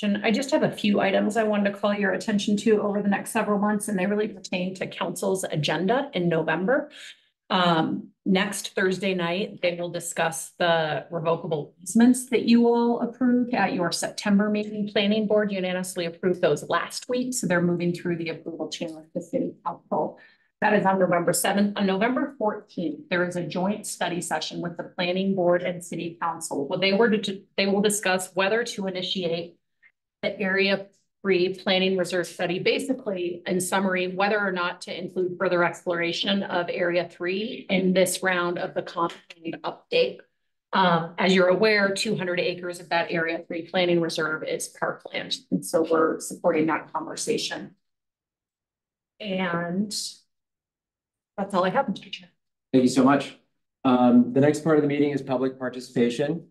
I just have a few items I wanted to call your attention to over the next several months, and they really pertain to council's agenda in November. Next Thursday night, they will discuss the revocable easements that you all approved at your September meeting. Planning board unanimously approved those last week, so they're moving through the approval chain with the city council. That is on November 7th. On November 14th, there is a joint study session with the planning board and city council. Well, they will discuss whether to initiate the Area 3 planning reserve study. Basically, in summary, whether or not to include further exploration of Area 3 in this round of the comp plan update. As you're aware, 200 acres of that Area 3 planning reserve is parkland. And so we're supporting that conversation. And that's all I have. Thank you so much. The next part of the meeting is public participation.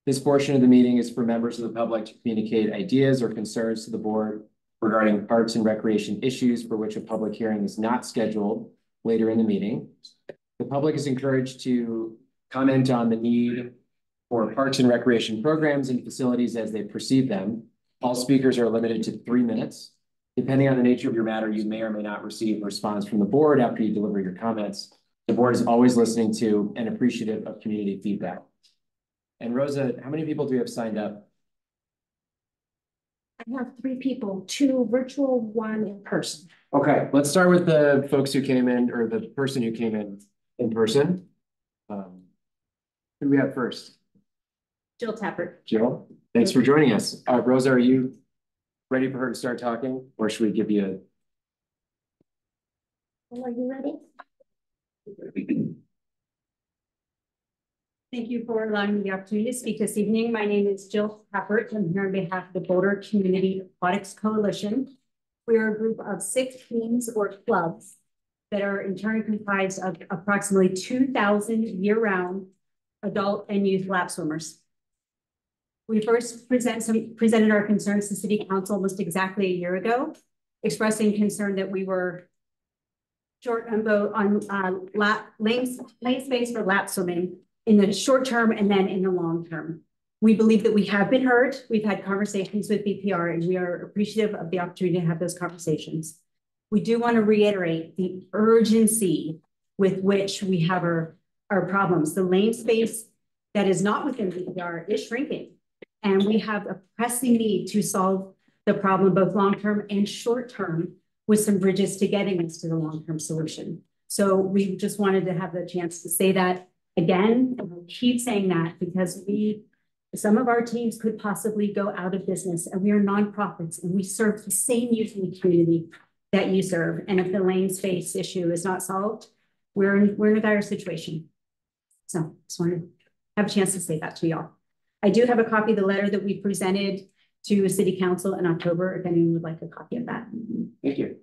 This portion of the meeting is for members of the public to communicate ideas or concerns to the board regarding parks and recreation issues for which a public hearing is not scheduled later in the meeting. The public is encouraged to comment on the need for parks and recreation programs and facilities as they perceive them. All speakers are limited to 3 minutes. Depending on the nature of your matter, you may or may not receive a response from the board after you deliver your comments. The board is always listening to and appreciative of community feedback. And Rosa, how many people do we have signed up? I have 3 people, 2 virtual, 1 in person. Okay, let's start with the folks who came in, or the person who came in person. Who do we have first? Jill Tappert. Jill, thanks for joining us. Rosa, are you ready for her to start talking, or should we give you a... Are you ready? Thank you for allowing me the opportunity to speak this evening. My name is Jill Tappert. I'm here on behalf of the Boulder Community Aquatics Coalition. We are a group of 6 teams or clubs that are in turn comprised of approximately 2,000 year-round adult and youth lap swimmers. We first presented our concerns to City Council almost exactly a year ago, expressing concern that we were short on lane space for lap swimming in the short term and then in the long term. We believe that we have been heard. We've had conversations with BPR and we are appreciative of the opportunity to have those conversations. We do want to reiterate the urgency with which we have our problems. The lane space that is not within BPR is shrinking. And we have a pressing need to solve the problem both long-term and short-term with some bridges to getting us to the long-term solution. So we just wanted to have the chance to say that again, and we'll keep saying that because some of our teams could possibly go out of business and we are nonprofits and we serve the same youth in the community that you serve. And if the lane space issue is not solved, we're in a dire situation. So just wanted to have a chance to say that to y'all. I do have a copy of the letter that we presented to City Council in October, if anyone would like a copy of that. Thank you.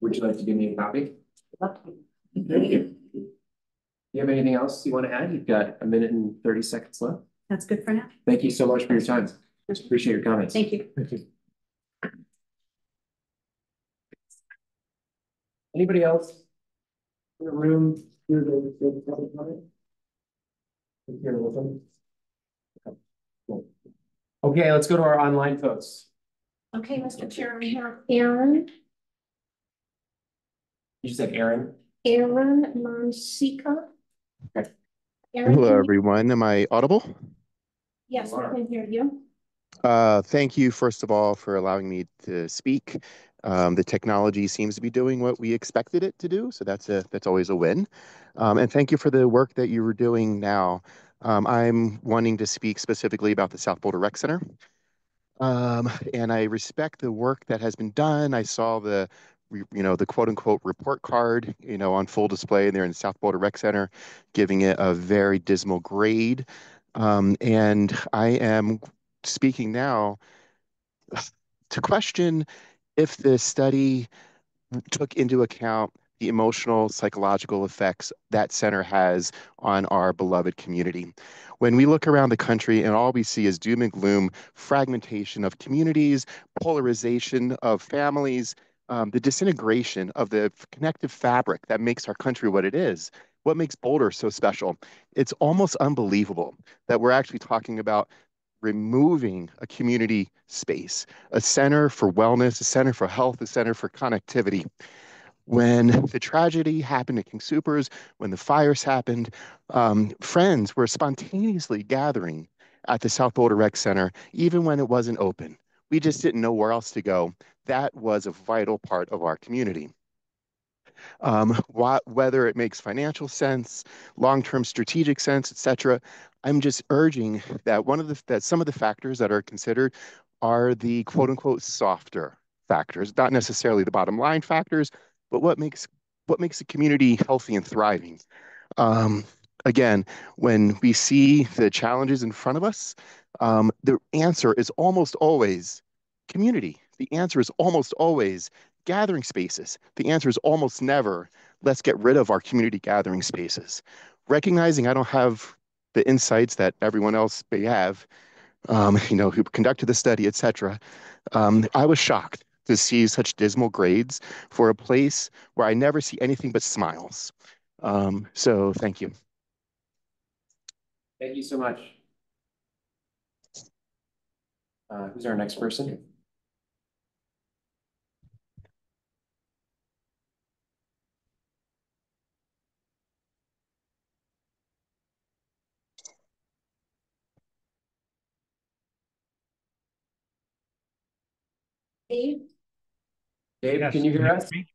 Would you like to give me a copy? Thank you. Do you have anything else you want to add? You've got 1 minute and 30 seconds left. That's good for now. Thank you so much for your time. Just appreciate your comments. Thank you. Thank you. Anybody else in the room? Okay, let's go to our online folks. Okay, Mr. Chair, we have Aaron. You just said Aaron? Aaron Monsika. Okay. Aaron, hello, everyone. Am I audible? Yes, we can hear you. Thank you, first of all, for allowing me to speak. The technology seems to be doing what we expected it to do, so that's always a win. And thank you for the work that you were doing now. I'm wanting to speak specifically about the South Boulder Rec Center. And I respect the work that has been done. I saw the quote unquote report card, on full display there in the South Boulder Rec Center, giving it a very dismal grade. And I am speaking now to question if the study took into account the emotional, psychological effects that center has on our beloved community. When we look around the country and all we see is doom and gloom, fragmentation of communities, polarization of families, the disintegration of the connective fabric that makes our country what it is, what makes Boulder so special. It's almost unbelievable that we're actually talking about removing a community space, a center for wellness, a center for health, a center for connectivity. When the tragedy happened at King Soopers, when the fires happened, friends were spontaneously gathering at the South Boulder Rec Center, even when it wasn't open. We just didn't know where else to go. That was a vital part of our community. Whether it makes financial sense, long-term strategic sense, etc., I'm just urging that some of the factors that are considered are the quote unquote softer factors, not necessarily the bottom line factors, but what makes a community healthy and thriving. Again, when we see the challenges in front of us, the answer is almost always community. The answer is almost always gathering spaces. The answer is almost never, let's get rid of our community gathering spaces. Recognizing I don't have the insights that everyone else may have, who conducted the study, etc. I was shocked to see such dismal grades for a place where I never see anything but smiles. So thank you. Thank you so much. Who's our next person? Dave? Dave, Yes, can you hear us? me?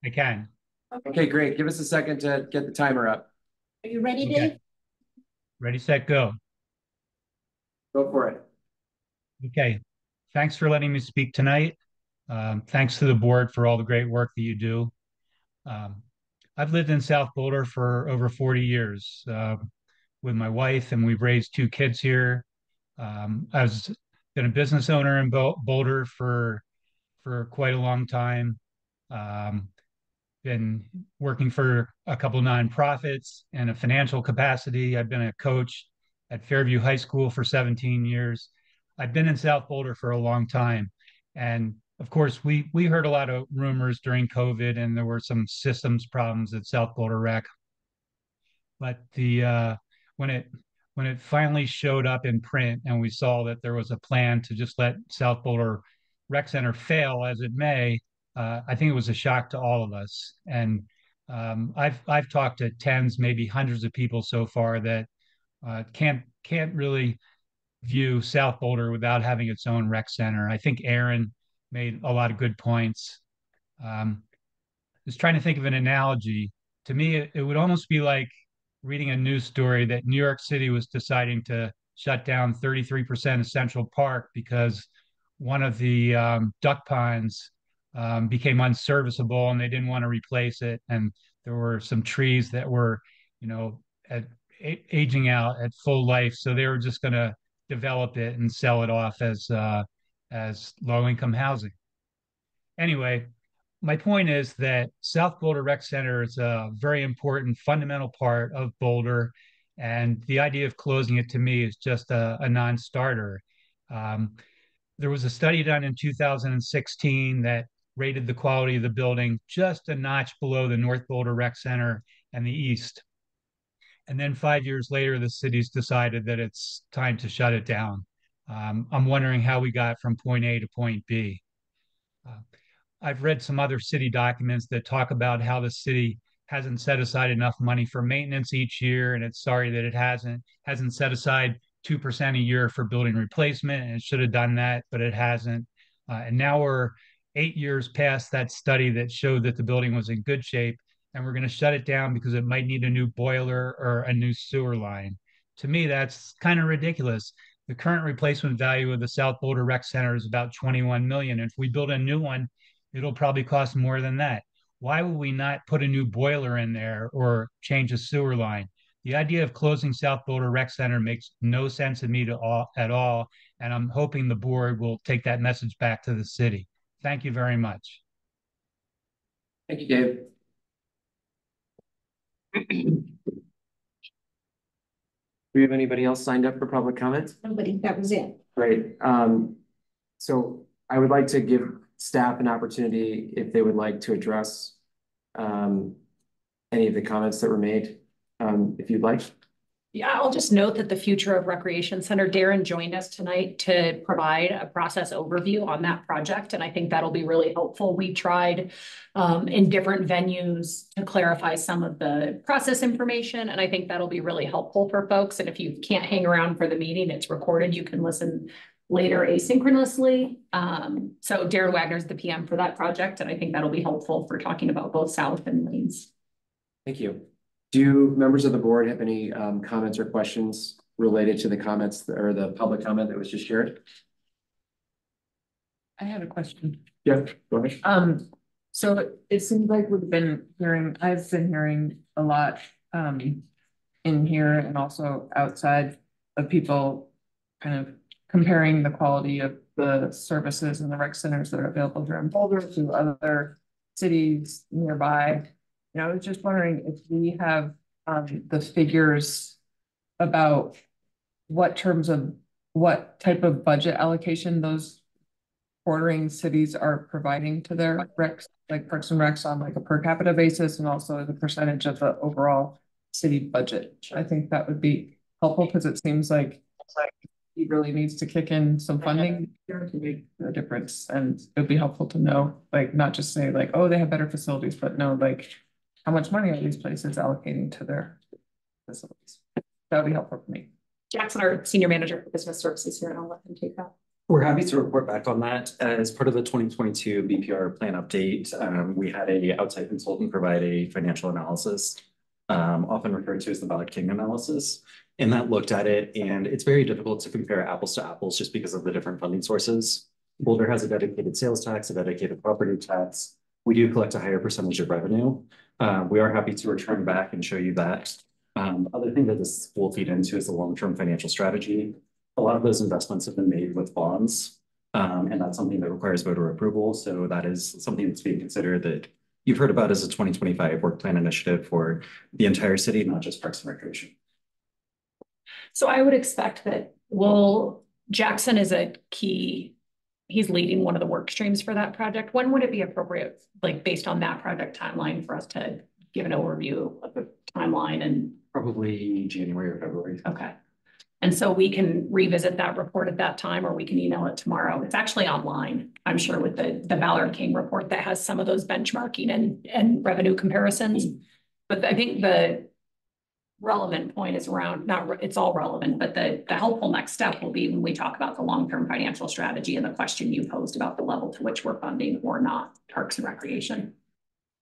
I can. Okay, great. Give us a second to get the timer up. Are you ready, Okay. Dave? Ready, set, go. Go for it. Okay. Thanks for letting me speak tonight. Thanks to the board for all the great work that you do. I've lived in South Boulder for over 40 years with my wife, and we've raised 2 kids here. I've been a business owner in Boulder for quite a long time. Been working for a couple nonprofits in a financial capacity. I've been a coach at Fairview High School for 17 years. I've been in South Boulder for a long time. And of course, we heard a lot of rumors during COVID, and there were some systems problems at South Boulder Rec. But when it finally showed up in print and we saw that there was a plan to just let South Boulder Rec Center fail as it may, I think it was a shock to all of us. And I've talked to tens, maybe hundreds of people so far that can't really view South Boulder without having its own rec center. I think Aaron made a lot of good points. Just trying to think of an analogy. To me, it would almost be like reading a news story that New York City was deciding to shut down 33% of Central Park because one of the duck ponds became unserviceable and they didn't want to replace it. And there were some trees that were, aging out at full life. So they were just going to develop it and sell it off as low-income housing. Anyway, my point is that South Boulder Rec Center is a very important fundamental part of Boulder, and the idea of closing it to me is just a non-starter. There was a study done in 2016 that rated the quality of the building just a notch below the North Boulder Rec Center and the East. And then 5 years later, the city's decided that it's time to shut it down. I'm wondering how we got from point A to point B. I've read some other city documents that talk about how the city hasn't set aside enough money for maintenance each year, and it's sorry that it hasn't set aside 2% a year for building replacement, and it should have done that, but it hasn't. And now we're 8 years past that study that showed that the building was in good shape, and we're going to shut it down because it might need a new boiler or a new sewer line. To me, that's kind of ridiculous. The current replacement value of the South Boulder Rec Center is about 21 million. If we build a new one, it'll probably cost more than that. Why would we not put a new boiler in there or change a sewer line? The idea of closing South Boulder Rec Center makes no sense to me at all, and I'm hoping the board will take that message back to the city. Thank you very much. Thank you, Dave. Do we have anybody else signed up for public comments? Nobody, that was it. Great. So I would like to give staff an opportunity if they would like to address any of the comments that were made, if you'd like. Yeah, I'll just note that the Future of Recreation Center, Darren joined us tonight to provide a process overview on that project, and I think that'll be really helpful. We tried in different venues to clarify some of the process information, and I think that'll be really helpful for folks. And if you can't hang around for the meeting, it's recorded. You can listen later asynchronously. So Darren Wagner's the PM for that project, and I think that'll be helpful for talking about both South and Lanes. Thank you. Do members of the board have any comments or questions related to the comments or the public comment that was just shared? I had a question. Yeah, go ahead. So it seems like I've been hearing a lot, in here and also outside of people kind of comparing the quality of the services and the rec centers that are available here in Boulder to other cities nearby. And I was just wondering if we have, the figures about what type of budget allocation those bordering cities are providing to their recs, like Parks and Recs on like a per capita basis, and also the percentage of the overall city budget. I think that would be helpful because it seems like he really needs to kick in some funding here to make a difference. And it'd be helpful to know, like, not just say like, oh, they have better facilities, but know like how much money are these places allocating to their facilities. That would be helpful for me. Jackson, our Senior Manager for Business Services here, and I'll let him take that. We're happy to report back on that. As part of the 2022 BPR plan update, we had a outside consultant provide a financial analysis, often referred to as the Ballard King analysis. And that looked at it, and it's very difficult to compare apples to apples just because of the different funding sources. Boulder has a dedicated sales tax, a dedicated property tax. We do collect a higher percentage of revenue. We are happy to return back and show you that. Other thing that this will feed into is the long-term financial strategy. A lot of those investments have been made with bonds, and that's something that requires voter approval. So that is something that's being considered that you've heard about as a 2025 work plan initiative for the entire city, not just Parks and Recreation. So I would expect that Jackson is a key, he's leading one of the work streams for that project. When would it be appropriate, like based on that project timeline, for us to give an overview of the timeline? And probably January or February. Okay. And so we can revisit that report at that time, or we can email it tomorrow. It's actually online, I'm sure, with the Ballard King report that has some of those benchmarking and revenue comparisons. But I think the relevant point is around, it's all relevant, but the helpful next step will be when we talk about the long-term financial strategy and the question you posed about the level to which we're funding or not Parks and Recreation.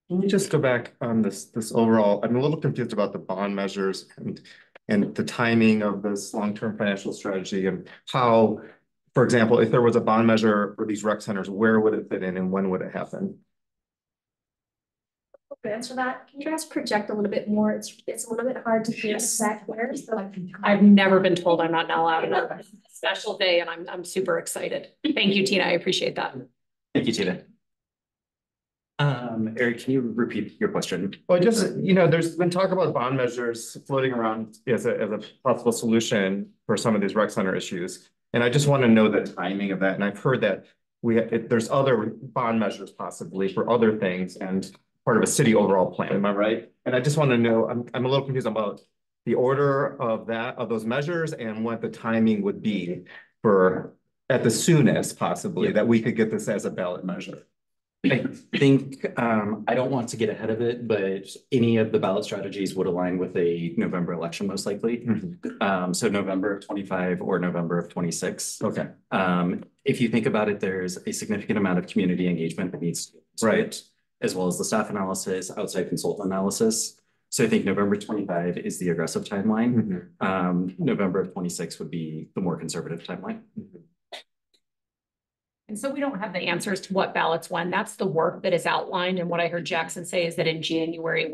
Can we just go back on this overall? I'm a little confused about the bond measures and the timing of this long-term financial strategy and how, for example, if there was a bond measure for these rec centers, where would it fit in and when would it happen? To answer that, can you guys project a little bit more? It's a little bit hard to hear exact where. So I've never been told I'm not allowed a special day, and I'm super excited. Thank you, Tina. I appreciate that. Thank you, Tina. Eric, can you repeat your question? Well, just, there's been talk about bond measures floating around as a possible solution for some of these rec center issues. And I just want to know the timing of that. And I've heard that there's other bond measures possibly for other things and part of a city overall plan. Am I right? And I just want to know, I'm a little confused about the order of those measures and what the timing would be for at the soonest possibly that we could get this as a ballot measure. I think I don't want to get ahead of it, but any of the ballot strategies would align with a November election, most likely. So November of 25 or November of 26. Okay. If you think about it, there's a significant amount of community engagement that needs to be right, as well as the staff analysis, outside consultant analysis. So I think November 25 is the aggressive timeline. November of 26 would be the more conservative timeline. And so we don't have the answers to what ballots when. That's the work that is outlined. And what I heard Jackson say is that in January,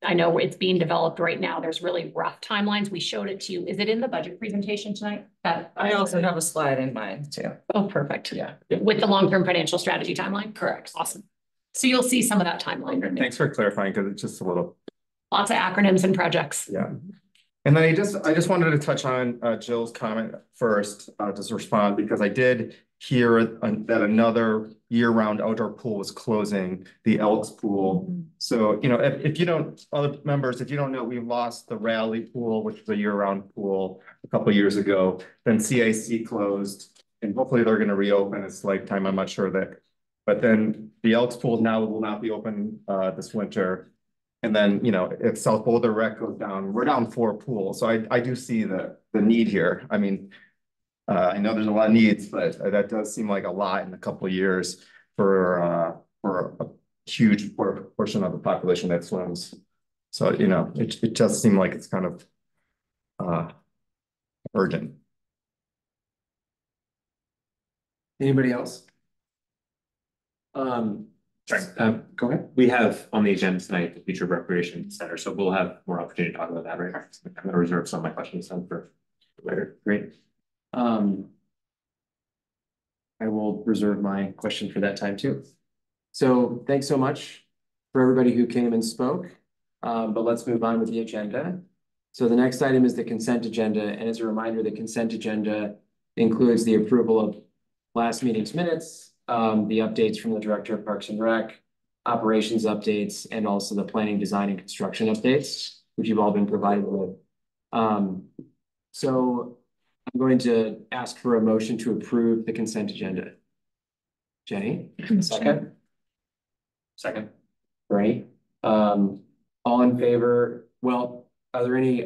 I know it's being developed right now. There's really rough timelines. We showed it to you. Is it in the budget presentation tonight? I also have a slide in mind too. Oh, perfect. Yeah. With the long-term financial strategy timeline? Correct. Awesome. So you'll see some of that timeline. Thanks for clarifying, because it's just a little. Lots of acronyms and projects. Yeah. And then I just wanted to touch on Jill's comment first, just respond, because I did hear that another year-round outdoor pool was closing, the Elks Pool. So, you know, if you don't, other members, if you don't know, we lost the Rally Pool, which was a year-round pool a couple of years ago. Then CIC closed, and hopefully they're going to reopen its lifetime. I'm not sure that, but then the Elks Pool now will not be open this winter. And then, you know, if South Boulder Rec goes down, we're down 4 pools. So I do see the need here. I mean, I know there's a lot of needs, but that does seem like a lot in a couple of years for a huge portion of the population that swims. So, you know, it does seem like it's kind of urgent. Anybody else? Go ahead. We have on the agenda tonight the Future Recreation Center, so we'll have more opportunity to talk about that, right? I'm going to reserve some of my questions then for later. Great. I will reserve my question for that time too. So thanks so much for everybody who came and spoke. But let's move on with the agenda. So the next item is the consent agenda. And as a reminder, the consent agenda includes the approval of last meeting's minutes, the updates from the Director of Parks and Rec, operations updates, and also the planning, design, and construction updates, which you've all been provided with. So I'm going to ask for a motion to approve the consent agenda. Jenny, second. Second. Bernie, all in favor? Well, are there any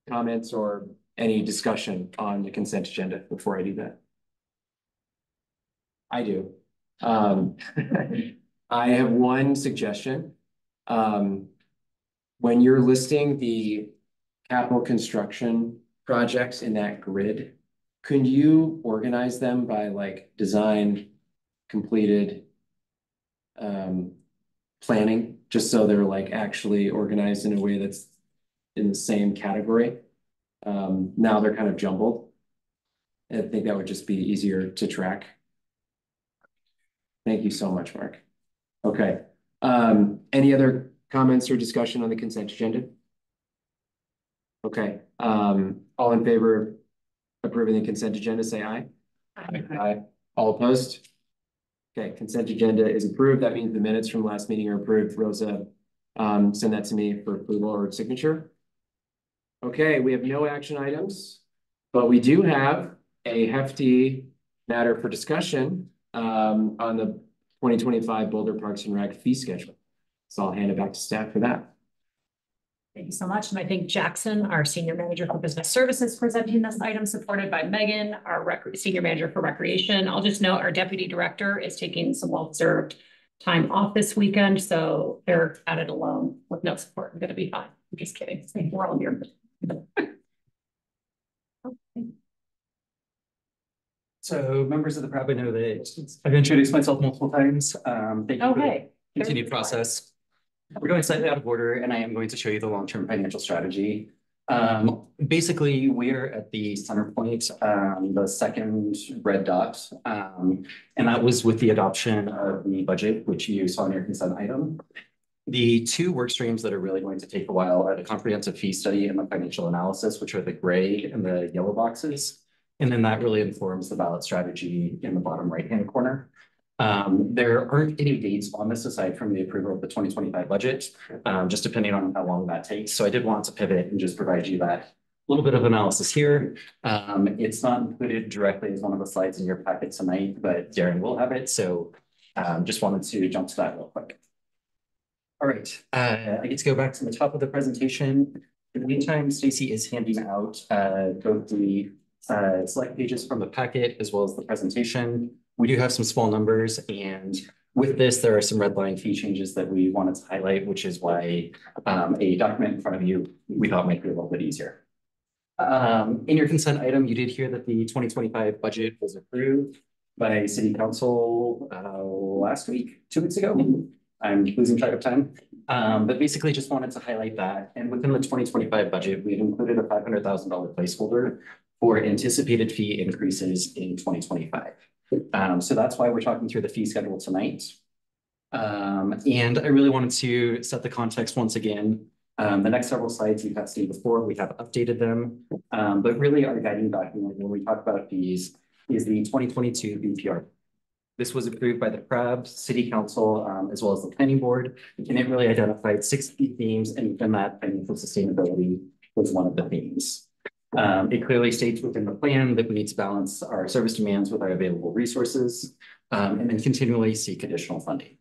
comments or any discussion on the consent agenda before I do that? I do. I have one suggestion. When you're listing the capital construction projects in that grid, could you organize them by like design, completed, planning, just so they're like actually organized in a way that's in the same category? Now they're kind of jumbled. I think that would just be easier to track. Thank you so much, Mark. Okay. Any other comments or discussion on the consent agenda? Okay. All in favor of approving the consent agenda, say aye. Aye. Aye. All opposed? Okay, consent agenda is approved. That means the minutes from last meeting are approved. Rosa, send that to me for approval or signature. Okay, we have no action items, but we do have a hefty matter for discussion on the 2025 Boulder Parks and Rec fee schedule. So I'll hand it back to staff for that. Thank you so much. And I think Jackson, our Senior Manager for Business Services, presenting this item, supported by Megan, our Senior Manager for Recreation. I'll just note our Deputy Director is taking some well-deserved time off this weekend, so they're at it alone with no support. I'm going to be fine. I'm just kidding. We're all here. So members of the crowd, I know that I've introduced myself multiple times. Thank you for the continued process. We're going slightly out of order, and I am going to show you the long-term financial strategy. Basically, we're at the center point, the second red dot, and that was with the adoption of the budget, which you saw in your consent item. The two work streams that are really going to take a while are the comprehensive fee study and the financial analysis, which are the gray and the yellow boxes. And then that really informs the ballot strategy in the bottom right-hand corner. There aren't any dates on this aside from the approval of the 2025 budget, just depending on how long that takes. So I did want to pivot and just provide you that little bit of analysis here. It's not included directly as one of the slides in your packet tonight, but Darren will have it. So just wanted to jump to that real quick. All right, I get to go back to the top of the presentation. In the meantime, Stacy is handing out both the select pages from the packet as well as the presentation. We do have some small numbers, and with this, there are some red line fee changes that we wanted to highlight, which is why a document in front of you we thought might be a little bit easier. In your consent item, you did hear that the 2025 budget was approved by City Council last week, 2 weeks ago. I'm losing track of time, but basically just wanted to highlight that. And within the 2025 budget, we've included a $500,000 placeholder for anticipated fee increases in 2025. So that's why we're talking through the fee schedule tonight. And I really wanted to set the context once again. The next several slides you have seen before, we have updated them. But really our guiding document when we talk about fees is the 2022 BPR. This was approved by the CRAB, City Council, as well as the Planning Board, and it really identified 6 key themes, and within that, financial sustainability was one of the themes. It clearly states within the plan that we need to balance our service demands with our available resources, and then continually seek additional funding.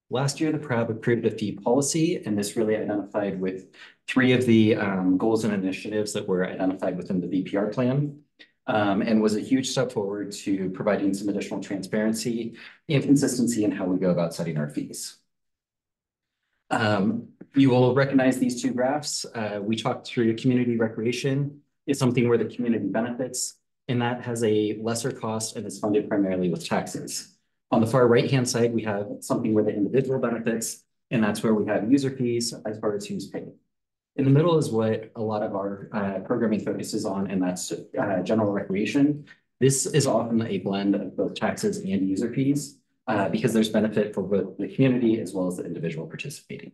Last year, the CRAB approved a fee policy, and this really identified with 3 of the goals and initiatives that were identified within the BPR plan. And was a huge step forward to providing some additional transparency and consistency in how we go about setting our fees. You will recognize these 2 graphs. We talked through community recreation is something where the community benefits, and that has a lesser cost and is funded primarily with taxes. On the far right-hand side, we have something where the individual benefits, and that's where we have user fees as far as who's paid. In the middle is what a lot of our programming focuses on, and that's general recreation. This is often a blend of both taxes and user fees because there's benefit for both the community as well as the individual participating.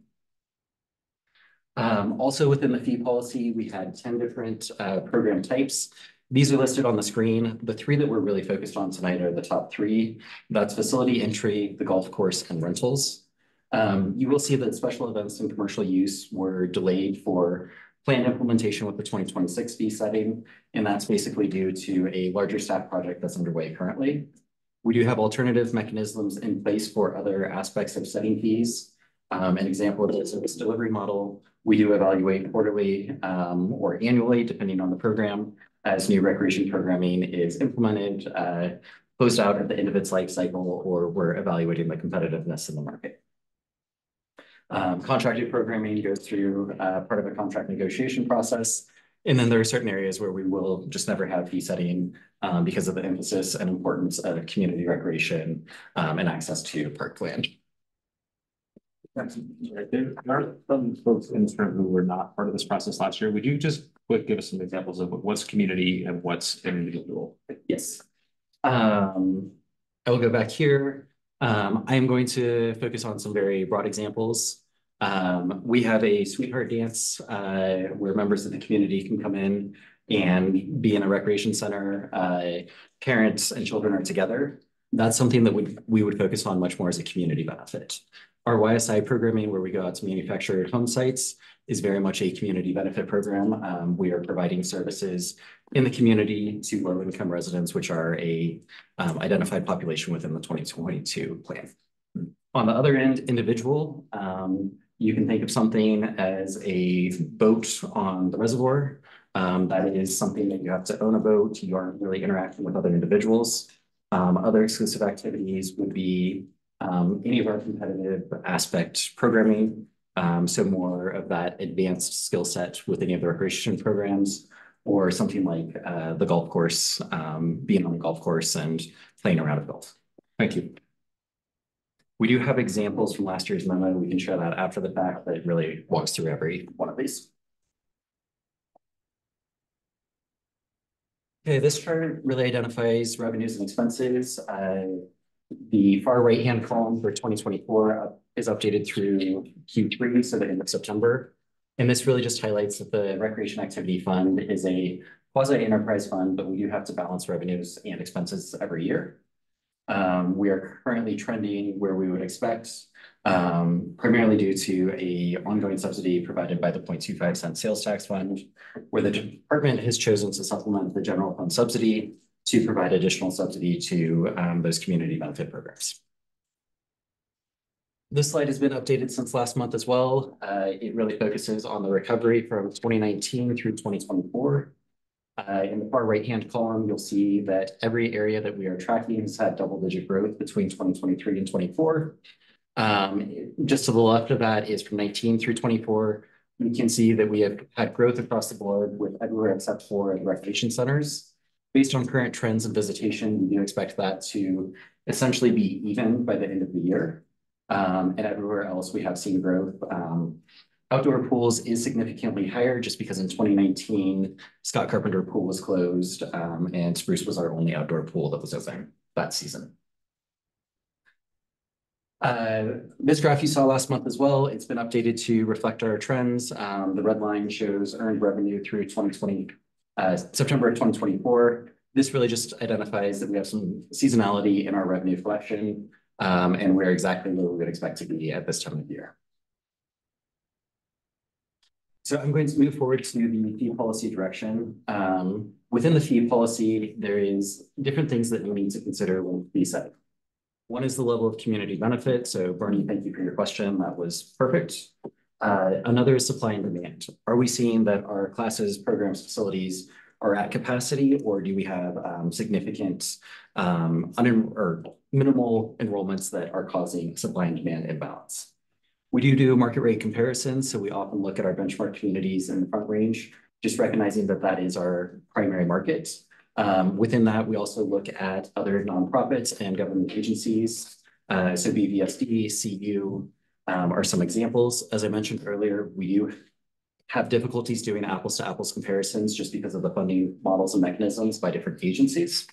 Also within the fee policy, we had 10 different program types. These are listed on the screen. The 3 that we're really focused on tonight are the top 3. That's facility entry, the golf course, and rentals. You will see that special events and commercial use were delayed for planned implementation with the 2026 fee setting, and that's basically due to a larger staff project that's underway currently. We do have alternative mechanisms in place for other aspects of setting fees. An example of the service delivery model, we do evaluate quarterly or annually, depending on the program, as new recreation programming is implemented, closed out at the end of its life cycle, or we're evaluating the competitiveness in the market. Contracted programming goes through part of a contract negotiation process. And then there are certain areas where we will just never have fee setting because of the emphasis and importance of community recreation and access to parkland. There are some folks in this room who were not part of this process last year. Would you just give us some examples of what's community and what's individual? Yes. I will go back here. I am going to focus on some very broad examples. We have a sweetheart dance where members of the community can come in and be in a recreation center. Parents and children are together. That's something that we would focus on much more as a community benefit. Our YSI programming, where we go out to manufactured home sites, is very much a community benefit program. We are providing services in the community to low-income residents, which are a identified population within the 2022 plan. On the other end, individual, you can think of something as a boat on the reservoir. That is something that you have to own a boat. You aren't really interacting with other individuals. Other exclusive activities would be any of our competitive aspect programming. So more of that advanced skill set with any of the recreation programs, or something like the golf course, being on the golf course and playing a round of golf. Thank you. We do have examples from last year's memo. We can share that after the fact, but it really walks through every one of these. Okay, this chart really identifies revenues and expenses. The far right-hand column for 2024 is updated through Q3, so the end of September. And this really just highlights that the Recreation Activity Fund is a quasi-enterprise fund, but we do have to balance revenues and expenses every year. We are currently trending where we would expect, primarily due to an ongoing subsidy provided by the 0.25 cent sales tax fund, where the department has chosen to supplement the general fund subsidy to provide additional subsidy to those community benefit programs. This slide has been updated since last month as well. It really focuses on the recovery from 2019 through 2024. In the far right-hand column, you'll see that every area that we are tracking has had double-digit growth between 2023 and 24. Just to the left of that is from 19 through 24. You can see that we have had growth across the board with everywhere except for the recreation centers. Based on current trends and visitation, we do expect that to essentially be even by the end of the year. And everywhere else we have seen growth. Outdoor pools is significantly higher just because in 2019, Scott Carpenter Pool was closed and Spruce was our only outdoor pool that was open that season. This graph you saw last month as well, it's been updated to reflect our trends. The red line shows earned revenue through September of 2024. This really just identifies that we have some seasonality in our revenue collection, and we're exactly where we would expect to be at this time of year. So I'm going to move forward to the fee policy direction. Within the fee policy, there is different things that we need to consider when fee setting. One is the level of community benefit. So Bernie, thank you for your question. That was perfect. Another is supply and demand. Are we seeing that our classes, programs, facilities are at capacity, or do we have significant or minimal enrollments that are causing supply and demand imbalance? We do market rate comparisons, so we often look at our benchmark communities in the Front Range, just recognizing that that is our primary market. Within that, we also look at other nonprofits and government agencies. So BVSD, CU are some examples. As I mentioned earlier, we do have difficulties doing apples to apples comparisons just because of the funding models and mechanisms by different agencies.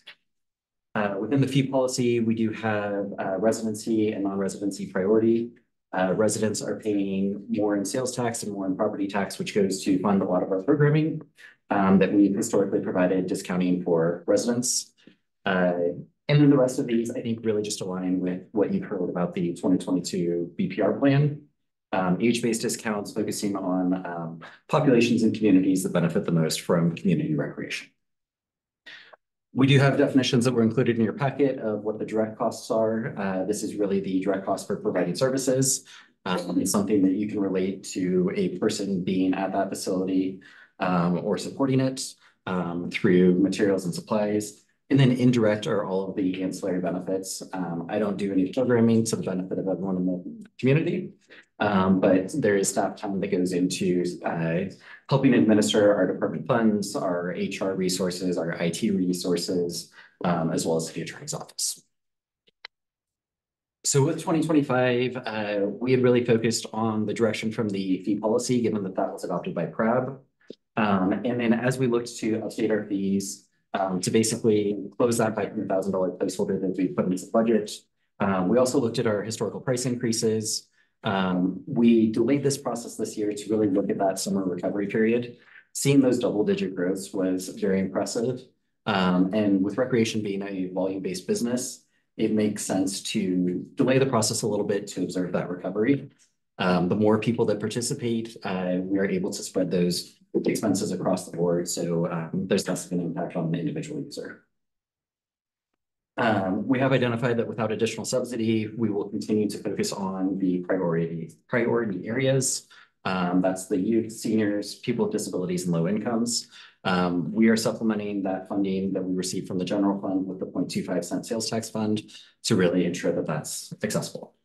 Within the fee policy, we do have residency and non-residency priority. Residents are paying more in sales tax and more in property tax, which goes to fund a lot of our programming that we've historically provided discounting for residents. And then the rest of these, I think, really just align with what you've heard about the 2022 BPR plan. Age-based discounts focusing on populations and communities that benefit the most from community recreation. We do have definitions that were included in your packet of what the direct costs are. This is really the direct cost for providing services. It's something that you can relate to a person being at that facility or supporting it through materials and supplies. And then indirect are all of the ancillary benefits. I don't do any programming to the benefit of everyone in the community, but there is staff time that goes into helping administer our department funds, our HR resources, our IT resources, as well as the attorney's office. So with 2025, we had really focused on the direction from the fee policy, given that that was adopted by PRAB. And then as we looked to update our fees, to basically close that $500,000 placeholder that we put into the budget. We also looked at our historical price increases. We delayed this process this year to really look at that summer recovery period. Seeing those double-digit growths was very impressive. And with recreation being a volume-based business, it makes sense to delay the process a little bit to observe that recovery. The more people that participate, we are able to spread those expenses across the board. So there's less of an impact on the individual user. We have identified that without additional subsidy, we will continue to focus on the priority areas. That's the youth, seniors, people with disabilities, and low incomes. We are supplementing that funding that we receive from the general fund with the 0.25 cent sales tax fund to really ensure that that's accessible.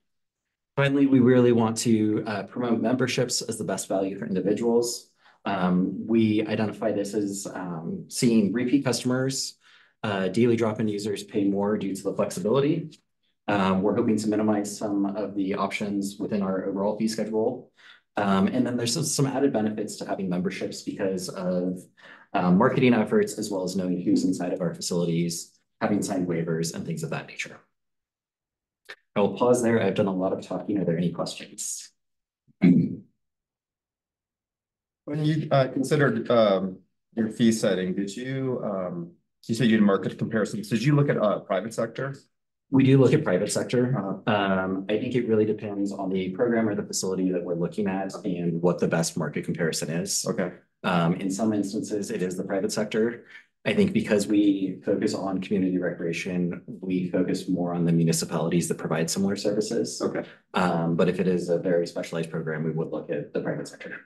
Finally, we really want to promote memberships as the best value for individuals. We identify this as seeing repeat customers, daily drop-in users pay more due to the flexibility. We're hoping to minimize some of the options within our overall fee schedule. And then there's some added benefits to having memberships because of marketing efforts, as well as knowing who's inside of our facilities, having signed waivers and things of that nature. I will pause there. I've done a lot of talking. Are there any questions? When you considered your fee setting, did you, you said you did market comparisons. Did you look at private sector? We do look at private sector. I think it really depends on the program or the facility that we're looking at and what the best market comparison is. Okay. In some instances, it is the private sector. I think because we focus on community recreation, we focus more on the municipalities that provide similar services. Okay. But if it is a very specialized program, we would look at the private sector.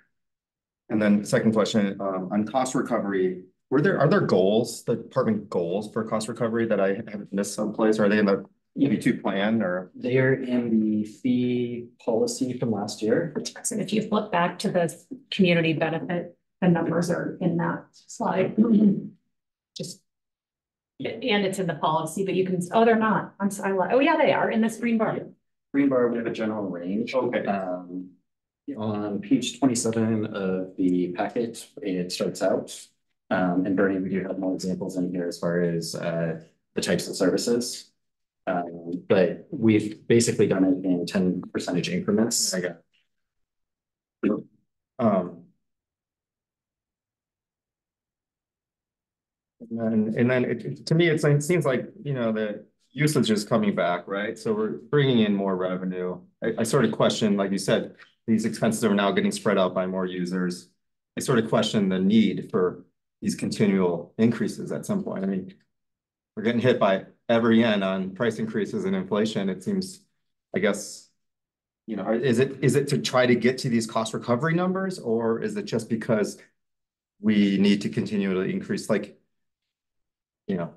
And then second question, on cost recovery, are there goals, the department goals for cost recovery that I haven't missed someplace? Are they in the EB2 plan or? They are in the fee policy from last year. And if you flip back to the community benefit, the numbers are in that slide. Just, and it's in the policy, but you can, oh, they're not. I'm sorry. Oh yeah, they are in this green bar. Green bar, we have a general range. Okay. On page 27 of the packet, it starts out. And Bernie, we do have more examples in here as far as the types of services. But we've basically done it in 10% increments. I got it. And then to me, it seems like, you know, the usage is coming back, right? So we're bringing in more revenue. I sort of question, like you said, these expenses are now getting spread out by more users. I sort of question the need for these continual increases at some point. I mean, we're getting hit by every end on price increases and inflation. It seems, I guess, you know, is it to try to get to these cost recovery numbers, or is it just because we need to continually increase, like, you know?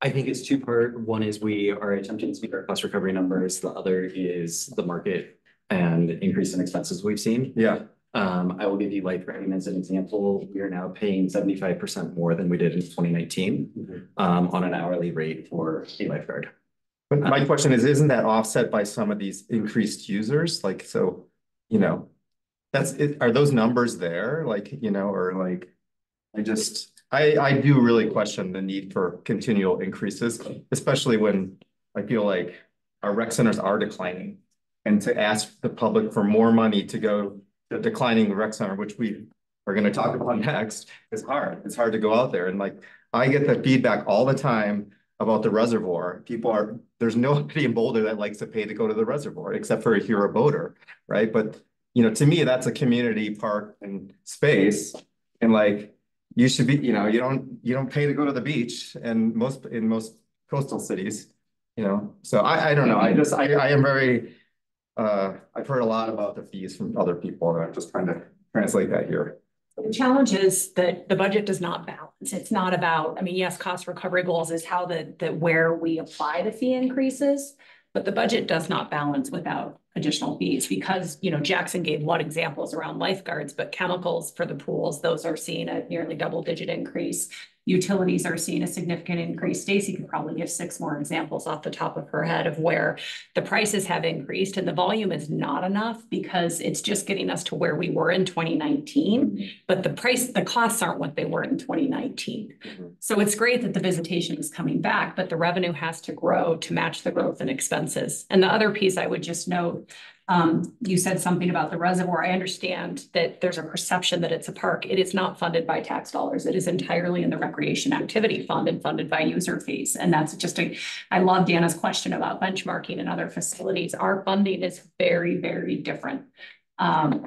I think it's two-part. One is we are attempting to meet our cost recovery numbers. The other is the market and increase in expenses we've seen. Yeah. I will give you lifeguarding as an example. We are now paying 75% more than we did in 2019 on an hourly rate for a lifeguard. But my question is, isn't that offset by some of these increased users? Like, so, you know, that's it. Are those numbers there? Like, you know, or like, I do really question the need for continual increases, especially when I feel like our rec centers are declining. And to ask the public for more money to go to declining rec center, which we are going to talk about next, is hard. It's hard to go out there. And like, I get the feedback all the time about the reservoir. There's nobody in Boulder that likes to pay to go to the reservoir, except for if you're a boater, right? But, you know, to me, that's a community park and space. And like, you should be, you know, you don't pay to go to the beach, and in most coastal cities, you know. So I don't know. I am very, I've heard a lot about the fees from other people, and I'm just trying to translate that here. The challenge is that the budget does not balance. It's not about, I mean, yes, cost recovery goals is how where we apply the fee increases, but the budget does not balance without additional fees, because, you know, Jackson gave one examples around lifeguards, but chemicals for the pools, those are seeing a nearly double-digit increase. Utilities are seeing a significant increase. Stacy could probably give 6 more examples off the top of her head of where the prices have increased, and the volume is not enough because it's just getting us to where we were in 2019, but the costs aren't what they were in 2019. So it's great that the visitation is coming back, but the revenue has to grow to match the growth in expenses. And the other piece I would just note, you said something about the reservoir. I understand that there's a perception that it's a park. It is not funded by tax dollars. It is entirely in the recreation activity fund and funded by user fees. And that's just I love Deanna's question about benchmarking and other facilities. Our funding is very, very different.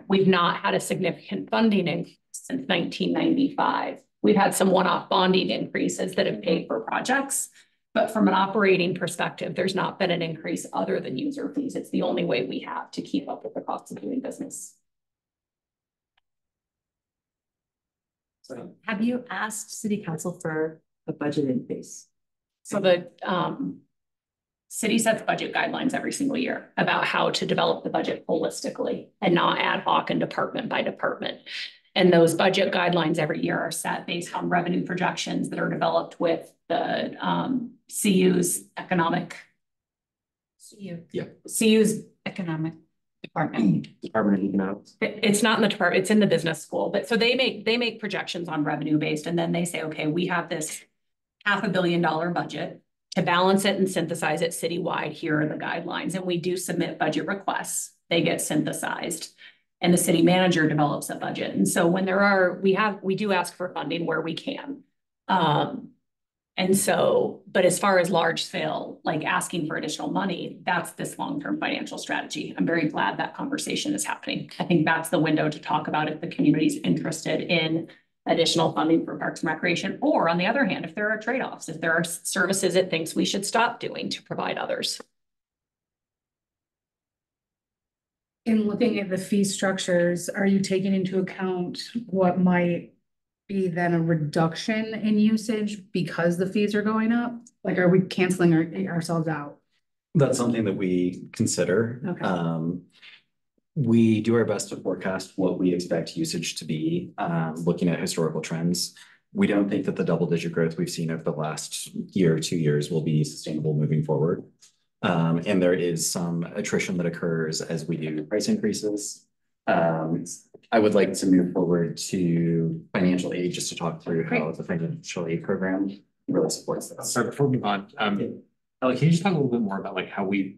We've not had a significant funding increase since 1995. We've had some one-off bonding increases that have paid for projects. But from an operating perspective, there's not been an increase other than user fees. It's the only way we have to keep up with the cost of doing business. So have you asked City Council for a budget increase? So the city sets budget guidelines every single year about how to develop the budget holistically and not ad hoc and department by department. And those budget guidelines every year are set based on revenue projections that are developed with the CU's economic. CU's economic department. Department of Economics. It's not in the department, it's in the business school. But so they make projections on revenue based, and then they say, okay, we have this $500 million budget. To balance it and synthesize it citywide, here are the guidelines. And we do submit budget requests. They get synthesized. And the city manager develops a budget. And so when we do ask for funding where we can. And so, but as far as large scale, like asking for additional money, that's this long-term financial strategy. I'm very glad that conversation is happening. I think that's the window to talk about if the community's interested in additional funding for parks and recreation, or on the other hand, if there are trade-offs, if there are services it thinks we should stop doing to provide others. In looking at the fee structures, are you taking into account what might be then a reduction in usage because the fees are going up? Like, are we canceling ourselves out? That's something that we consider. Okay. We do our best to forecast what we expect usage to be, looking at historical trends. We don't think that the double-digit growth we've seen over the last year or 2 years will be sustainable moving forward. And there is some attrition that occurs as we do price increases. I would like to move forward to financial aid just to talk through how the financial aid program really supports this. So before we move on, Like, can you just talk a little bit more about like how we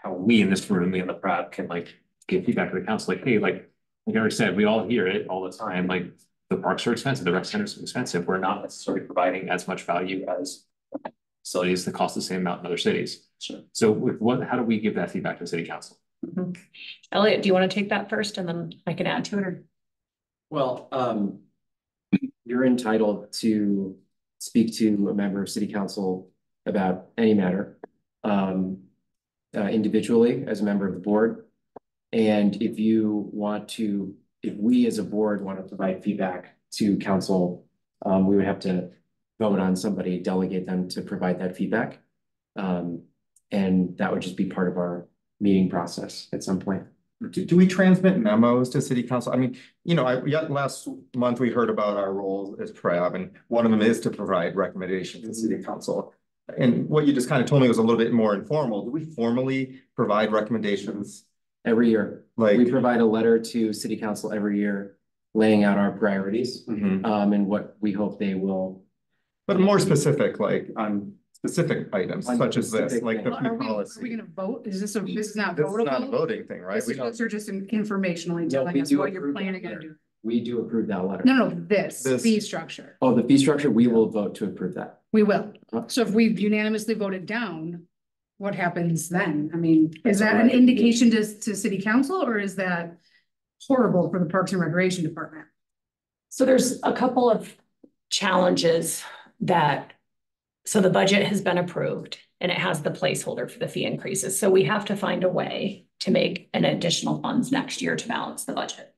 in this room, me and the crowd can like give feedback to the council, like, hey, like I already said, we all hear it all the time, like the parks are expensive, the rec centers are expensive. We're not necessarily providing as much value as facilities that cost the same amount in other cities. Sure. So how do we give that feedback to the city council? Elliot, do you want to take that first and then I can add to it, or? Well, you're entitled to speak to a member of city council about any matter, individually as a member of the board. And if we as a board want to provide feedback to council, we would have to vote on somebody, delegate them to provide that feedback. And that would just be part of our meeting process at some point. Do we transmit memos to city council? I mean, you know, last month we heard about our role as PRAB, and one of them is to provide recommendations to city council. And what you just kind of told me was a little bit more informal. Do we formally provide recommendations? Every year, we provide a letter to city council every year, laying out our priorities, and what we hope they will. But more specific, like on specific items such as this, like the Are fee we policy. gonna vote? This is not This is not a votable? voting thing, right? These are just informationally No, telling we us do what you're approve planning that to letter. do. We do approve that letter. No, this This- fee structure. Oh, the fee structure, we will vote to approve that. We will. Huh? So if we unanimously voted down, what happens then? I mean, That's is that an right. indication to city council, or is that horrible for the Parks and Recreation Department? So there's a couple of challenges so the budget has been approved and it has the placeholder for the fee increases. So we have to find a way to make an additional funds next year to balance the budget.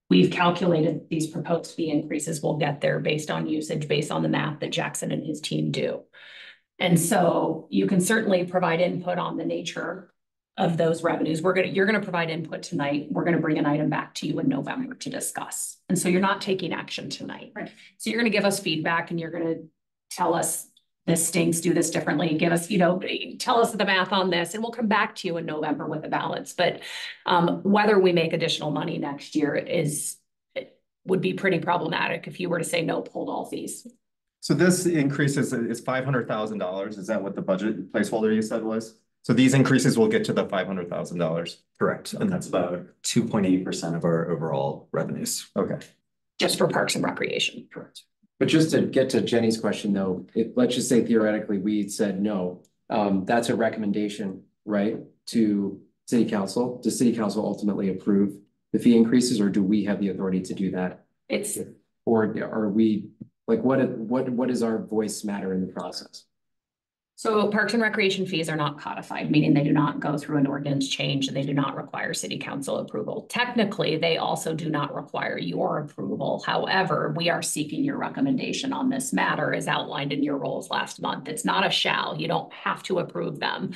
We've calculated these proposed fee increases will get there based on usage, based on the math that Jackson and his team do. And so you can certainly provide input on the nature of those revenues. You're gonna provide input tonight. We're gonna bring an item back to you in November to discuss. And so you're not taking action tonight. Right. So you're gonna give us feedback and you're gonna tell us this stinks, do this differently, give us, tell us the math on this, and we'll come back to you in November with a balance. But whether we make additional money next year would be pretty problematic if you were to say, no, hold all fees. So this increase is $500,000. Is that what the budget placeholder you said was? So these increases will get to the $500,000. Correct. And that's about 2.8% of our overall revenues. Okay. Just for Parks and Recreation. Correct. But just to get to Jenny's question though, let's just say theoretically, we said no, that's a recommendation, right? To city council. Does city council ultimately approve the fee increases, or do we have the authority to do that? Or are we, like, what does our voice matter in the process? So Parks and Recreation fees are not codified, meaning they do not go through an ordinance change and they do not require city council approval. Technically, they also do not require your approval. However, we are seeking your recommendation on this matter as outlined in your roles last month. It's not a shall, you don't have to approve them.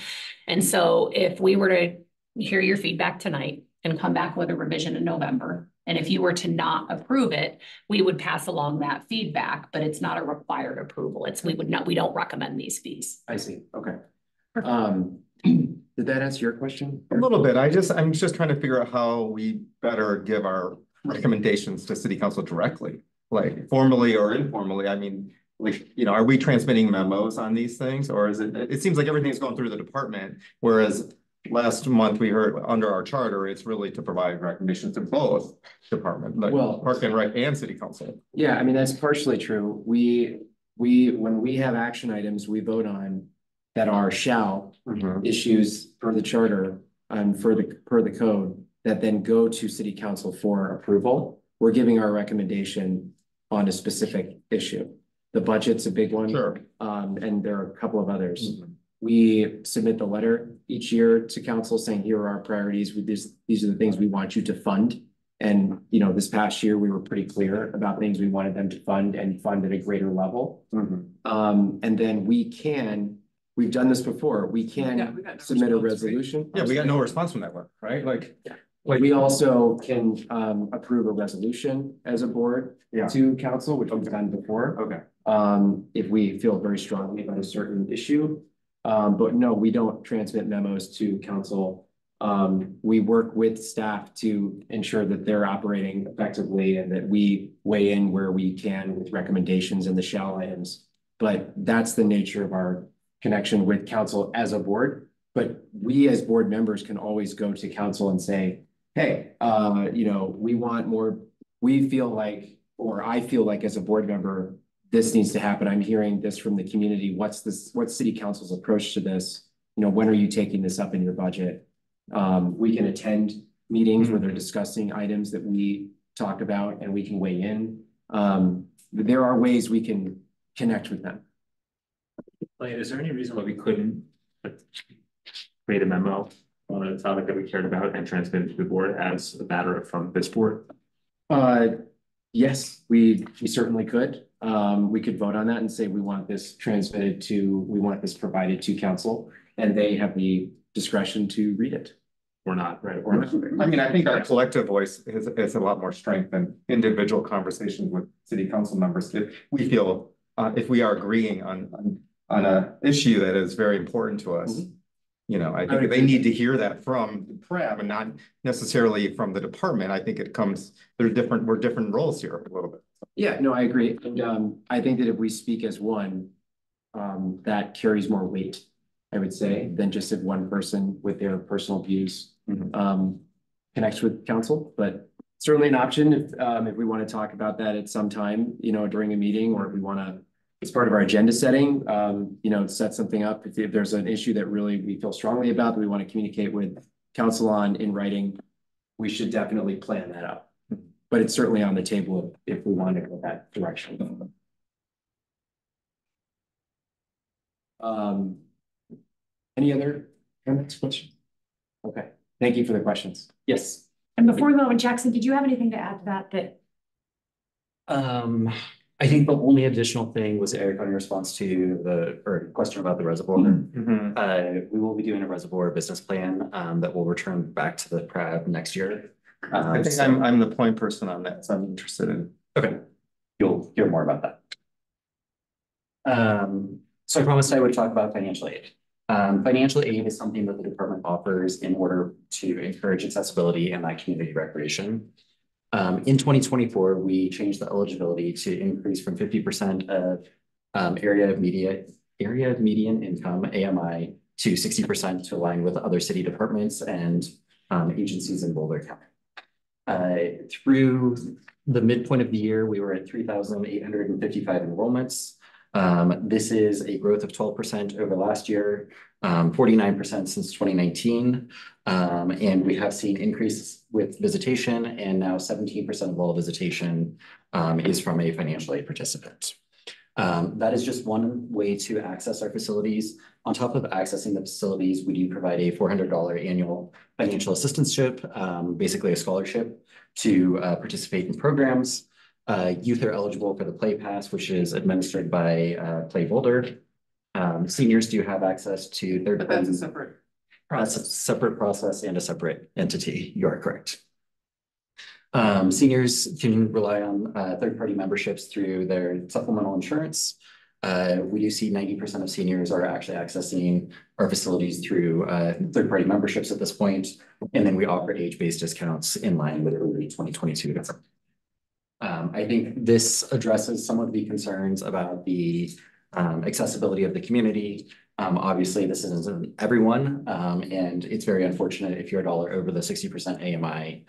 And so if we were to hear your feedback tonight and come back with a revision in November, and if you were to not approve it, we would pass along that feedback, but it's not a required approval. We don't recommend these fees. I see, okay. Did that answer your question? A little bit. I'm just trying to figure out how we better give our recommendations to city council directly, like formally or informally. I mean, like, are we transmitting memos on these things, or is it seems like everything's going through the department, whereas last month we heard under our charter, it's really to provide recommendations to both departments, like Park and Rec and city council. Yeah, I mean, that's partially true. When we have action items we vote on that are shall issues per the charter and per the code that then go to city council for approval, we're giving our recommendation on a specific issue. The budget's a big one. Sure. And there are a couple of others. We submit the letter each year to council saying, here are our priorities. These are the things we want you to fund. And, this past year, we were pretty clear about things we wanted them to fund and fund at a greater level. And then we've done this before. We can submit a resolution. Yeah, we got no response from that one, right? Like we also can approve a resolution as a board to council, which we've done before. Okay. If we feel very strongly about a certain issue. But no, we don't transmit memos to council. We work with staff to ensure that they're operating effectively and that we weigh in where we can with recommendations in the shall items. But that's the nature of our connection with council as a board. But we as board members can always go to council and say, hey, you know, we want more, we feel like, or I feel like as a board member, this needs to happen. I'm hearing this from the community. What's city council's approach to this? You know, when are you taking this up in your budget? We can attend meetings where they're discussing items that we talk about and we can weigh in. There are ways we can connect with them. Like, is there any reason why we couldn't create a memo on a topic that we cared about and transmit it to the board as a matter from this board? Yes, we certainly could. We could vote on that and say we want this transmitted to, we want this provided to council, and they have the discretion to read it. Or not, right? Or not. I mean, I think our collective voice is a lot more strength than individual conversations with city council members. If we feel, if we are agreeing on a issue that is very important to us, you know, I think they need to hear that from the PRAB and not necessarily from the department. I think it comes, we're different roles here a little bit. Yeah, no, I agree. And I think that if we speak as one, that carries more weight, I would say, than just if one person with their personal views connects with council. But certainly an option if we want to talk about that at some time, you know, during a meeting, or if we want to, as part of our agenda setting, you know, set something up. If there's an issue that really we feel strongly about that we want to communicate with council on in writing, we should definitely plan that out. But it's certainly on the table if we want to go that direction. Any other comments, questions? Okay, thank you for the questions. Yes. And before we move on, Jackson, did you have anything to add to that? I think the only additional thing was Eric on your response to the question about the reservoir. We will be doing a reservoir business plan that will return back to the PRAB next year. I think I'm the point person on that, so I'm interested in. Okay, you'll hear more about that. So I promised I would talk about financial aid. Financial aid is something that the department offers in order to encourage accessibility and that community recreation. In 2024, we changed the eligibility to increase from 50% of area of median income AMI to 60% to align with other city departments and agencies in Boulder County. Through the midpoint of the year, we were at 3,855 enrollments. This is a growth of 12% over last year, 49% since 2019. And we have seen increases with visitation, and now 17% of all visitation is from a financial aid participant. That is just one way to access our facilities. On top of accessing the facilities, we do provide a $400 annual financial assistance-ship, basically a scholarship to participate in programs. Youth are eligible for the Play Pass, which is administered by Play Boulder. Seniors do have access to third. That's a separate process. That's a separate process and a separate entity. You are correct. Seniors can rely on third-party memberships through their supplemental insurance. We do see 90% of seniors are actually accessing our facilities through third-party memberships at this point. And then we offer age-based discounts in line with early 2022. I think this addresses some of the concerns about the accessibility of the community. Obviously, this isn't everyone, and it's very unfortunate if you're a dollar over the 60% AMI,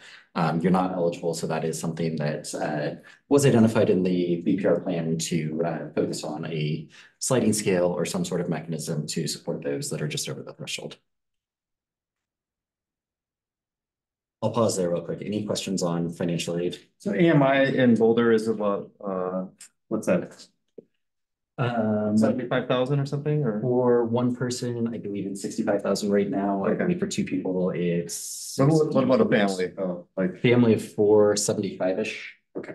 you're not eligible. So that is something that was identified in the BPR plan to focus on a sliding scale or some sort of mechanism to support those that are just over the threshold. I'll pause there real quick. Any questions on financial aid? So AMI in Boulder is about, what's that? 75,000 or something, or? For one person, I believe it's 65,000 right now. I believe for two people, it's. What about a family? Oh, like family of 4, 75-ish. Okay.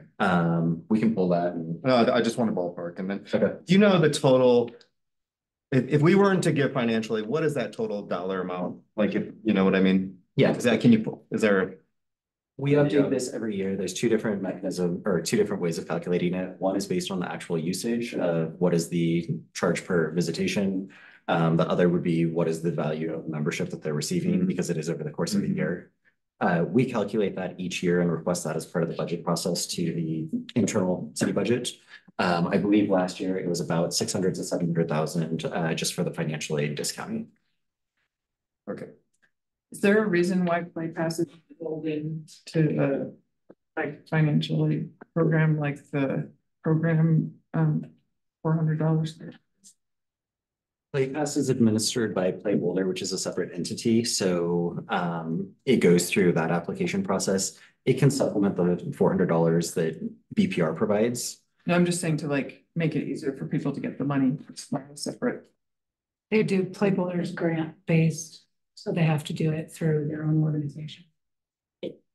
We can pull that. And... No, I just want a ballpark. And then, okay. Do you know the total? If we weren't to give financially, what is that total dollar amount? Like, if you know what I mean? Yeah. Is that, can you pull? Is there? We update this every year. There's two different mechanisms or two different ways of calculating it. One is based on the actual usage of what is the charge per visitation. The other would be what is the value of membership that they're receiving because it is over the course of a year. We calculate that each year and request that as part of the budget process to the internal city budget. I believe last year it was about 600 to 700,000 just for the financial aid discounting. Okay. Is there a reason why Play Pass is rolled into the like financial aid program, like the program $400? PlayPass is administered by Play Boulder, which is a separate entity. So it goes through that application process. It can supplement the $400 that BPR provides. No, I'm just saying to like make it easier for people to get the money. It's not separate. They do Play Boulders grant based, so they have to do it through their own organization.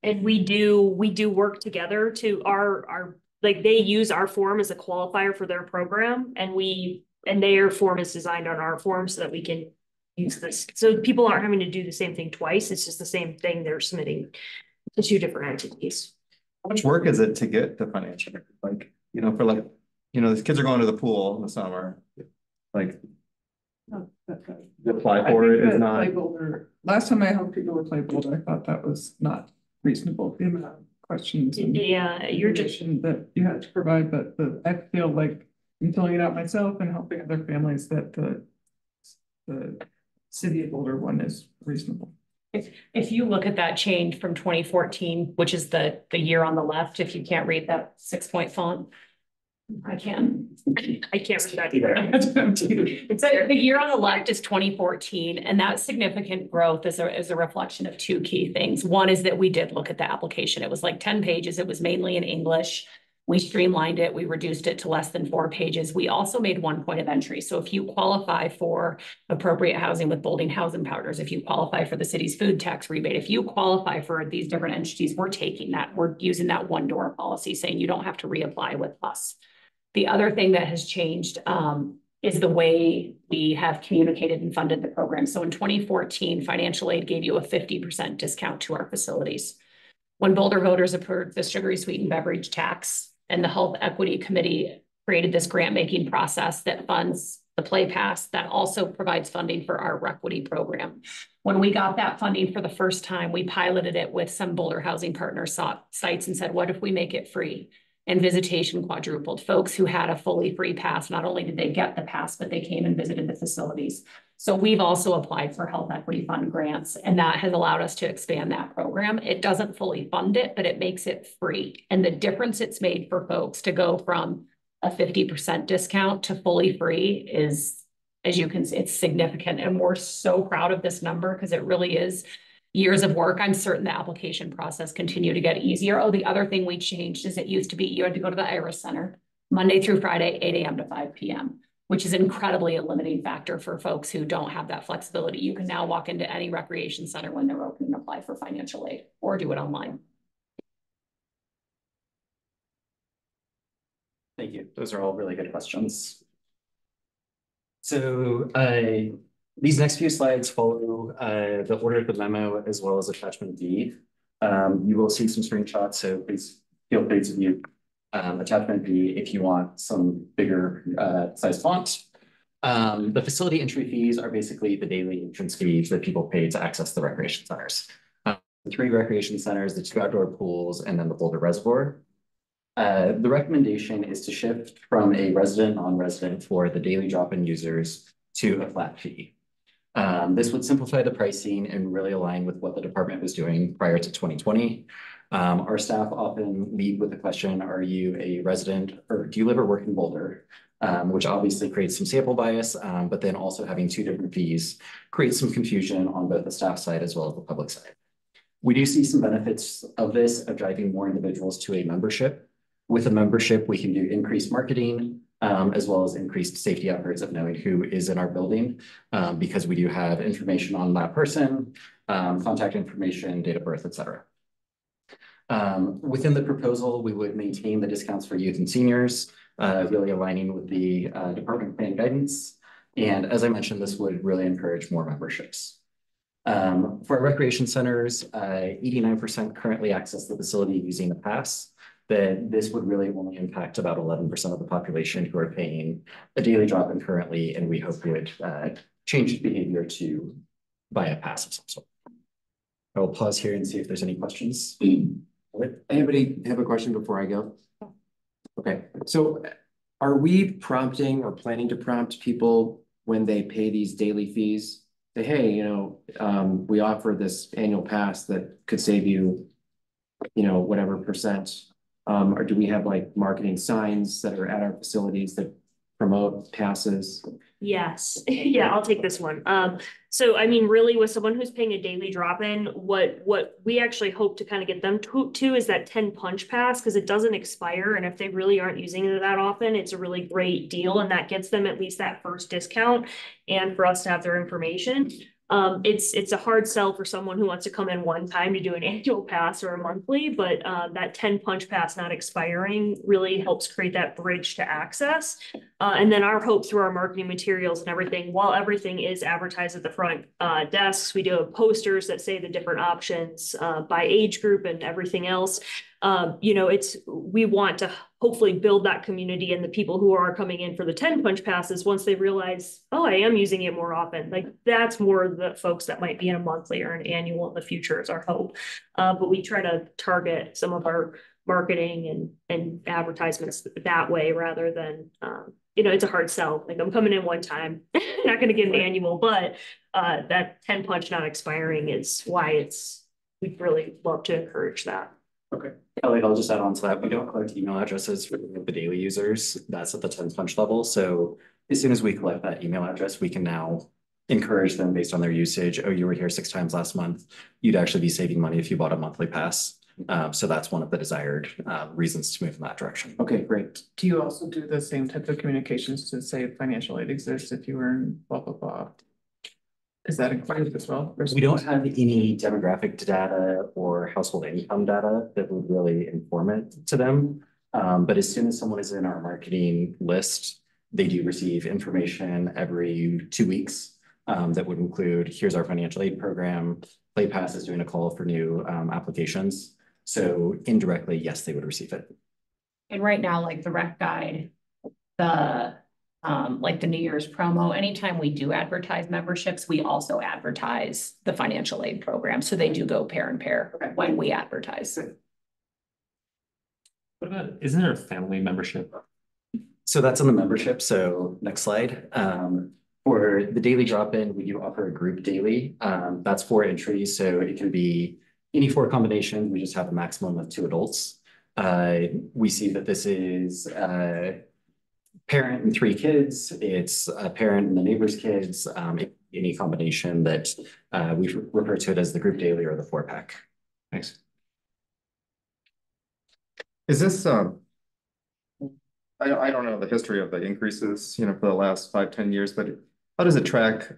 And we do work together to our like they use our form as a qualifier for their program, and their form is designed on our form so that we can use this. So people aren't having to do the same thing twice. It's just the same thing they're submitting to two different entities. How much work is it to get the financial, like, you know, for like, you know, these kids are going to the pool in the summer, like. To apply for it is not. Play Boulder, last time I helped people with Play Boulder, I thought that was not reasonable, the amount of questions. Yeah, you're just that you had to provide, but I feel like I'm filling it out myself and helping other families that the City of Boulder one is reasonable. If you look at that change from 2014, which is the year on the left, if you can't read that 6-point font, I can't read that either. It's the year on the left is 2014, and that significant growth is a reflection of two key things. One is that we did look at the application. It was like 10 pages. It was mainly in English. We streamlined it. We reduced it to less than 4 pages. We also made one point of entry. So if you qualify for appropriate housing with Bolding Housing Partners, if you qualify for the city's food tax rebate, if you qualify for these different entities, we're taking that. We're using that one door policy saying you don't have to reapply with us. The other thing that has changed is the way we have communicated and funded the program. So in 2014, financial aid gave you a 50% discount to our facilities. When Boulder voters approved the sugary sweetened beverage tax and the Health Equity Committee created this grant making process that funds the Play Pass, that also provides funding for our Requity program. When we got that funding for the first time, we piloted it with some Boulder Housing Partner sites and said, what if we make it free? And visitation quadrupled. Folks who had a fully free pass, not only did they get the pass, but they came and visited the facilities. So we've also applied for Health Equity Fund grants, and that has allowed us to expand that program. It doesn't fully fund it, but it makes it free. And the difference it's made for folks to go from a 50% discount to fully free is, as you can see, it's significant. And we're so proud of this number because it really is years of work. I'm certain the application process continue to get easier. Oh, the other thing we changed is it used to be you had to go to the Iris Center Monday through Friday, 8 a.m. to 5 p.m., which is incredibly a limiting factor for folks who don't have that flexibility. You can now walk into any recreation center when they're open and apply for financial aid or do it online. Thank you. Those are all really good questions. So these next few slides follow the order of the memo as well as attachment D. You will see some screenshots, so please feel free to view attachment B if you want some bigger size font. The facility entry fees are basically the daily entrance fees that people pay to access the recreation centers. The 3 recreation centers, the 2 outdoor pools, and then the Boulder Reservoir. The recommendation is to shift from a resident non-resident for the daily drop-in users to a flat fee. This would simplify the pricing and really align with what the department was doing prior to 2020. Our staff often lead with the question, are you a resident or do you live or work in Boulder? Which obviously creates some sample bias, but then also having 2 different fees creates some confusion on both the staff side as well as the public side. We do see some benefits of this, of driving more individuals to a membership. With a membership, we can do increased marketing, as well as increased safety efforts of knowing who is in our building, because we do have information on that person, contact information, date of birth, et cetera. Within the proposal, we would maintain the discounts for youth and seniors, really aligning with the department plan guidance. And as I mentioned, this would really encourage more memberships. For our recreation centers, 89% currently access the facility using a pass. That this would really only impact about 11% of the population who are paying a daily drop-in currently, and we hope would change behavior to buy a pass of some sort. I will pause here and see if there's any questions. Anybody have a question before I go? Okay, so Are we prompting or planning to prompt people when they pay these daily fees? Say, hey, we offer this annual pass that could save you, whatever percent. Or do we have like marketing signs that are at our facilities that promote passes? Yes, yeah, I'll take this one. So I mean, really with someone who's paying a daily drop-in, what we actually hope to kind of get them to is that 10 punch pass, because it doesn't expire. And if they really aren't using it that often, it's a really great deal. And that gets them at least that first discount and for us to have their information. It's a hard sell for someone who wants to come in one time to do an annual pass or a monthly, but that 10 punch pass not expiring really helps create that bridge to access. And then our hope through our marketing materials and everything, while everything is advertised at the front desks, we do have posters that say the different options by age group and everything else. We want to hopefully build that community, and the people who are coming in for the 10 punch passes, once they realize, oh, I am using it more often, like that's more the folks that might be in a monthly or an annual in the future is our hope. But we try to target some of our marketing and advertisements that way rather than, it's a hard sell. Like I'm coming in one time, not going to get an annual, but that 10 punch not expiring is why we'd really love to encourage that. Okay. Kelly, I'll just add on to that. We don't collect email addresses for the daily users. That's at the 10 punch level. So as soon as we collect that email address, we can now encourage them based on their usage. Oh, you were here 6 times last month. You'd actually be saving money if you bought a monthly pass. So that's one of the desired reasons to move in that direction. Okay, great. Do you also do the same type of communications to say financial aid exists if you were in blah, blah, blah? Is that included as well? We don't have any demographic data or household income data that would really inform it to them. But as soon as someone is in our marketing list, they do receive information every 2 weeks that would include, here's our financial aid program. PlayPass is doing a call for new applications. So indirectly, yes, they would receive it. And right now, like the rec guide, like the New Year's promo, anytime we do advertise memberships, we also advertise the financial aid program. So they do go pair and pair when we advertise. What about, isn't there a family membership? So that's in the membership. So next slide. For the daily drop-in, we do offer a group daily. That's 4 entries. So it can be any 4 combinations. We just have a maximum of 2 adults. We see that this is parent and 3 kids. It's a parent and the neighbor's kids. Any combination that we refer to it as the group daily or the 4-pack. Thanks. Is this I don't know the history of the increases, for the last 5-10 years, but how does it track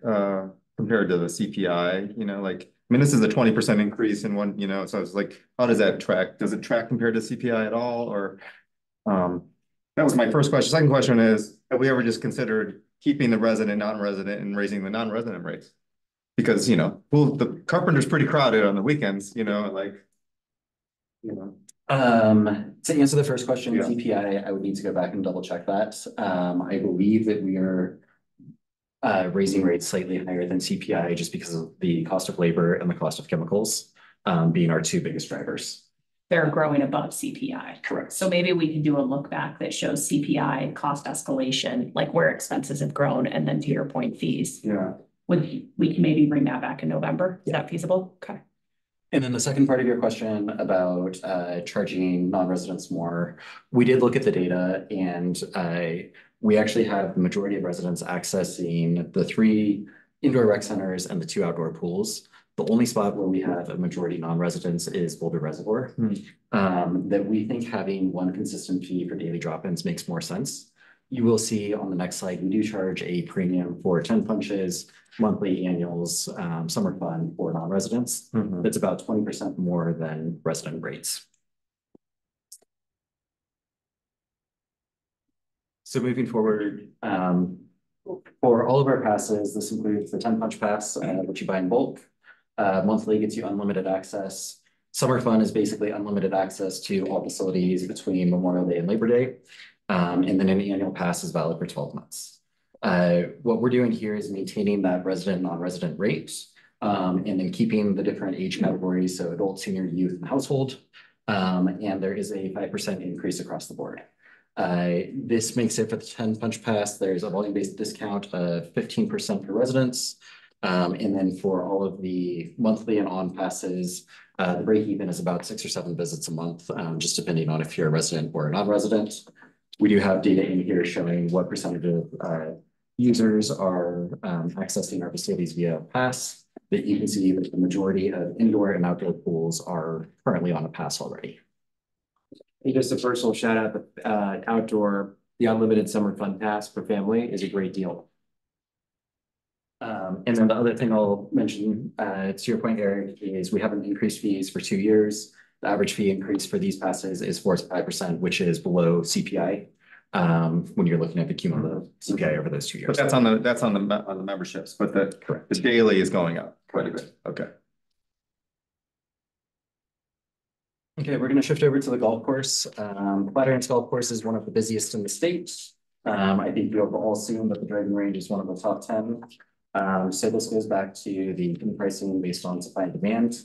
compared to the CPI? This is a 20% increase in one, so it's like, how does that track? Does it track compared to CPI at all? Or that was my first question. Second question is, have we ever just considered keeping the resident, non-resident and raising the non-resident rates? Because, the Carpenter's pretty crowded on the weekends, To answer the first question, Yeah. CPI, I would need to go back and double check that. I believe that we are raising rates slightly higher than CPI just because of the cost of labor and the cost of chemicals being our 2 biggest drivers. They're growing above CPI. Correct. So maybe we can do a look back that shows CPI cost escalation, like where expenses have grown, and then to your point, fees. Yeah. We can maybe bring that back in November. Is that feasible? Okay. And then the second part of your question about charging non-residents more, we did look at the data, and we actually have the majority of residents accessing the 3 indoor rec centers and the 2 outdoor pools. The only spot where we have a majority non-residents is Boulder Reservoir. That we think having one consistent fee for daily drop-ins makes more sense. You will see on the next slide, we do charge a premium for 10 punches, monthly annuals, summer fun for non-residents. That's about 20% more than resident rates. So moving forward, for all of our passes, this includes the 10 punch pass, which you buy in bulk. Monthly gets you unlimited access. Summer fun is basically unlimited access to all facilities between Memorial Day and Labor Day. And then an annual pass is valid for 12 months. What we're doing here is maintaining that resident, non-resident rate, and then keeping the different age categories, so adult, senior, youth, and household. And there is a 5% increase across the board. This makes it for the 10 punch pass, there's a volume-based discount of 15% for residents. And then for all of the monthly and on passes, the break even is about 6 or 7 visits a month, just depending on if you're a resident or a non-resident. We do have data in here showing what percentage of users are accessing our facilities via pass. That you can see that the majority of indoor and outdoor pools are currently on a pass already. And just a personal shout out, the outdoor, the unlimited summer fun pass for family is a great deal. And then the other thing I'll mention, to your point, Eric, is we haven't increased fees for 2 years. The average fee increase for these passes is 4 to 5%, which is below CPI. When you're looking at the cumulative CPI over those 2 years. But that's on the memberships, but the daily is going up quite a bit. Okay. Okay, we're going to shift over to the golf course. Flatiron's golf course is one of the busiest in the state. I think you have all seen that the driving range is one of the top 10. So this goes back to the pricing based on supply and demand.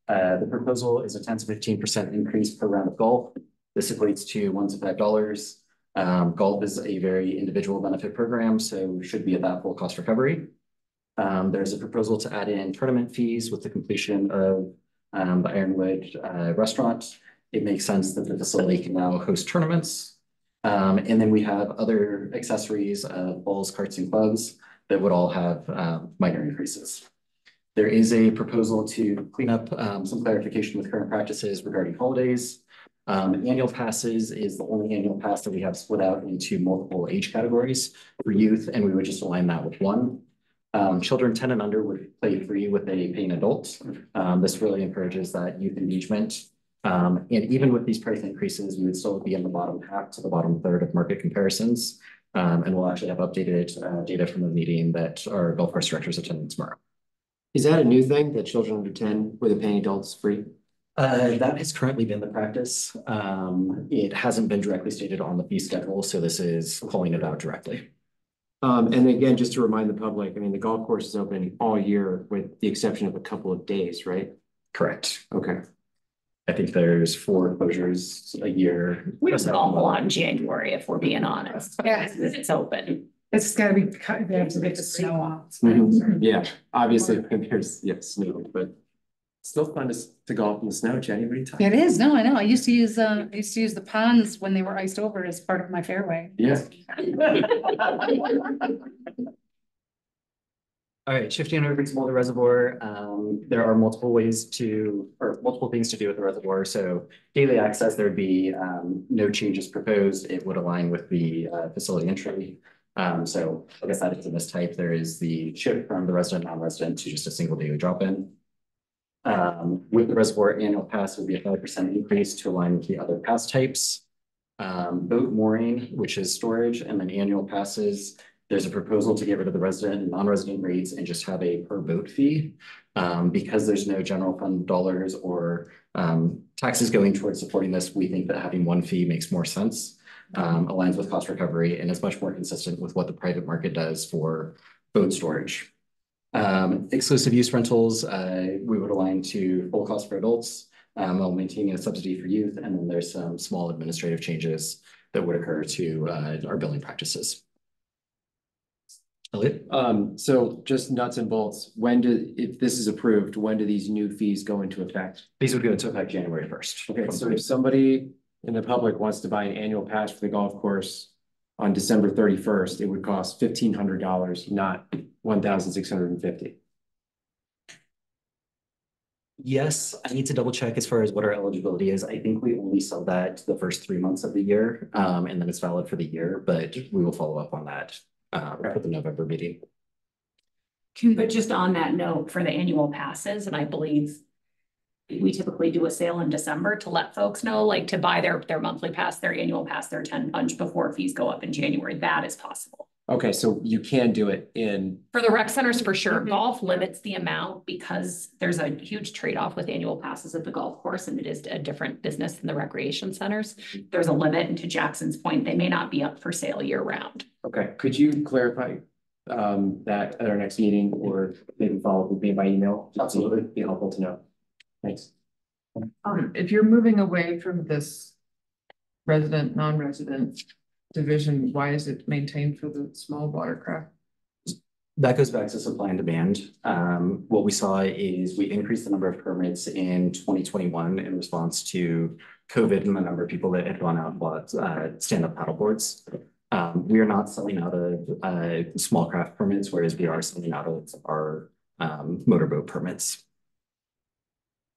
The proposal is a 10 to 15% increase per round of golf. This equates to $1 to $5. Golf is a very individual benefit program, so should be at that full cost recovery. There's a proposal to add in tournament fees with the completion of the Ironwood restaurant. It makes sense that the facility can now host tournaments. And then we have other accessories, balls, carts, and clubs that would all have minor increases. There is a proposal to clean up some clarification with current practices regarding holidays. Annual passes is the only annual pass that we have split out into multiple age categories for youth, and we would just align that with one. Children 10 and under would play free with a paying adult. This really encourages that youth engagement. And even with these price increases, we would still be in the bottom half to the bottom third of market comparisons. And we'll actually have updated data from the meeting that our golf course directors attended tomorrow. Is that a new thing, that children under 10 with a paying adults free? That has currently been the practice. It hasn't been directly stated on the fee schedule, so this is calling it out directly. And again, just to remind the public, I mean, the golf course is open all year with the exception of a couple of days, right? Correct. Okay. I think there's 4 closures a year. We just golf a lot in January, if we're being honest. Yeah. It's open. It's gotta be cut, they have to get the snow off. Yeah, obviously there's snow, but still fun to golf in the snow. Jenny, what are you talking? It is, no, I know. I used to use the ponds when they were iced over as part of my fairway. Yeah. All right, shifting over to Boulder Reservoir. There are multiple things to do with the reservoir. So daily access, there'd be no changes proposed. It would align with the facility entry. So I guess that is in this type. There is the shift from the resident, non-resident to just a single daily drop-in. With the reservoir, annual pass would be a 5% increase to align with the other pass types. Boat mooring, which is storage, and then annual passes. There's a proposal to get rid of the resident and non-resident rates and just have a per boat fee. Because there's no general fund dollars or taxes going towards supporting this, we think that having one fee makes more sense, aligns with cost recovery, and is much more consistent with what the private market does for boat storage. Exclusive use rentals, we would align to full cost for adults, while maintaining a subsidy for youth, and then there's some small administrative changes that would occur to our billing practices. Elliot? So just nuts and bolts, if this is approved, when do these new fees go into effect? These would go into effect January 1st. Okay, so if somebody in the public wants to buy an annual pass for the golf course on December 31st, it would cost $1,500, not $1,650. Yes, I need to double check as far as what our eligibility is. I think we only sell that the first 3 months of the year, and then it's valid for the year, but we will follow up on that for the November meeting. But just on that note, for the annual passes, and I believe we typically do a sale in December to let folks know, like to buy their monthly pass, their annual pass, their 10 punch before fees go up in January. That is possible. Okay, so you can do it for the rec centers for sure. Golf limits the amount because there's a huge trade-off with annual passes at the golf course, and it is a different business than the recreation centers. There's a limit, and to Jackson's point, they may not be up for sale year round. Okay, could you clarify that at our next meeting, or maybe follow up with me by email? Absolutely. It'd be helpful to know. Thanks. If you're moving away from this resident, non-resident division, why is it maintained for the small watercraft? That goes back to supply and demand. What we saw is we increased the number of permits in 2021 in response to COVID and the number of people that had gone out and bought stand-up paddleboards. We are not selling out of small craft permits, whereas we are selling out of our motorboat permits.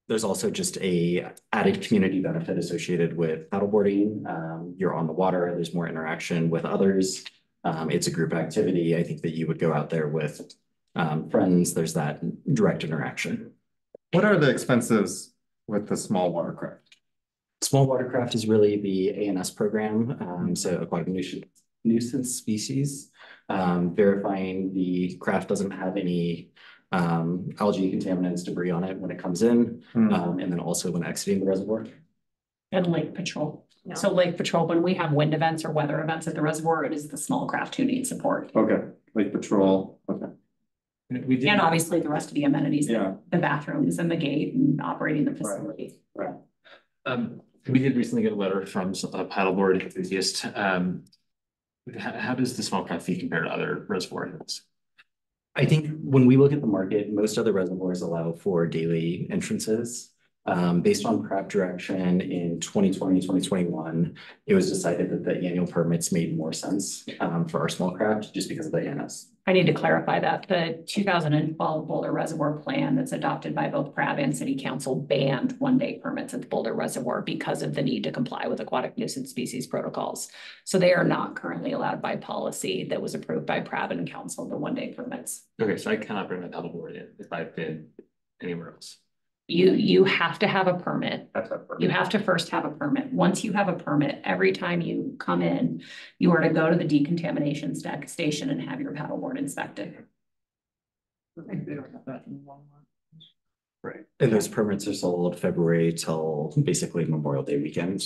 There's also just a added community benefit associated with paddleboarding. You're on the water, there's more interaction with others. It's a group activity. I think that you would go out there with friends. There's that direct interaction. What are the expenses with the small watercraft? Small watercraft is really the ANS program, so aquatic nuisance species, verifying the craft doesn't have any algae, contaminants, debris on it when it comes in, and then also when exiting the reservoir. And lake patrol. So lake patrol, when we have wind events or weather events at the reservoir, it is the small craft who need support. Okay, lake patrol, okay. And obviously the rest of the amenities, Yeah. the bathrooms and the gate and operating the facility. Right. We did recently get a letter from a paddleboard enthusiast. How does the small craft fee compare to other reservoir events? I think when we look at the market, most other reservoirs allow for daily entrances. Based on craft direction in 2020, 2021, it was decided that the annual permits made more sense for our small craft just because of the ANS. I need to clarify that the 2012 Boulder Reservoir Plan that's adopted by both PRAB and City Council banned one-day permits at the Boulder Reservoir because of the need to comply with aquatic nuisance species protocols. So they are not currently allowed by policy that was approved by PRAB and Council, the one-day permits. Okay, so I cannot bring my paddleboard in if I've been anywhere else. You have to have a permit. You have to first have a permit. Once you have a permit, every time you come in, you are to go to the decontamination station and have your paddleboard inspected. I think they don't have that in Walmart. Right. And those permits are sold February till basically Memorial Day weekend.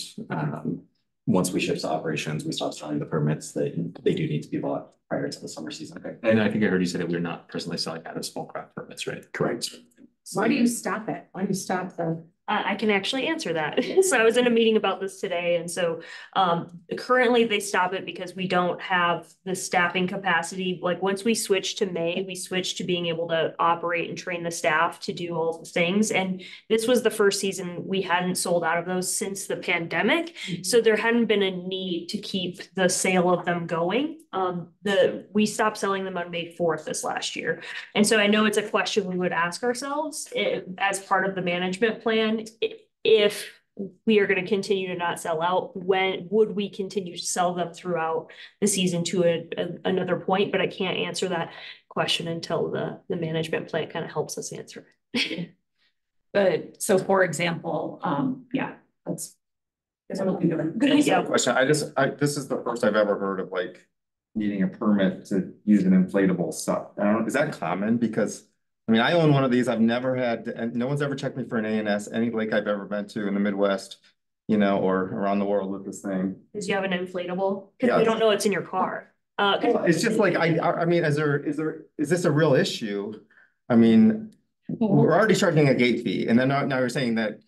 Once we shift to operations, we stop selling the permits that they do need to be bought prior to the summer season. Okay. And I think I heard you say that we're not personally selling out of small craft permits, right? Correct. Why do you stop it? Why do you stop the? I can actually answer that. So I was in a meeting about this today, and so currently they stop it because we don't have the staffing capacity. Like once we switch to May, we switch to being able to operate and train the staff to do all the things. And this was the first season we hadn't sold out of those since the pandemic. So there hadn't been a need to keep the sale of them going. We stopped selling them on May 4th this last year. And so I know it's a question we would ask ourselves as part of the management plan. If we are going to continue to not sell out, when would we continue to sell them throughout the season to another point? But I can't answer that question until the management plan kind of helps us answer it. But so for example, yeah, that's. Yeah. Question. This is the first I've ever heard of like needing a permit to use an inflatable stuff. I don't know, is that common? Because I mean, I own one of these. I've never had, and no one's ever checked me for an ANS, any lake I've ever been to in the Midwest, you know, or around the world with this thing. Because you have an inflatable? Because Yeah. we don't know it's in your car. It's just like, I mean, is this a real issue? I mean, we're already charging a gate fee, and then now you're saying that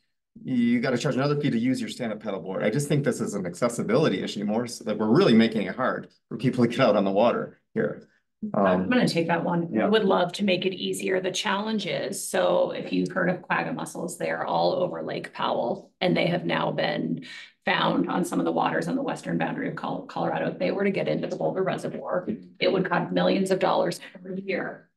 you got to charge another fee to use your stand-up paddleboard. I just think this is an accessibility issue more, so that we're really making it hard for people to get out on the water here. I'm going to take that one. Yeah. I would love to make it easier. The challenge is, so if you've heard of quagga mussels, they're all over Lake Powell, and they have now been found on some of the waters on the western boundary of Colorado. If they were to get into the Boulder Reservoir, it would cost millions of dollars every year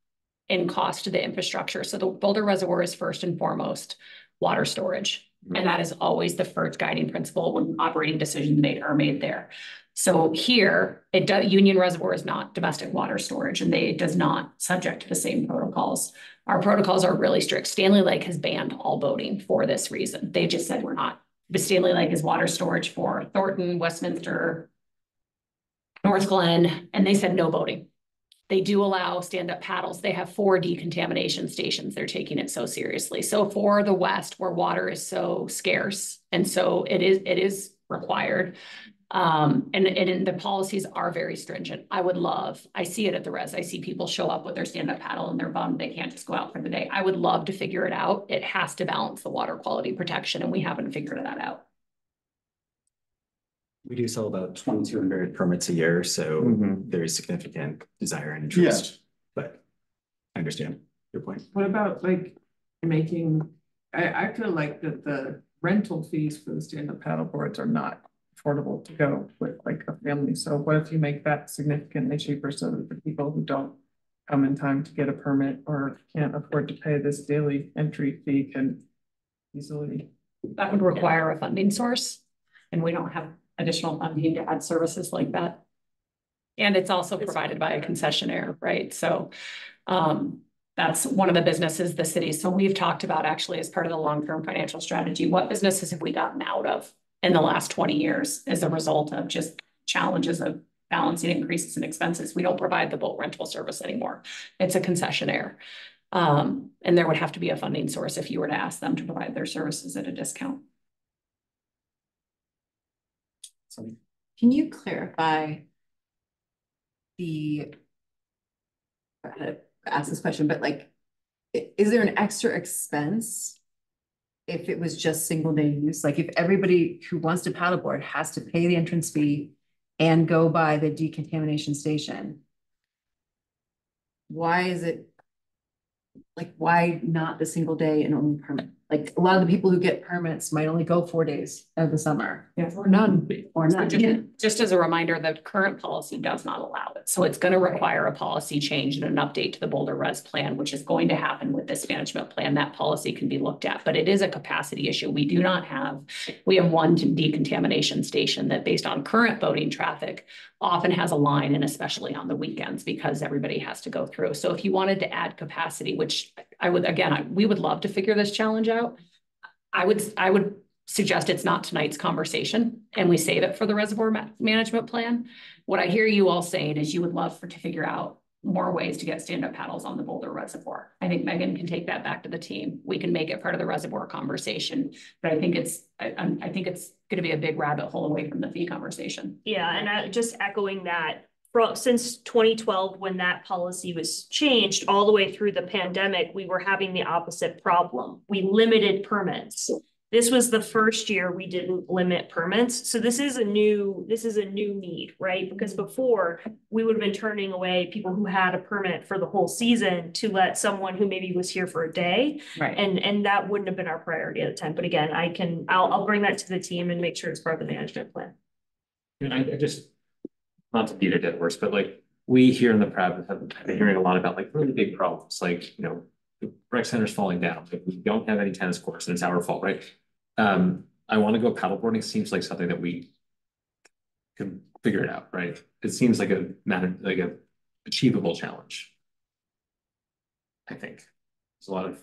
in cost to the infrastructure. So the Boulder Reservoir is first and foremost water storage. And that is always the first guiding principle when operating decisions are made there. So here, Union Reservoir is not domestic water storage, and it does not subject to the same protocols. Our protocols are really strict. Stanley Lake has banned all boating for this reason. They just said we're not. But Stanley Lake is water storage for Thornton, Westminster, North Glen, and they said no boating. They do allow stand-up paddles. They have 4 decontamination stations. They're taking it so seriously. So for the West, where water is so scarce, and so it is required. And the policies are very stringent. I see it at the res. I see people show up with their stand-up paddle and they're bummed they can't just go out for the day. I would love to figure it out. It has to balance the water quality protection, and we haven't figured that out. We do sell about 2,200 permits a year, so Mhm. there is significant desire and interest. But I understand your point. What about like making, I feel like that the rental fees for the stand-up paddle boards are not affordable to go with like a family. So what if you make that significantly cheaper so that the people who don't come in time to get a permit or can't afford to pay this daily entry fee can easily. That would require a funding source, and we don't have additional funding to add services like that. And it's also provided by a concessionaire, right? So that's one of the businesses the city. So we've talked about actually as part of the long-term financial strategy, what businesses have we gotten out of in the last 20 years as a result of just challenges of balancing increases in expenses. We don't provide the boat rental service anymore. It's a concessionaire. And there would have to be a funding source if you were to ask them to provide their services at a discount. Can you clarify I had to ask this question, but like, is there an extra expense if it was just single day use? Like if everybody who wants to paddleboard has to pay the entrance fee and go by the decontamination station, why is it like, why not the single day and only permit? Like a lot of the people who get permits might only go 4 days of the summer. Yeah, or none. Or none. Just as a reminder, the current policy does not allow it. So it's going to require a policy change and an update to the Boulder Res plan, which is going to happen with this management plan. That policy can be looked at, but it is a capacity issue. We have one decontamination station that based on current boating traffic often has a line, and especially on the weekends because everybody has to go through. So if you wanted to add capacity, which we would love to figure this challenge out. I would suggest it's not tonight's conversation and we save it for the reservoir management plan. What I hear you all saying is you would love to figure out more ways to get stand-up paddles on the Boulder Reservoir. I think Megan can take that back to the team. We can make it part of the reservoir conversation, but I think it's going to be a big rabbit hole away from the fee conversation. Yeah, and just echoing that, since 2012, when that policy was changed all the way through the pandemic, we were having the opposite problem. We limited permits. This was the first year we didn't limit permits. So this is a new need, right? Because before we would have been turning away people who had a permit for the whole season to let someone who maybe was here for a day. Right. And that wouldn't have been our priority at the time. But again, I'll bring that to the team and make sure it's part of the management plan. And I just, not to beat a dead horse, but like we here in the Prab have been hearing a lot about like really big problems, like, the rec center's falling down. Like we don't have any tennis courts and it's our fault, right? I want to go paddleboarding seems like something that we can figure it out, right? It seems like a achievable challenge. I think there's a lot of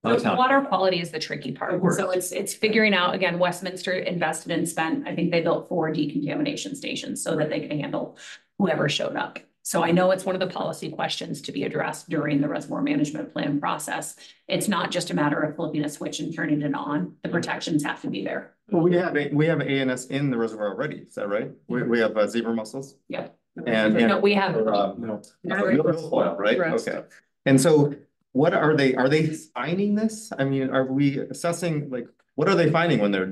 Water quality is the tricky part. So it's figuring out, again, Westminster invested and spent, I think they built 4 decontamination stations so that they can handle whoever showed up. So I know it's one of the policy questions to be addressed during the reservoir management plan process. It's not just a matter of flipping a switch and turning it on. The protections have to be there. Well, we have ANS in the reservoir already. Is that right? We have zebra mussels. Yep. And No, we have milfoil, right? Okay. And so what are they? Are they finding this? I mean, are we assessing like what are they finding when they're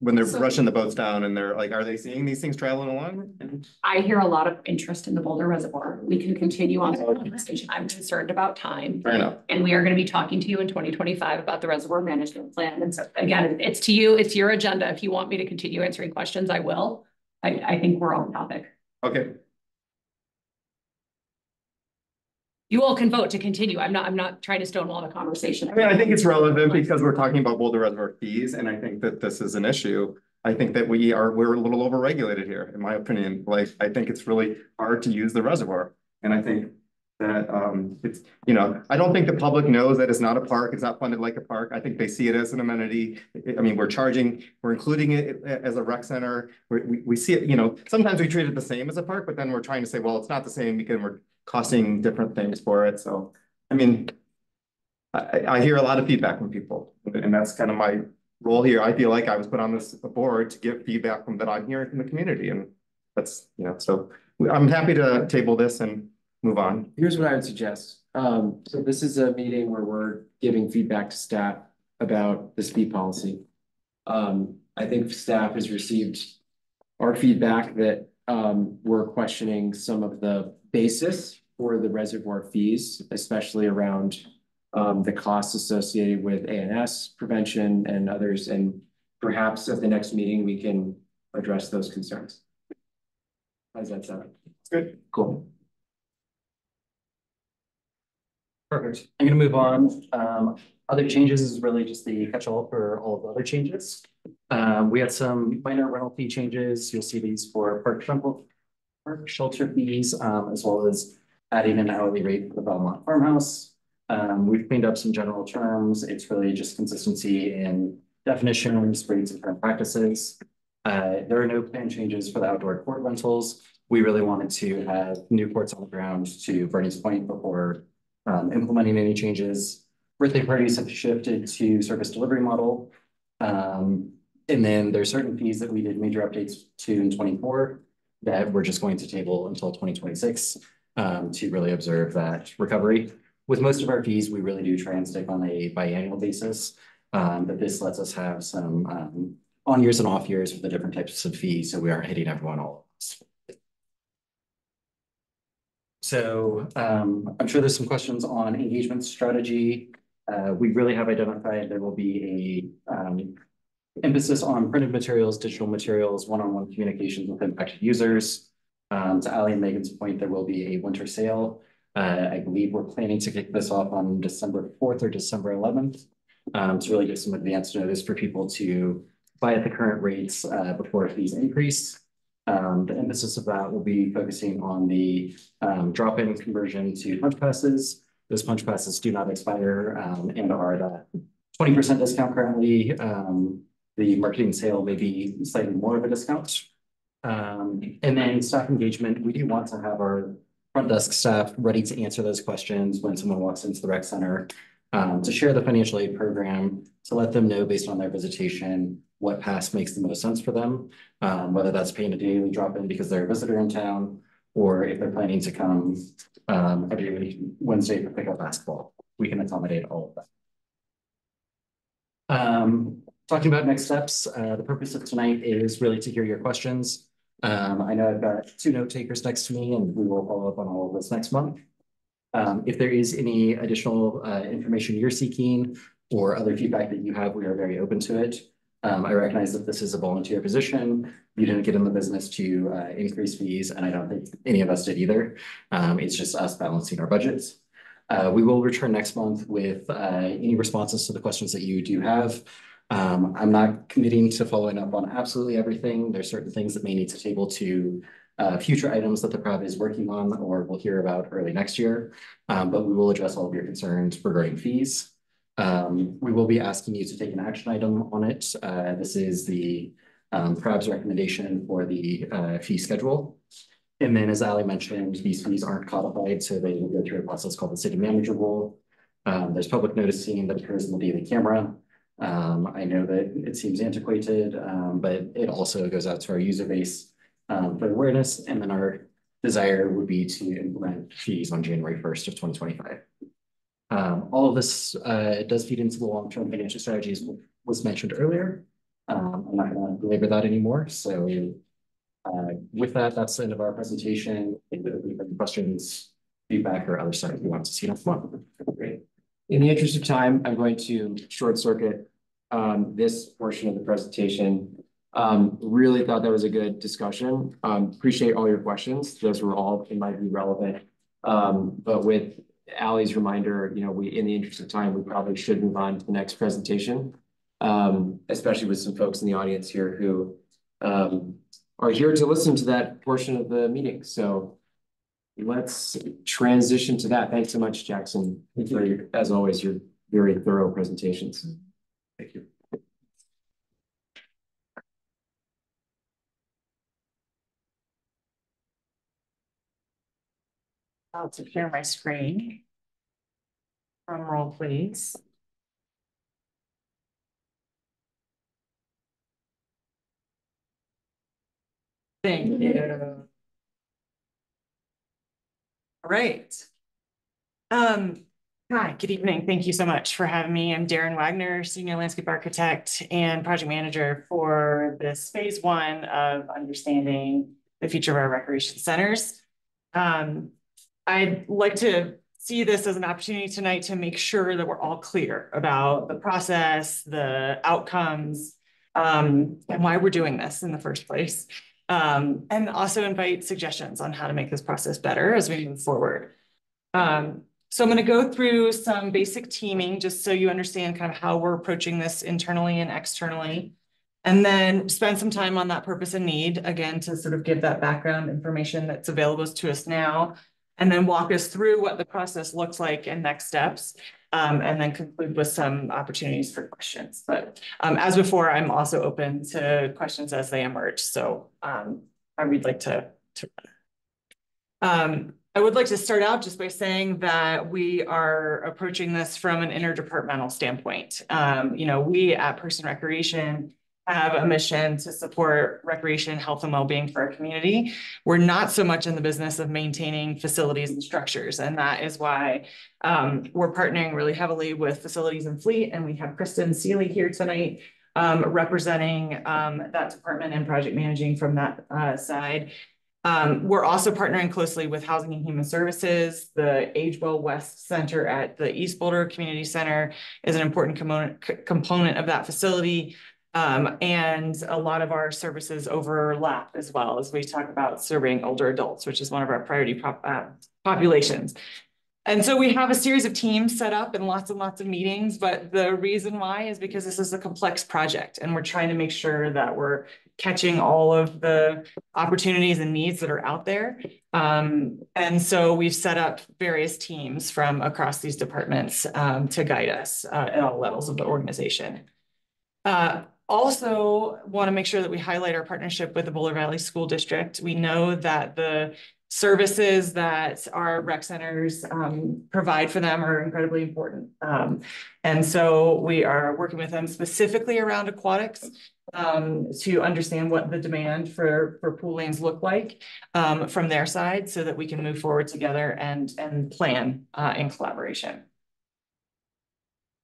brushing the boats down and they're like, are they seeing these things traveling along? I hear a lot of interest in the Boulder Reservoir. We can continue on the conversation. I'm concerned about time. Fair enough. And we are going to be talking to you in 2025 about the reservoir management plan. And so again, it's to you, it's your agenda. If you want me to continue answering questions, I will. I think we're on topic. Okay. You all can vote to continue. I'm not trying to stonewall the conversation. I mean, I think it's relevant because we're talking about Boulder Reservoir fees, and I think that this is an issue. I think that we're a little overregulated here, in my opinion. Like, I think it's really hard to use the reservoir. And I think that it's, I don't think the public knows that it's not a park. It's not funded like a park. I think they see it as an amenity. I mean, we're including it as a rec center. We see it, sometimes we treat it the same as a park, but then we're trying to say, well, it's not the same because we're costing different things for it. So, I mean, I hear a lot of feedback from people, and that's kind of my role here. I feel like I was put on this board to give feedback that I'm hearing from the community, and that's, so I'm happy to table this and move on. Here's what I would suggest. So this is a meeting where we're giving feedback to staff about this fee policy. I think staff has received our feedback that we're questioning some of the basis for the reservoir fees, especially around the costs associated with ANS prevention and others. And perhaps at the next meeting, we can address those concerns. How does that sound? Good. Cool. Perfect. I'm gonna move on. Other changes is really just the catch-all for all of the other changes. We had some minor rental fee changes. You'll see these for park shelter fees, as well as adding an hourly rate for the Belmont Farmhouse. We've cleaned up some general terms. It's really just consistency in definitions, rates, and current practices. There are no plan changes for the outdoor court rentals. We really wanted to have new courts on the ground, to Bernie's point, before implementing any changes. Birthday parties have shifted to service delivery model. And then there's certain fees that we did major updates to in 24 that we're just going to table until 2026 to really observe that recovery. With most of our fees, we really do try and stick on a biannual basis, but this lets us have some on years and off years for the different types of fees, so we aren't hitting everyone all at once. So I'm sure there's some questions on engagement strategy. We really have identified there will be a emphasis on printed materials, digital materials, one-on-one communications with impacted users. To Ali and Megan's point, there will be a winter sale. I believe we're planning to kick this off on December 4th or December 11th to really give some advance notice for people to buy at the current rates before fees increase. The emphasis of that will be focusing on the drop-in conversion to punch passes. Those punch passes do not expire and are that 20% discount currently. The marketing sale may be slightly more of a discount. And then staff engagement, we do want to have our front desk staff ready to answer those questions when someone walks into the rec center, to share the financial aid program, to let them know based on their visitation what pass makes the most sense for them, whether that's paying a daily drop-in because they're a visitor in town, or if they're planning to come every Wednesday for pickup basketball. We can accommodate all of that. Talking about next steps, the purpose of tonight is really to hear your questions. I know I've got 2 note takers next to me, and we will follow up on all of this next month. If there is any additional information you're seeking or other feedback that you have, we are very open to it. I recognize that this is a volunteer position. You didn't get in the business to increase fees, and I don't think any of us did either. It's just us balancing our budgets. We will return next month with any responses to the questions that you do have. I'm not committing to following up on absolutely everything. There's certain things that may need to table to future items that the PRAB is working on or we'll hear about early next year. But we will address all of your concerns regarding fees. We will be asking you to take an action item on it. This is the PRAB's recommendation for the fee schedule. And then, as Ali mentioned, these fees aren't codified, so they will go through a process called the city manager rule. There's public noticing that occurs in the daily camera. I know that it seems antiquated, but it also goes out to our user base for awareness. And then our desire would be to implement fees on January 1st of 2025. All of this does feed into the long-term financial strategies was mentioned earlier. I'm not going to belabor that anymore. So with that, that's the end of our presentation. If there are any questions, feedback, or other stuff you want to see next month. Great. In the interest of time, I'm going to short circuit this portion of the presentation. Really thought that was a good discussion. Appreciate all your questions. Those were all, in my view, relevant. But with Ali's reminder, you know, in the interest of time, we probably should move on to the next presentation, especially with some folks in the audience here who are here to listen to that portion of the meeting. So let's transition to that. Thanks so much, Jackson, for, as always, your very thorough presentations. Thank you. I'll share my screen. Drum roll, please. Thank you. All right. Hi, good evening. Thank you so much for having me. I'm Darren Wagner, Senior Landscape Architect and Project Manager for this phase one of understanding the future of our recreation centers. I'd like to see this as an opportunity tonight to make sure that we're all clear about the process, the outcomes, and why we're doing this in the first place. And also invite suggestions on how to make this process better as we move forward. So I'm going to go through some basic teaming just so you understand kind of how we're approaching this internally and externally. And then spend some time on that purpose and need, again, to sort of give that background information that's available to us now. And then walk us through what the process looks like and next steps. And then conclude with some opportunities for questions. But as before, I'm also open to questions as they emerge. So I would like to I would like to start out just by saying that we are approaching this from an interdepartmental standpoint. We at Parks and Recreation have a mission to support recreation, health, and well-being for our community. We're not so much in the business of maintaining facilities and structures, and that is why we're partnering really heavily with Facilities and Fleet, and we have Kristen Seeley here tonight representing that department and project managing from that side. We're also partnering closely with Housing and Human Services. The Agewell West Center at the East Boulder Community Center is an important component of that facility. And a lot of our services overlap as well as we talk about serving older adults, which is one of our priority populations. And so we have a series of teams set up and lots of meetings, but the reason why is because this is a complex project and we're trying to make sure that we're catching all of the opportunities and needs that are out there. And so we've set up various teams from across these departments to guide us at all levels of the organization. Also want to make sure that we highlight our partnership with the Boulder Valley School District. We know that the services that our rec centers provide for them are incredibly important. And so we are working with them specifically around aquatics to understand what the demand for pool lanes look like from their side so that we can move forward together and plan in collaboration.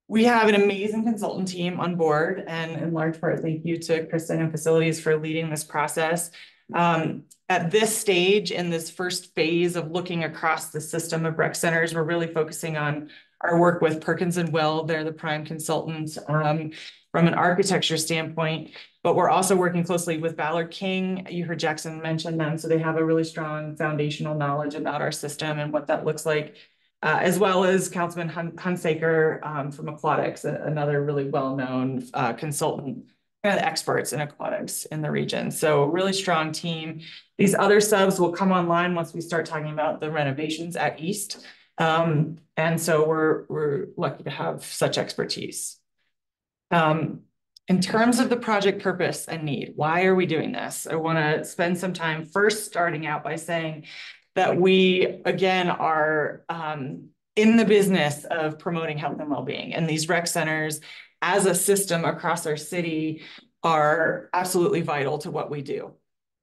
We have an amazing consultant team on board, and in large part, thank you to Kristen and Facilities for leading this process. At this stage, in this first phase of looking across the system of rec centers, we're really focusing on our work with Perkins and Will. They're the prime consultants from an architecture standpoint, but we're also working closely with Ballard King. You heard Jackson mention them, so they have a really strong foundational knowledge about our system and what that looks like. As well as Councilman Hunsaker from Aquatics, another really well-known consultant and experts in aquatics in the region. So really strong team. These other subs will come online once we start talking about the renovations at East. And so we're lucky to have such expertise. In terms of the project purpose and need, why are we doing this? I want to spend some time first starting out by saying that we, again, are in the business of promoting health and well-being. And these rec centers as a system across our city are absolutely vital to what we do.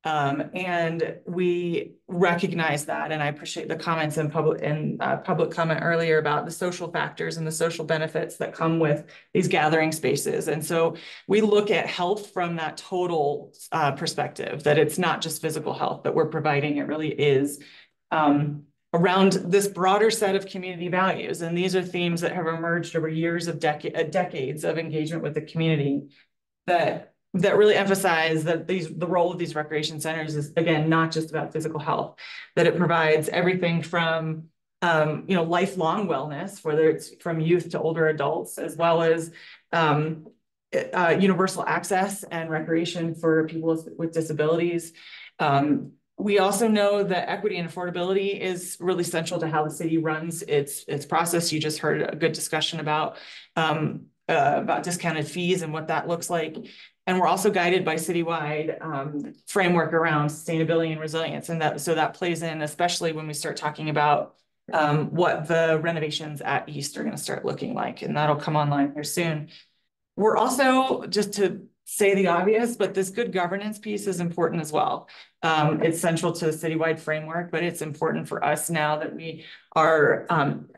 And we recognize that, and I appreciate the comments in public comment earlier about the social factors and the social benefits that come with these gathering spaces. And so we look at health from that total perspective, that it's not just physical health that we're providing, it really is around this broader set of community values. And these are themes that have emerged over years of decades of engagement with the community that really emphasize that the role of these recreation centers is, again, not just about physical health, that it provides everything from lifelong wellness, whether it's from youth to older adults, as well as universal access and recreation for people with disabilities. We also know that equity and affordability is really central to how the city runs its process. You just heard a good discussion about discounted fees and what that looks like. And we're also guided by citywide framework around sustainability and resilience. And so that plays in, especially when we start talking about what the renovations at East are going to start looking like. And that'll come online here soon. We're also, just to say the obvious, but this good governance piece is important as well. It's central to the citywide framework, but it's important for us now that we are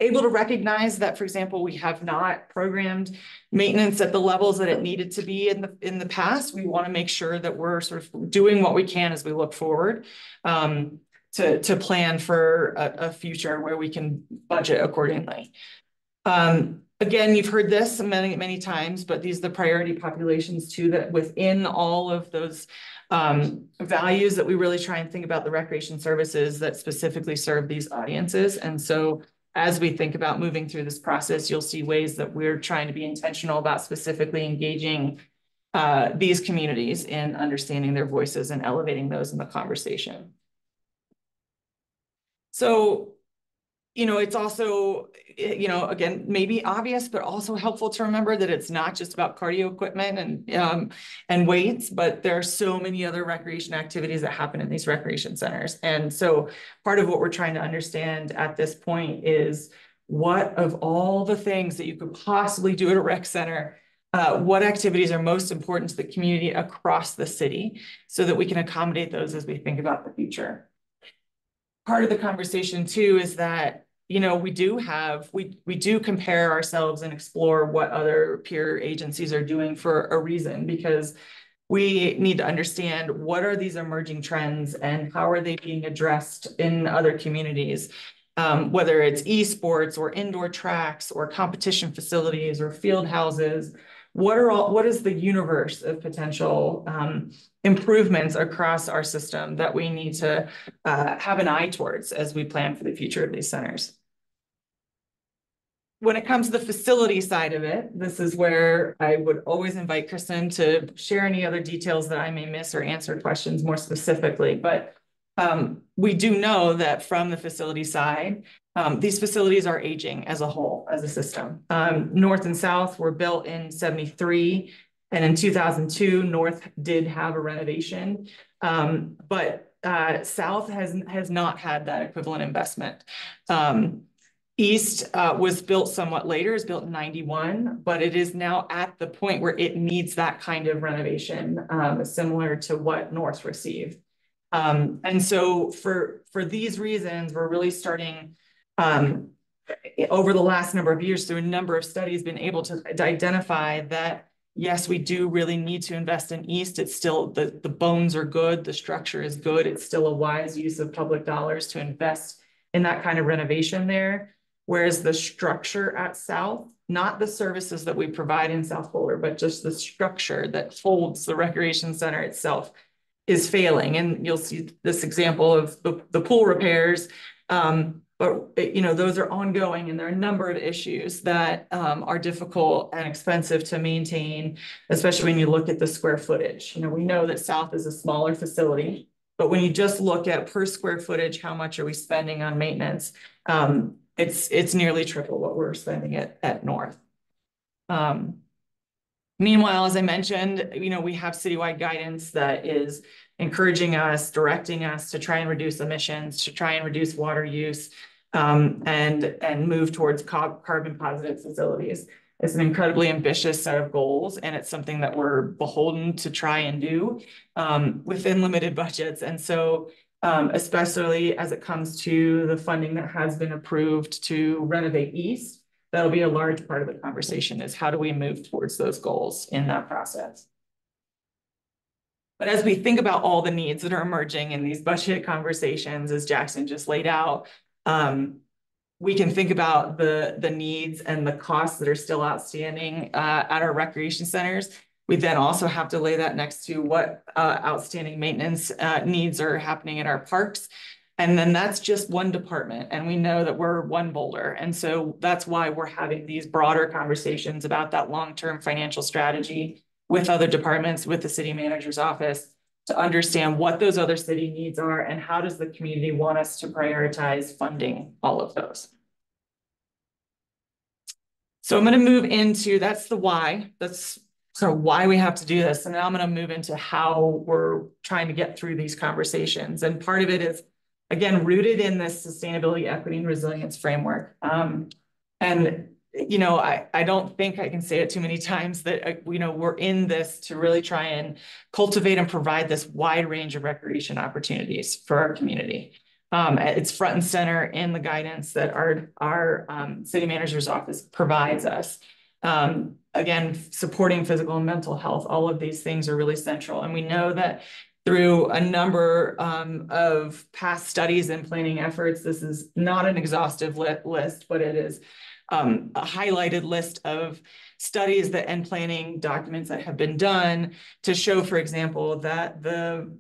able to recognize that, for example, we have not programmed maintenance at the levels that it needed to be in the past. We want to make sure that we're sort of doing what we can as we look forward to plan for a future where we can budget accordingly. Again, you've heard this many, many times, but these are the priority populations too, that within all of those values that we really try and think about the recreation services that specifically serve these audiences. And so as we think about moving through this process, you'll see ways that we're trying to be intentional about specifically engaging these communities in understanding their voices and elevating those in the conversation. So, you know, it's also, you know, again, maybe obvious, but also helpful to remember that it's not just about cardio equipment and weights, but there are so many other recreation activities that happen in these recreation centers. And so part of what we're trying to understand at this point is what of all the things that you could possibly do at a rec center, what activities are most important to the community across the city so that we can accommodate those as we think about the future. Part of the conversation too is that, you know, we do compare ourselves and explore what other peer agencies are doing for a reason, because we need to understand what are these emerging trends and how are they being addressed in other communities, whether it's esports or indoor tracks or competition facilities or field houses. What is the universe of potential improvements across our system that we need to have an eye towards as we plan for the future of these centers? When it comes to the facility side of it, this is where I would always invite Kristen to share any other details that I may miss or answer questions more specifically. But we do know that from the facility side, these facilities are aging as a whole, as a system. North and South were built in '73, and in 2002, North did have a renovation, but South has not had that equivalent investment. East was built somewhat later, is built in '91, but it is now at the point where it needs that kind of renovation, similar to what North received. And so for these reasons, we're really starting over the last number of years through a number of studies, been able to identify that, yes, we do really need to invest in East. It's still, the bones are good, the structure is good. It's still a wise use of public dollars to invest in that kind of renovation there. Whereas the structure at South, not the services that we provide in South Boulder, but just the structure that holds the recreation center itself is failing. And you'll see this example of the pool repairs. But you know, those are ongoing, and there are a number of issues that are difficult and expensive to maintain, especially when you look at the square footage. You know, we know that South is a smaller facility, but when you just look at per square footage, how much are we spending on maintenance? It's nearly triple what we're spending at North. Meanwhile, as I mentioned, you know, we have citywide guidance that is encouraging us, directing us to try and reduce emissions, to try and reduce water use, and move towards carbon positive facilities. It's an incredibly ambitious set of goals, and it's something that we're beholden to try and do within limited budgets. And so especially as it comes to the funding that has been approved to renovate East, that'll be a large part of the conversation, is how do we move towards those goals in that process. But as we think about all the needs that are emerging in these budget conversations, as Jackson just laid out, we can think about the needs and the costs that are still outstanding at our recreation centers. We then also have to lay that next to what outstanding maintenance needs are happening in our parks. And then that's just one department. And we know that we're one Boulder. And so that's why we're having these broader conversations about that long-term financial strategy with other departments, with the city manager's office, to understand what those other city needs are and how does the community want us to prioritize funding all of those. So I'm going to move into, that's the why, that's sort of why we have to do this. And now I'm going to move into how we're trying to get through these conversations. And part of it is, again, rooted in this sustainability, equity, and resilience framework. And you know, I don't think I can say it too many times that, you know, we're in this to really try and cultivate and provide this wide range of recreation opportunities for our community. It's front and center in the guidance that our city manager's office provides us. Again, supporting physical and mental health, all of these things are really central. And we know that through a number of past studies and planning efforts, this is not an exhaustive list, but it is a highlighted list of studies that and planning documents that have been done to show, for example, that the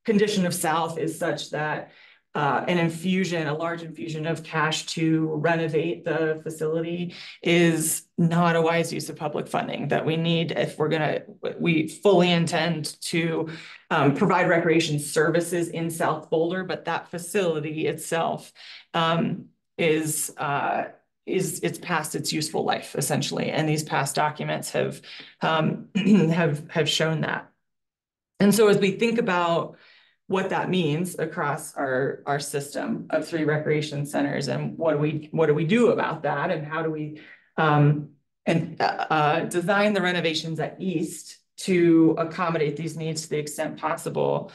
condition of South is such that a large infusion of cash to renovate the facility is not a wise use of public funding that we need if we fully intend to provide recreation services in South Boulder, but that facility itself is it's past its useful life essentially. And these past documents have shown that. And so as we think about what that means across our system of 3 recreation centers and what do we do about that, and how do we design the renovations at East to accommodate these needs to the extent possible.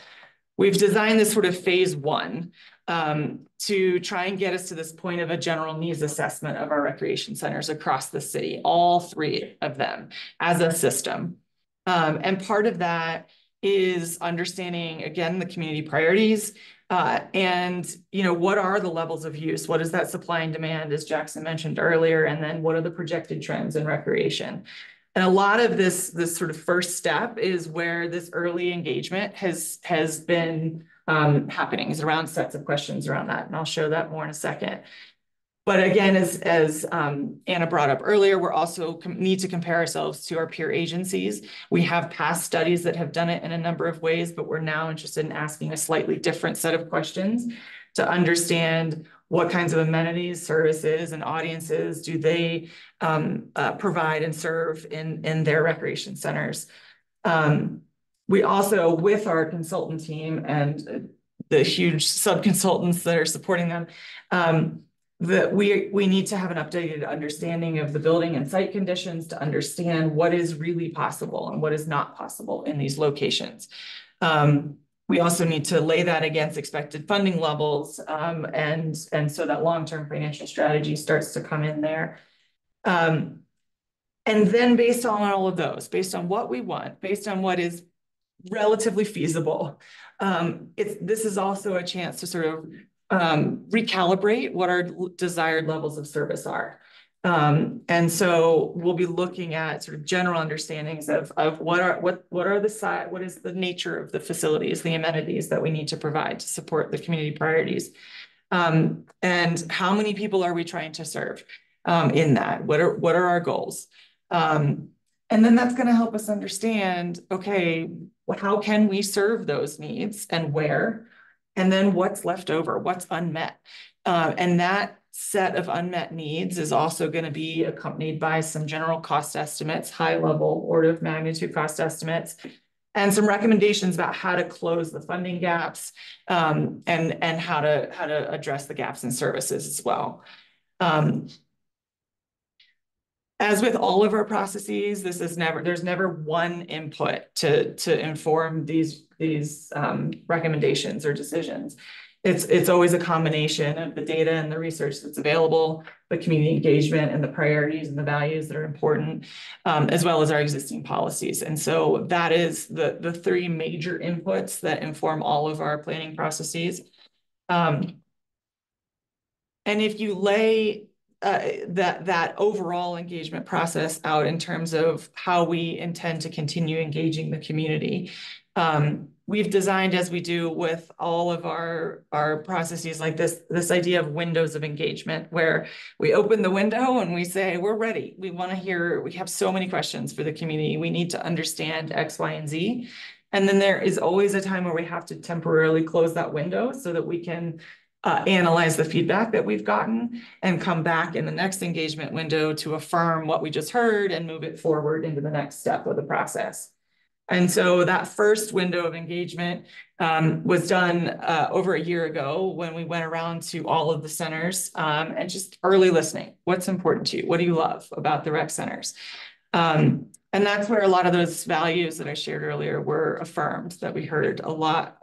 We've designed this sort of phase 1 to try and get us to this point of a general needs assessment of our recreation centers across the city, all 3 of them as a system. And part of that is understanding, again, the community priorities and, you know, what are the levels of use? What is that supply and demand, as Jackson mentioned earlier? And then what are the projected trends in recreation? And a lot of this sort of first step is where this early engagement has been happening, is around sets of questions around that. And I'll show that more in a second. But again, as Anna brought up earlier, we're also need to compare ourselves to our peer agencies. We have past studies that have done it in a number of ways, but we're now interested in asking a slightly different set of questions to understand what kinds of amenities, services, and audiences do they provide and serve in their recreation centers. We also, with our consultant team and the huge sub-consultants that are supporting them, that we need to have an updated understanding of the building and site conditions to understand what is really possible and what is not possible in these locations. We also need to lay that against expected funding levels, and so that long-term financial strategy starts to come in there. And then based on all of those, based on what we want, based on what is relatively feasible, this is also a chance to sort of recalibrate what our desired levels of service are. And so we'll be looking at sort of general understandings of what is the nature of the facilities, the amenities that we need to provide to support the community priorities. And how many people are we trying to serve in that? What are our goals? And then that's going to help us understand, okay, how can we serve those needs and where? And then what's left over, what's unmet. And that set of unmet needs is also going to be accompanied by some general cost estimates, high level order of magnitude cost estimates, and some recommendations about how to close the funding gaps, and how to address the gaps in services as well. As with all of our processes, there's never one input to inform these recommendations or decisions. It's always a combination of the data and the research that's available, the community engagement and the priorities and the values that are important, as well as our existing policies. And so that is the 3 major inputs that inform all of our planning processes. And if you lay that overall engagement process out in terms of how we intend to continue engaging the community, we've designed, as we do with all of our processes like this idea of windows of engagement, where we open the window and we say, we're ready. We want to hear, we have so many questions for the community. We need to understand X, Y, and Z. And then there is always a time where we have to temporarily close that window so that we can analyze the feedback that we've gotten and come back in the next engagement window to affirm what we just heard and move it forward into the next step of the process. And so that first window of engagement was done over a year ago when we went around to all of the centers and just early listening. What's important to you? What do you love about the rec centers? And that's where a lot of those values that I shared earlier were affirmed, that we heard a lot,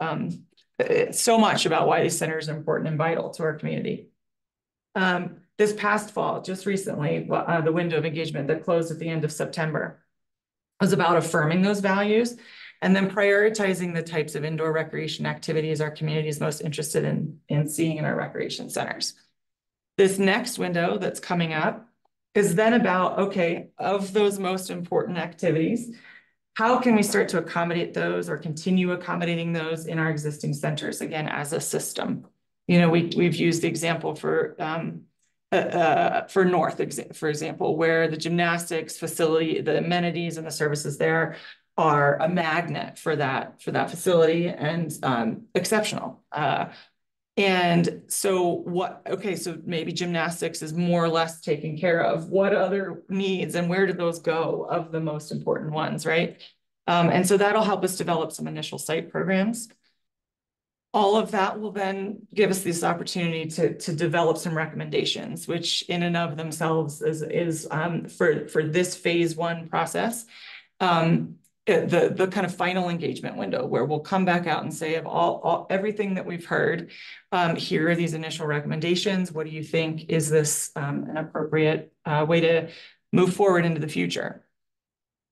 so much about why these centers are important and vital to our community. This past fall, just recently, the window of engagement that closed at the end of September was about affirming those values and then prioritizing the types of indoor recreation activities our community is most interested in seeing in our recreation centers. This next window that's coming up is then about, okay, of those most important activities, how can we start to accommodate those or continue accommodating those in our existing centers, again, as a system? You know, we've used the example for North, for example, where the gymnastics facility, the amenities and the services there are a magnet for that facility and exceptional. And so so maybe gymnastics is more or less taken care of. What other needs and where do those go of the most important ones, right? And so that'll help us develop some initial site programs. All of that will then give us this opportunity to develop some recommendations, which in and of themselves is for this phase one process, the kind of final engagement window where we'll come back out and say of everything that we've heard, here are these initial recommendations. What do you think? Is this an appropriate way to move forward into the future?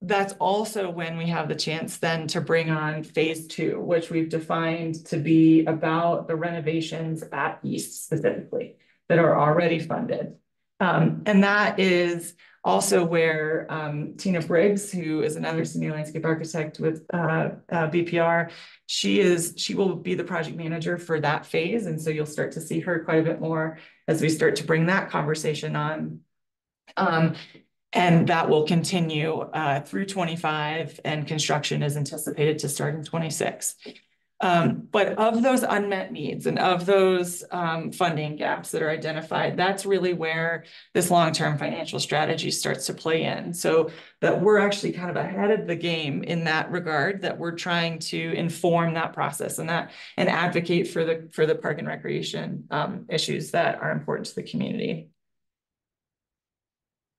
That's also when we have the chance then to bring on phase two, which we've defined to be about the renovations at East specifically that are already funded. And that is also where Tina Briggs, who is another senior landscape architect with BPR, she will be the project manager for that phase. And so you'll start to see her quite a bit more as we start to bring that conversation on. And that will continue through 25, and construction is anticipated to start in 26. But of those unmet needs and of those funding gaps that are identified, that's really where this long-term financial strategy starts to play in. So that we're actually kind of ahead of the game in that regard, that we're trying to inform that process and advocate for the park and recreation issues that are important to the community.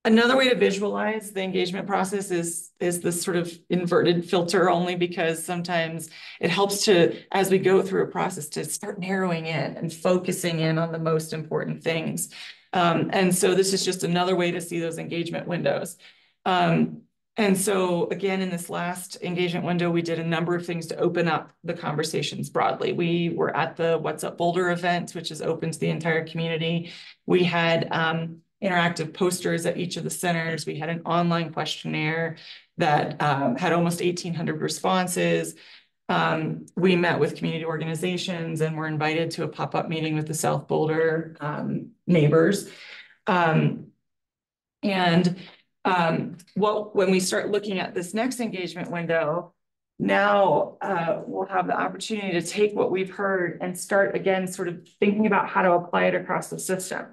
Another way to visualize the engagement process is this sort of inverted filter, only because sometimes it helps to, as we go through a process, to start narrowing in and focusing in on the most important things. And so this is just another way to see those engagement windows. And so again, in this last engagement window, we did a number of things to open up the conversations broadly. We were at the What's Up Boulder event, which is open to the entire community. We had interactive posters at each of the centers. We had an online questionnaire that had almost 1,800 responses. We met with community organizations and were invited to a pop-up meeting with the South Boulder neighbors. When we start looking at this next engagement window, now we'll have the opportunity to take what we've heard and start again sort of thinking about how to apply it across the system.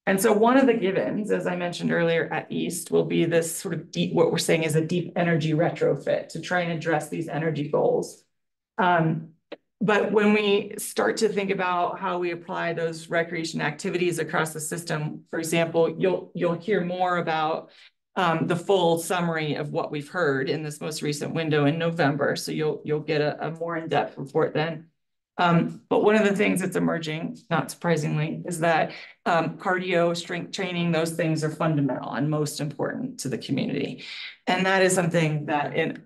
And so one of the givens, as I mentioned earlier at East, will be this sort of deep, what we're saying is a deep energy retrofit to try and address these energy goals. But when we start to think about how we apply those recreation activities across the system, for example, you'll hear more about the full summary of what we've heard in this most recent window in November. So you'll get a more in-depth report then. But one of the things that's emerging, not surprisingly, is that cardio, strength training, those things are fundamental and most important to the community. And that is something that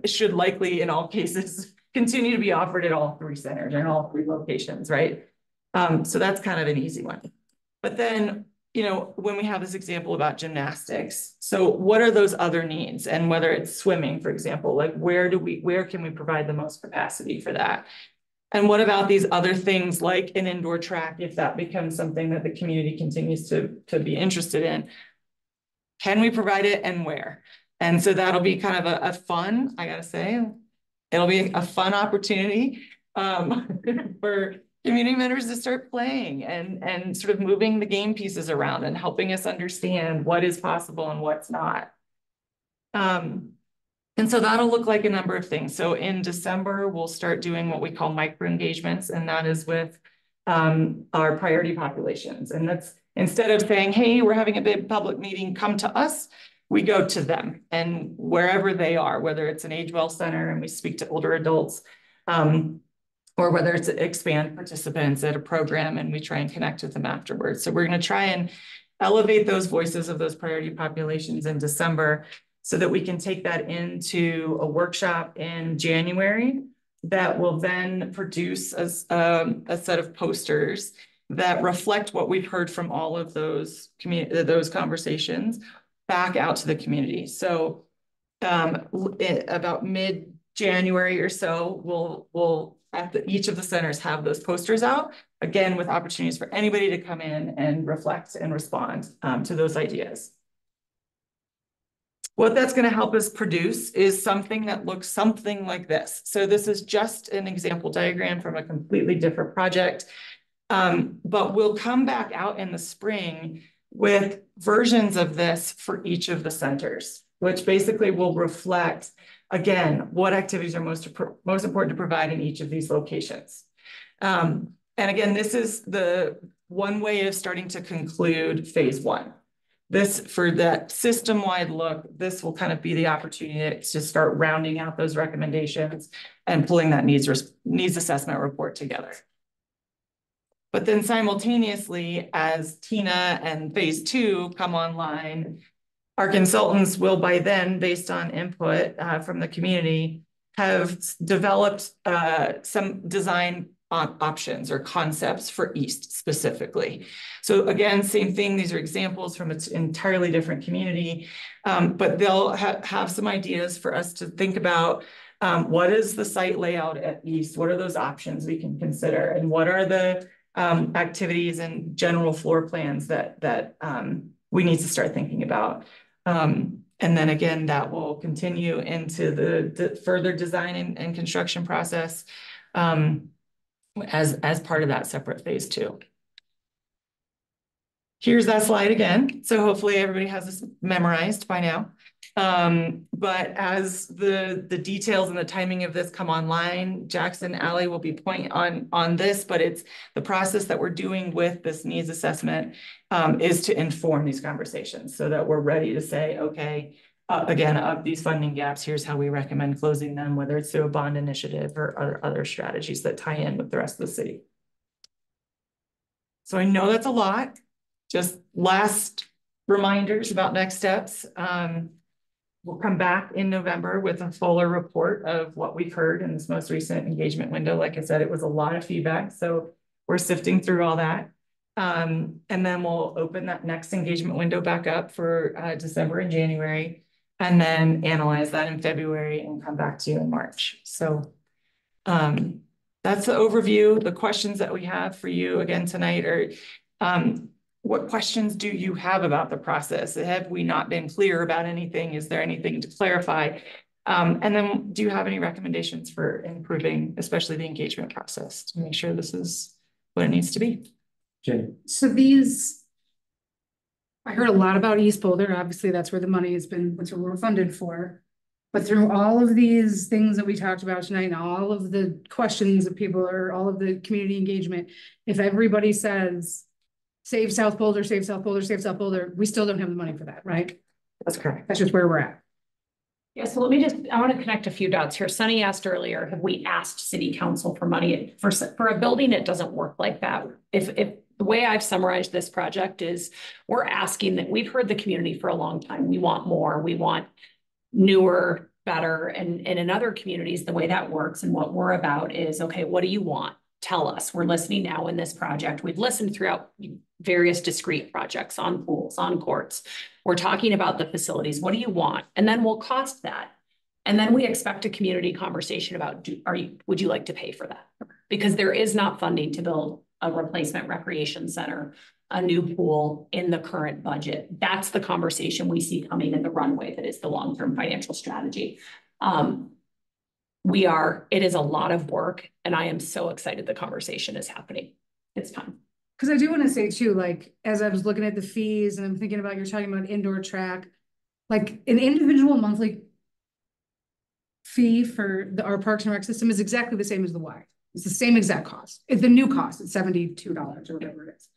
should likely in all cases continue to be offered at all three centers and all three locations, right? So that's kind of an easy one. But then, when we have this example about gymnastics, so what are those other needs? And whether it's swimming, for example, like where can we provide the most capacity for that? And what about these other things like an indoor track, if that becomes something that the community continues to be interested in? Can we provide it and where? And so that'll be kind of a fun, I gotta say, it'll be a fun opportunity for community members to start playing and sort of moving the game pieces around and helping us understand what is possible and what's not. And so that'll look like a number of things. So in December, we'll start doing what we call micro engagements, and that is with our priority populations. And that's instead of saying, hey, we're having a big public meeting, come to us, we go to them and wherever they are, whether it's an age well center and we speak to older adults, or whether it's expand participants at a program and we try and connect with them afterwards. So we're going to try and elevate those voices of those priority populations in December so that we can take that into a workshop in January that will then produce a set of posters that reflect what we've heard from all of those conversations back out to the community. So about mid-January or so, we'll each of the centers have those posters out, again, with opportunities for anybody to come in and reflect and respond to those ideas. What that's going to help us produce is something that looks something like this. So this is just an example diagram from a completely different project, but we'll come back out in the spring with versions of this for each of the centers, which basically will reflect, again, what activities are most important to provide in each of these locations. And again, this is the one way of starting to conclude phase one. This, for that system-wide look, this will kind of be the opportunity to start rounding out those recommendations and pulling that needs assessment report together. But then simultaneously, as Tina and phase two come online, our consultants will by then, based on input from the community, have developed some design options or concepts for East specifically. So again, same thing, these are examples from an entirely different community, but they'll have some ideas for us to think about what is the site layout at East, what are those options we can consider, and what are the activities and general floor plans that we need to start thinking about. And then again, that will continue into the further design and construction process as part of that separate phase two. Here's that slide again. So hopefully everybody has this memorized by now. But as the details and the timing of this come online, Jackson, Allie will be pointing on this, but it's the process that we're doing with this needs assessment is to inform these conversations so that we're ready to say, okay, again, of these funding gaps, here's how we recommend closing them, whether it's through a bond initiative or other strategies that tie in with the rest of the city. So I know that's a lot. Just last reminders about next steps. We'll come back in November with a fuller report of what we've heard in this most recent engagement window. Like I said, it was a lot of feedback, so we're sifting through all that. And then we'll open that next engagement window back up for December and January, and then analyze that in February and come back to you in March. So that's the overview. The questions that we have for you again tonight are, what questions do you have about the process? Have we not been clear about anything? Is there anything to clarify? And then do you have any recommendations for improving, especially the engagement process, to make sure this is what it needs to be? Jenny. So these, I heard a lot about East Boulder. Obviously, that's where the money has been, that's what we're funded for. But through all of these things that we talked about tonight, and all of the questions that people are, all of the community engagement, if everybody says, save South Boulder, save South Boulder, save South Boulder, we still don't have the money for that, right? That's correct. That's just where we're at. Yeah, so I want to connect a few dots here. Sunny asked earlier, have we asked city council for money? For a building, it doesn't work like that. If the way I've summarized this project is we're asking that we've heard the community for a long time. We want more, we want newer, better. And in other communities, the way that works and what we're about is, okay, what do you want? Tell us. We're listening now in this project. We've listened throughout various discrete projects on pools, on courts. We're talking about the facilities. What do you want? And then we'll cost that. And then we expect a community conversation about, would you like to pay for that? Because there is not funding to build a replacement recreation center, a new pool in the current budget. That's the conversation we see coming in the runway that is the long-term financial strategy. It is a lot of work, and I am so excited the conversation is happening. It's time. Because I do want to say too, like, as I was looking at the fees and I'm thinking about, you're talking about indoor track, like an individual monthly fee for our Parks and Rec system is exactly the same as the Y. It's the same exact cost. It's the new cost. It's $72 or whatever it is.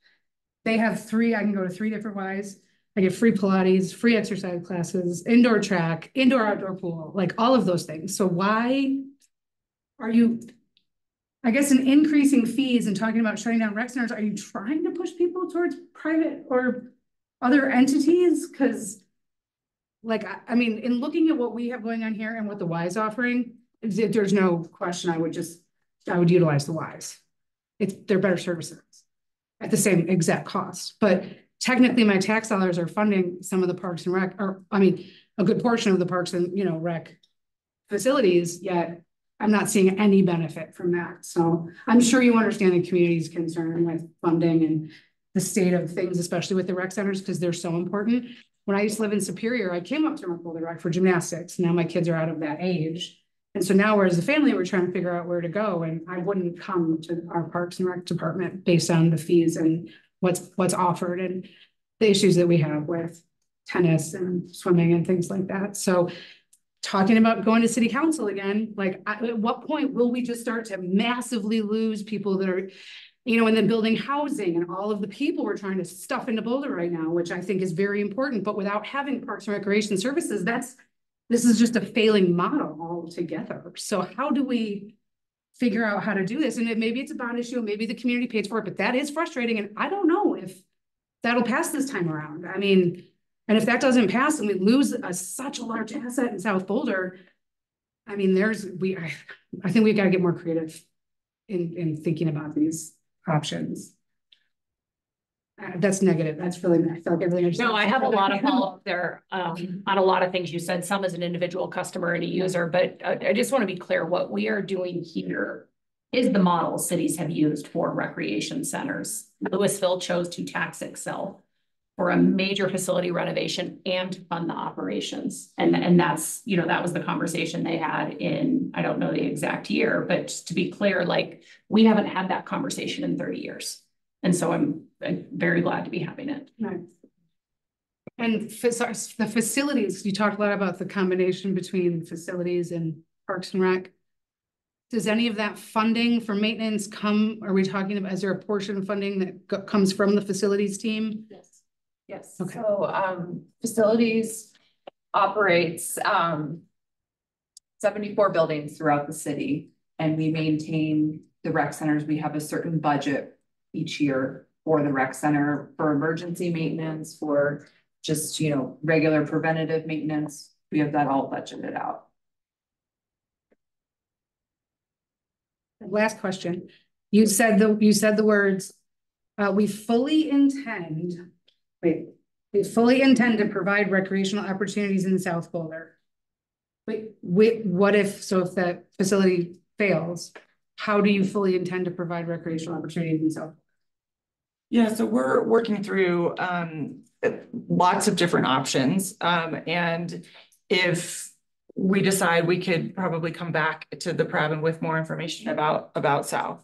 They have three, I can go to 3 different Ys. I get free Pilates, free exercise classes, indoor track, indoor outdoor pool, like all of those things. So why are you, I guess, in increasing fees and talking about shutting down rec centers, are you trying to push people towards private or other entities? Because like, I mean, in looking at what we have going on here and what the Y is offering, there's no question I would utilize the Ys. They're better services at the same exact cost. But technically my tax dollars are funding some of the Parks and Rec, or I mean, a good portion of the Parks and, Rec facilities, yet I'm not seeing any benefit from that. So I'm sure you understand the community's concern with funding and the state of things, especially with the rec centers, because they're so important. When I used to live in Superior, I came up to North Boulder Rec for gymnastics. Now my kids are out of that age. And so now, as a family, we're trying to figure out where to go. And I wouldn't come to our Parks and Rec department based on the fees and what's offered and the issues that we have with tennis and swimming and things like that. So talking about going to city council again, like at what point will we just start to massively lose people that are, and then building housing and all of the people we're trying to stuff into Boulder right now, which I think is very important, but without having Parks and Recreation services, this is just a failing model altogether. So how do we figure out how to do this? And maybe it's a bond issue, maybe the community pays for it, but that is frustrating. And I don't know if that'll pass this time around. I mean, and if that doesn't pass and we lose such a large asset in South Boulder, I mean, I think we've got to get more creative in thinking about these options. That's negative. That's really, I feel like everything. No, I have a lot of follow-up there on a lot of things you said, some as an individual customer and a user, but I just want to be clear, what we are doing here is the model cities have used for recreation centers. Louisville chose to tax Excel for a major facility renovation and to fund the operations. And that's, that was the conversation they had in, I don't know the exact year, but just to be clear, like we haven't had that conversation in 30 years. And so I'm very glad to be having it. Right. And the facilities, you talked a lot about the combination between facilities and Parks and Rec. Does any of that funding for maintenance come, are we talking about, is there a portion of funding that comes from the facilities team? Yes. Yes. Okay. So facilities operates 74 buildings throughout the city, and we maintain the rec centers. We have a certain budget each year for the rec center for emergency maintenance, for just, regular preventative maintenance. We have that all budgeted out. Last question. You said the words, we fully intend to provide recreational opportunities in South Boulder. Wait, what if that facility fails? How do you fully intend to provide recreational opportunities in South Boulder? Yeah, so we're working through lots of different options. And if we decide, we could probably come back to the PRAB with more information about South.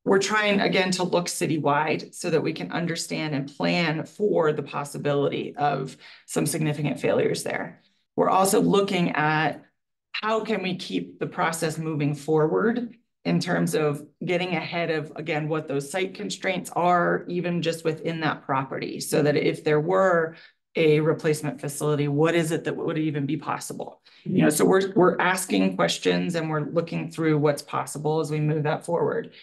We're trying again to look citywide so that we can understand and plan for the possibility of some significant failures there. We're also looking at how can we keep the process moving forward in terms of getting ahead of, again, what those site constraints are, even just within that property, so that if there were a replacement facility, what is it that would even be possible? So we're asking questions and we're looking through what's possible as we move that forward.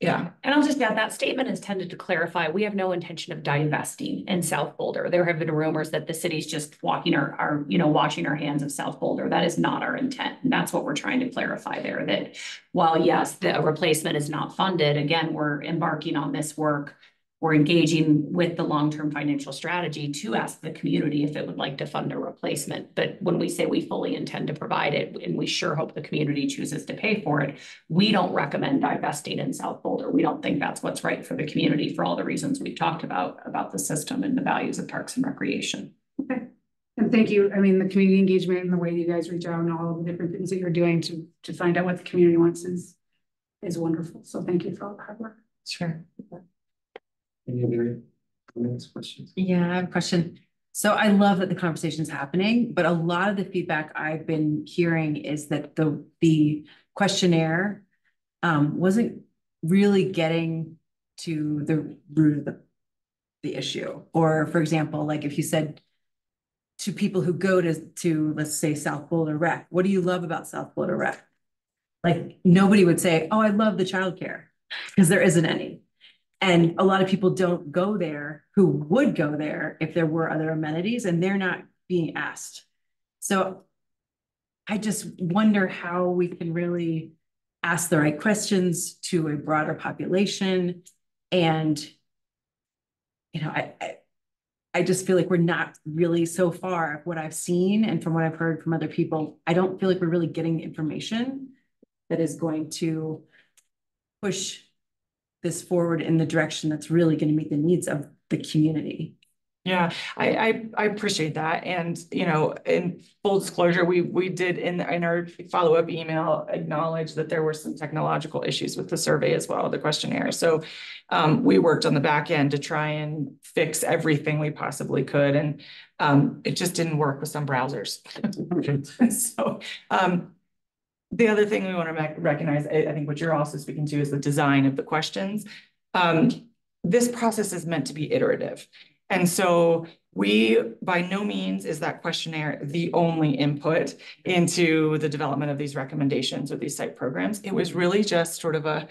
Yeah. And I'll just add, that statement is tended to clarify, we have no intention of divesting in South Boulder. There have been rumors that the city's just washing our hands of South Boulder. That is not our intent. And that's what we're trying to clarify there, that while yes, the replacement is not funded, again, we're embarking on this work. We're engaging with the long-term financial strategy to ask the community if it would like to fund a replacement. But when we say we fully intend to provide it, and we sure hope the community chooses to pay for it, we don't recommend divesting in South Boulder. We don't think that's what's right for the community for all the reasons we've talked about the system and the values of Parks and Recreation. Okay. And thank you. I mean, the community engagement and the way you guys reach out and all of the different things that you're doing to find out what the community wants is wonderful. So thank you for all the hard work. Sure. Any other questions? Yeah, I have a question. So I love that the conversation is happening, but a lot of the feedback I've been hearing is that the questionnaire wasn't really getting to the root of the issue. Or for example, like if you said to people who go to let's say South Boulder Rec, what do you love about South Boulder Rec? Like nobody would say, oh, I love the childcare, because there isn't any. And a lot of people don't go there who would go there if there were other amenities, and they're not being asked. So I just wonder how we can really ask the right questions to a broader population. And, you know, I just feel like we're not really, so far, what I've seen and from what I've heard from other people, I don't feel like we're really getting information that is going to push this forward in the direction that's really going to meet the needs of the community. Yeah, I appreciate that. And, you know, in full disclosure, we did in our follow-up email acknowledge that there were some technological issues with the survey as well, the questionnaire. So we worked on the back end to try and fix everything we possibly could. And it just didn't work with some browsers. So the other thing we want to recognize, I think what you're also speaking to, is the design of the questions. This process is meant to be iterative. And so by no means is that questionnaire the only input into the development of these recommendations or these site programs. It was really just sort of a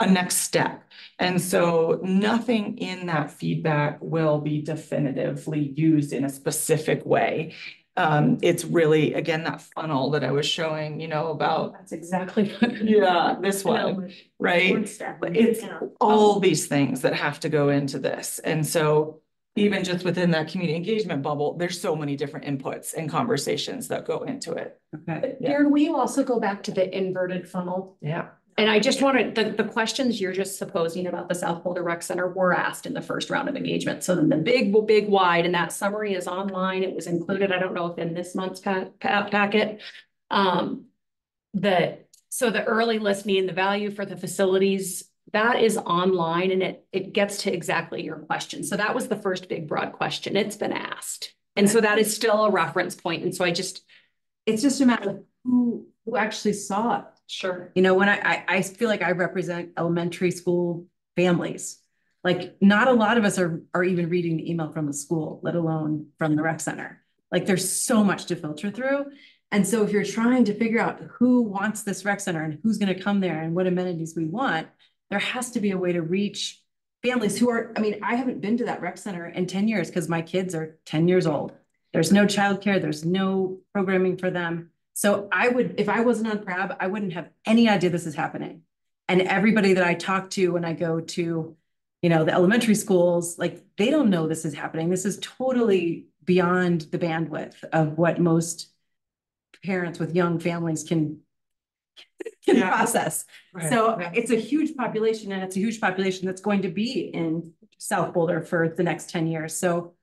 next step. And so nothing in that feedback will be definitively used in a specific way. It's really, again, that funnel that I was showing, you know, about. That's exactly. Yeah, this one, right? It's all these things that have to go into this. And so even just within that community engagement bubble, there's so many different inputs and conversations that go into it. Okay. Darren, will you also go back to the inverted funnel? Yeah. And I just wanted, the questions you're just supposing about the South Boulder Rec Center were asked in the first round of engagement. So then the big wide, and that summary is online. It was included, I don't know if in this month's packet. So the early listening, the value for the facilities, that is online, and it gets to exactly your question. So that was the first big broad question. It's been asked. And so that is still a reference point. And so it's just a matter of who actually saw it. Sure. You know, when I feel like I represent elementary school families, like not a lot of us are even reading the email from the school, let alone from the rec center. Like there's so much to filter through. And so if you're trying to figure out who wants this rec center and who's going to come there and what amenities we want, there has to be a way to reach families who are, I mean, I haven't been to that rec center in 10 years because my kids are 10 years old. There's no childcare, there's no programming for them. So if I wasn't on PRAB, I wouldn't have any idea this is happening. And everybody that I talk to when I go to, you know, the elementary schools, like they don't know this is happening. This is totally beyond the bandwidth of what most parents with young families can process. Right. So it's a huge population, and it's a huge population that's going to be in South Boulder for the next 10 years. So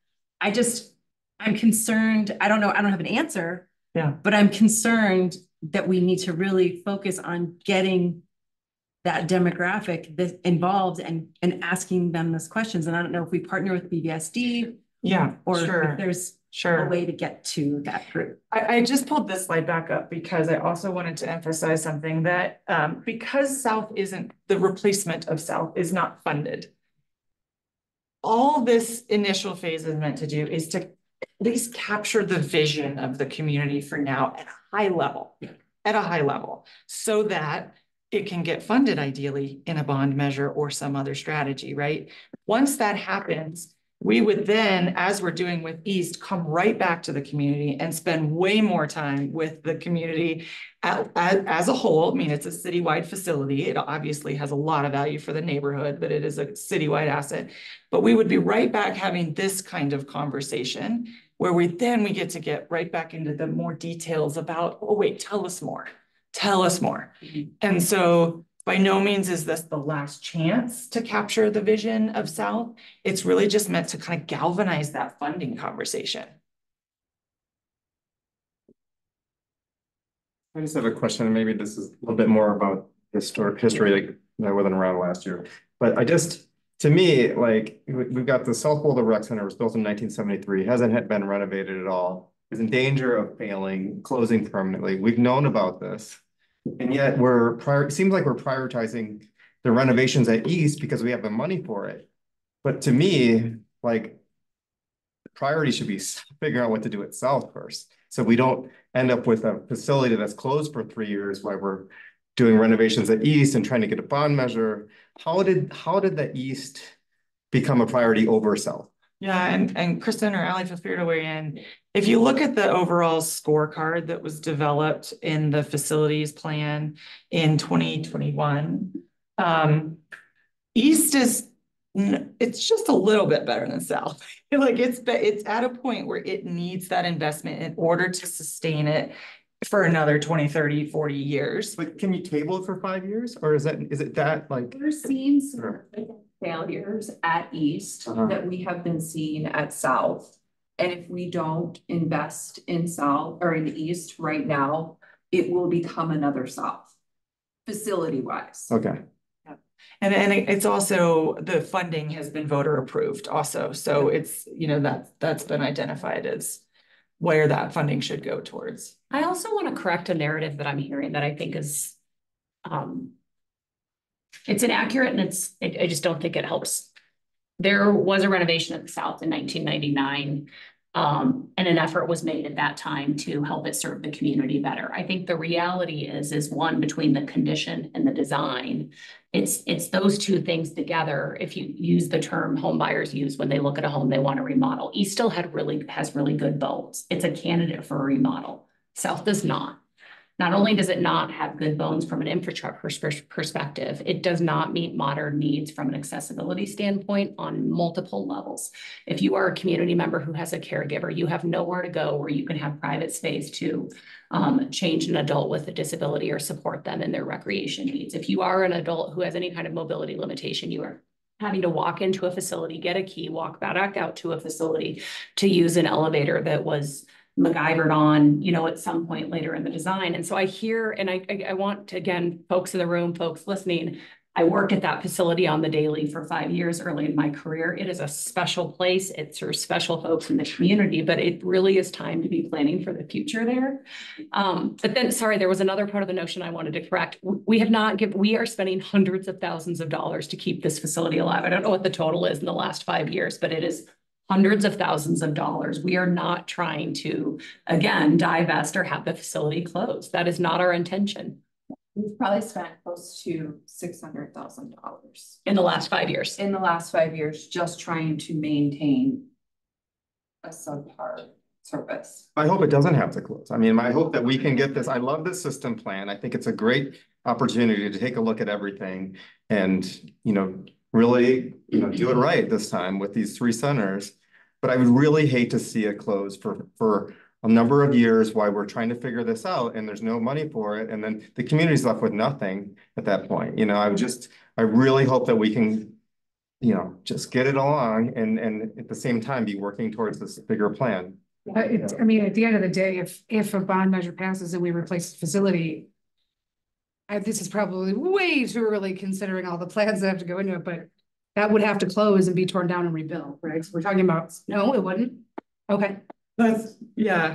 I'm concerned. I don't know. I don't have an answer. Yeah. But I'm concerned that we need to really focus on getting that demographic involved and asking them those questions. And I don't know if we partner with BVSD. Yeah, or sure. if there's a way to get to that group. I just pulled this slide back up because I also wanted to emphasize something that because South isn't, the replacement of South is not funded. All this initial phase is meant to do is to at least capture the vision of the community for now at a high level, so that it can get funded ideally in a bond measure or some other strategy, right? Once that happens, we would then, as we're doing with East, come right back to the community and spend way more time with the community as a whole. I mean, it's a citywide facility. It obviously has a lot of value for the neighborhood, but it is a citywide asset. But we would be right back having this kind of conversation where we get to get right back into the more details about, oh, wait, tell us more. Mm-hmm. And so by no means is this the last chance to capture the vision of South. It's really just meant to kind of galvanize that funding conversation. I just have a question, and maybe this is a little bit more about history, like I wasn't around last year, but to me, like, we've got the South Boulder Rec Center was built in 1973, hasn't been renovated at all, is in danger of failing, closing permanently. We've known about this. And yet it seems like we're prioritizing the renovations at East because we have the money for it. But to me, like, the priority should be figuring out what to do at South first. So we don't end up with a facility that's closed for 3 years while we're doing renovations at East and trying to get a bond measure. How did the East become a priority over South? Yeah, and Kristen or Ally, feel free to weigh in. If you look at the overall scorecard that was developed in the facilities plan in 2021, East it's just a little bit better than South. Like it's at a point where it needs that investment in order to sustain it for another 20, 30, 40 years. But can you table it for 5 years? Or is it that like? We're seeing some failures at East that we have been seeing at South. And if we don't invest in South or in East right now, it will become another South, facility wise. Okay. And it's also, the funding has been voter approved also. So it's, that's been identified as where that funding should go towards. I also want to correct a narrative that I'm hearing that I think is, it's inaccurate and I just don't think it helps. There was a renovation at the South in 1999. And an effort was made at that time to help it serve the community better. I think the reality is one, between the condition and the design, it's those two things together. If you use the term home buyers use when they look at a home they want to remodel, East still has really good bones. It's a candidate for a remodel. South does not. Not only does it not have good bones from an infrastructure perspective, it does not meet modern needs from an accessibility standpoint on multiple levels. If you are a community member who has a caregiver, you have nowhere to go where you can have private space to change an adult with a disability or support them in their recreation needs. If you are an adult who has any kind of mobility limitation, you are having to walk into a facility, get a key, walk back out to a facility to use an elevator that was MacGyvered on, at some point later in the design. And so I hear, and I want to, again, folks in the room, folks listening, I worked at that facility on the daily for 5 years early in my career. It is a special place. It serves special folks in the community, but it really is time to be planning for the future there. But then, sorry, there was another part of the notion I wanted to correct. We are spending hundreds of thousands of dollars to keep this facility alive. I don't know what the total is in the last 5 years, but it is hundreds of thousands of dollars. We are not trying to, again, divest or have the facility closed. That is not our intention. We've probably spent close to $600,000 in the last 5 years. In the last 5 years, just trying to maintain a subpar service. I hope it doesn't have to close. I mean, I hope that we can get this. I love this system plan. I think it's a great opportunity to take a look at everything and, really, do it right this time with these 3 centers. But I would really hate to see it close for a number of years while we're trying to figure this out and there's no money for it. And then the community's left with nothing at that point. I really hope that we can, just get it along and at the same time be working towards this bigger plan. At the end of the day, if a bond measure passes and we replace the facility, this is probably way too early considering all the plans that have to go into it, but that would have to close and be torn down and rebuilt, right? So we're talking about, no, it wouldn't. Okay.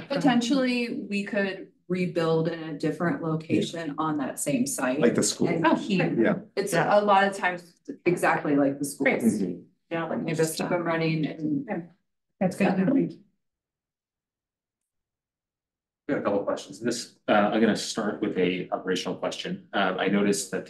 Potentially, we could rebuild in a different location on that same site. Like the school. It's a lot of times exactly like the schools. Mm-hmm. Yeah, like you just keep them running and. That's good. I've got a couple of questions. I'm going to start with a operational question. I noticed that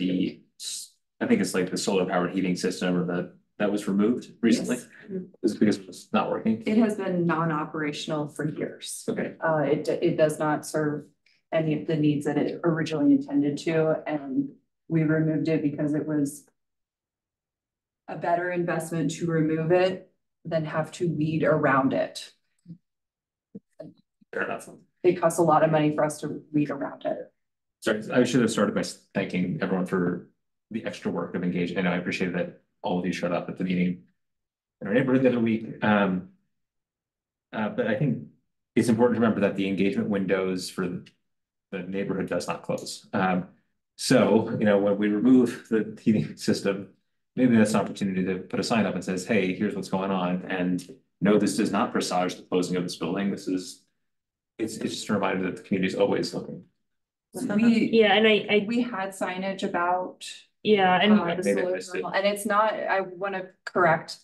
I think it's like the solar powered heating system or that was removed recently. Yes. Is it because it's not working? It has been non-operational for years. Okay. It does not serve any of the needs that it originally intended to, and we removed it because it was a better investment to remove it than have to weed around it. Fair enough. It costs a lot of money for us to weed around it. Sorry, I should have started by thanking everyone for the extra work of engaging. I know I appreciate that all of you showed up at the meeting in our neighborhood the other week. But I think it's important to remember that the engagement windows for the neighborhood does not close. So, when we remove the heating system, maybe that's an opportunity to put a sign up and says, hey, here's what's going on. And no, this does not presage the closing of this building. This is, it's just a reminder that the community is always looking. Yeah, and we had signage about. yeah, and the Maybe I solar missed it. thermal, and it's not, I wanna correct.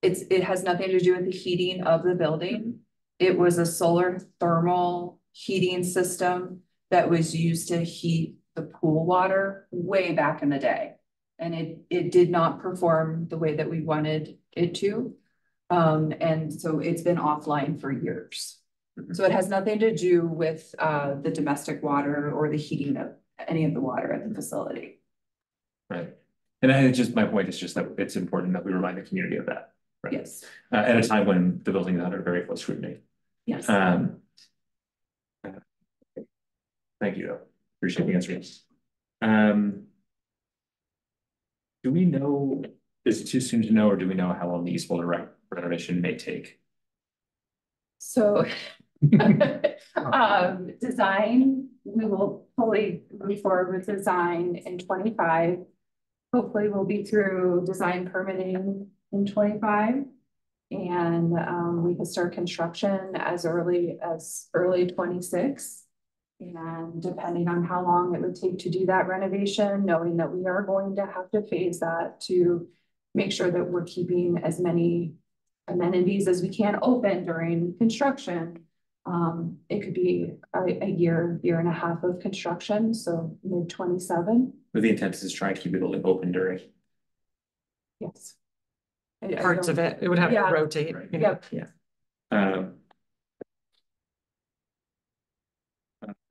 It has nothing to do with the heating of the building. It was a solar thermal heating system that was used to heat the pool water way back in the day. And it did not perform the way that we wanted it to. And so it's been offline for years. So it has nothing to do with the domestic water or the heating of any of the water at the facility. Right. And I just, my point is just that it's important that we remind the community of that. Right. Yes. At a time when the building is under very close scrutiny. Yes. Thank you. Appreciate the answers. Do we know, is it too soon to know, or do we know how long the East Boulder renovation may take? So design, we will fully move forward with design in 25. Hopefully we'll be through design permitting in 25. And we can start construction as early 26. And depending on how long it would take to do that renovation, knowing that we are going to have to phase that to make sure that we're keeping as many amenities as we can open during construction. It could be a year and a half of construction, so mid-27. But the intent is to try and keep the building open during. Yes. Parts of it would have to rotate. Right. You know? Yep. Yeah.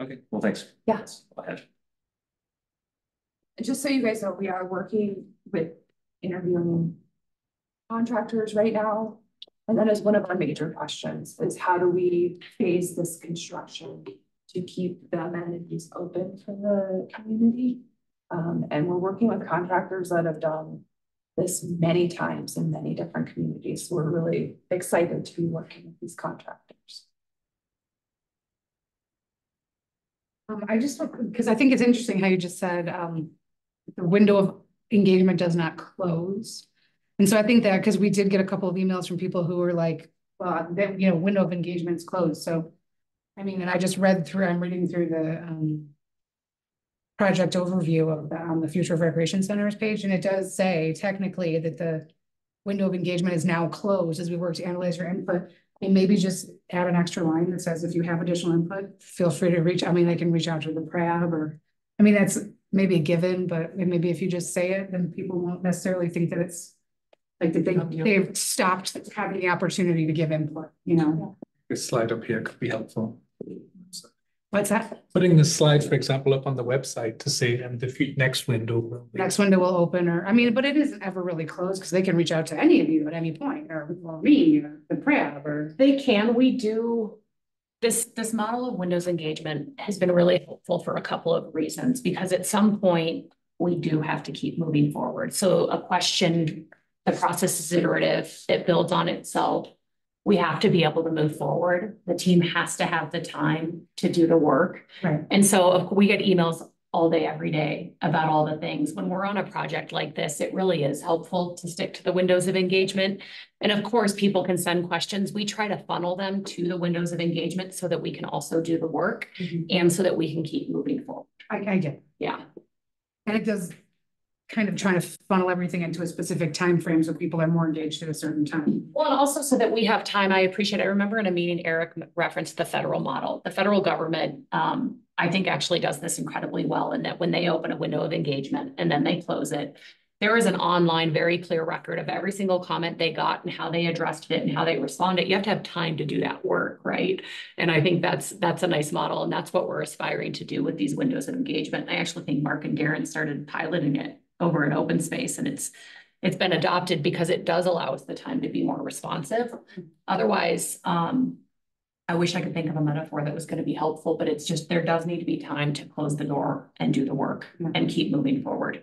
Okay, well, thanks. Yeah. Go ahead. Just so you guys know, we are working with interviewing contractors right now. And that is one of our major questions, is how do we phase this construction to keep the amenities open for the community? And we're working with contractors that have done this many times in many different communities. So we're really excited to be working with these contractors. I just, because I think it's interesting how you just said, the window of engagement does not close. And so I think that, because we did get a couple of emails from people who were like, well, that, you know, window of engagement's closed. So, I mean, and I just read through, I'm reading through the, project overview of the, on the Future of Recreation Centers page. And it does say technically that the window of engagement is now closed as we work to analyze your input. And maybe just add an extra line that says, if you have additional input, feel free to reach, I mean, they can reach out to the PRAB, or, I mean, that's maybe a given, but maybe if you just say it, then people won't necessarily think that it's like that they've stopped having the opportunity to give input, you know? This slide up here could be helpful. What's that? Putting the slide, for example, up on the website to say, and the next window will be. Next window will open, or, I mean, but it isn't ever really closed, because they can reach out to any of you at any point, or me, or the PRAB, or. They can, we do, this model of Windows engagement has been really helpful for a couple of reasons, because at some point we do have to keep moving forward. So a question, the process is iterative, it builds on itself. We have to be able to move forward. The team has to have the time to do the work. Right. And so we get emails all day, every day about all the things. When we're on a project like this, it really is helpful to stick to the windows of engagement. And of course, people can send questions. We try to funnel them to the windows of engagement so that we can also do the work and so that we can keep moving forward. I get it. Yeah. And it does kind of trying to funnel everything into a specific time frame so people are more engaged at a certain time. Well, and also so that we have time. I appreciate, I remember in a meeting, Eric referenced the federal model. The federal government, I think actually does this incredibly well, in that when they open a window of engagement and then they close it, there is an online, very clear record of every single comment they got and how they addressed it and how they responded. You have to have time to do that work, right? And I think that's a nice model, and that's what we're aspiring to do with these windows of engagement. I actually think Mark and Darren started piloting it over in open space, and it's been adopted because it does allow us the time to be more responsive. Otherwise, I wish I could think of a metaphor that was going to be helpful, but it's just, there does need to be time to close the door and do the work and keep moving forward.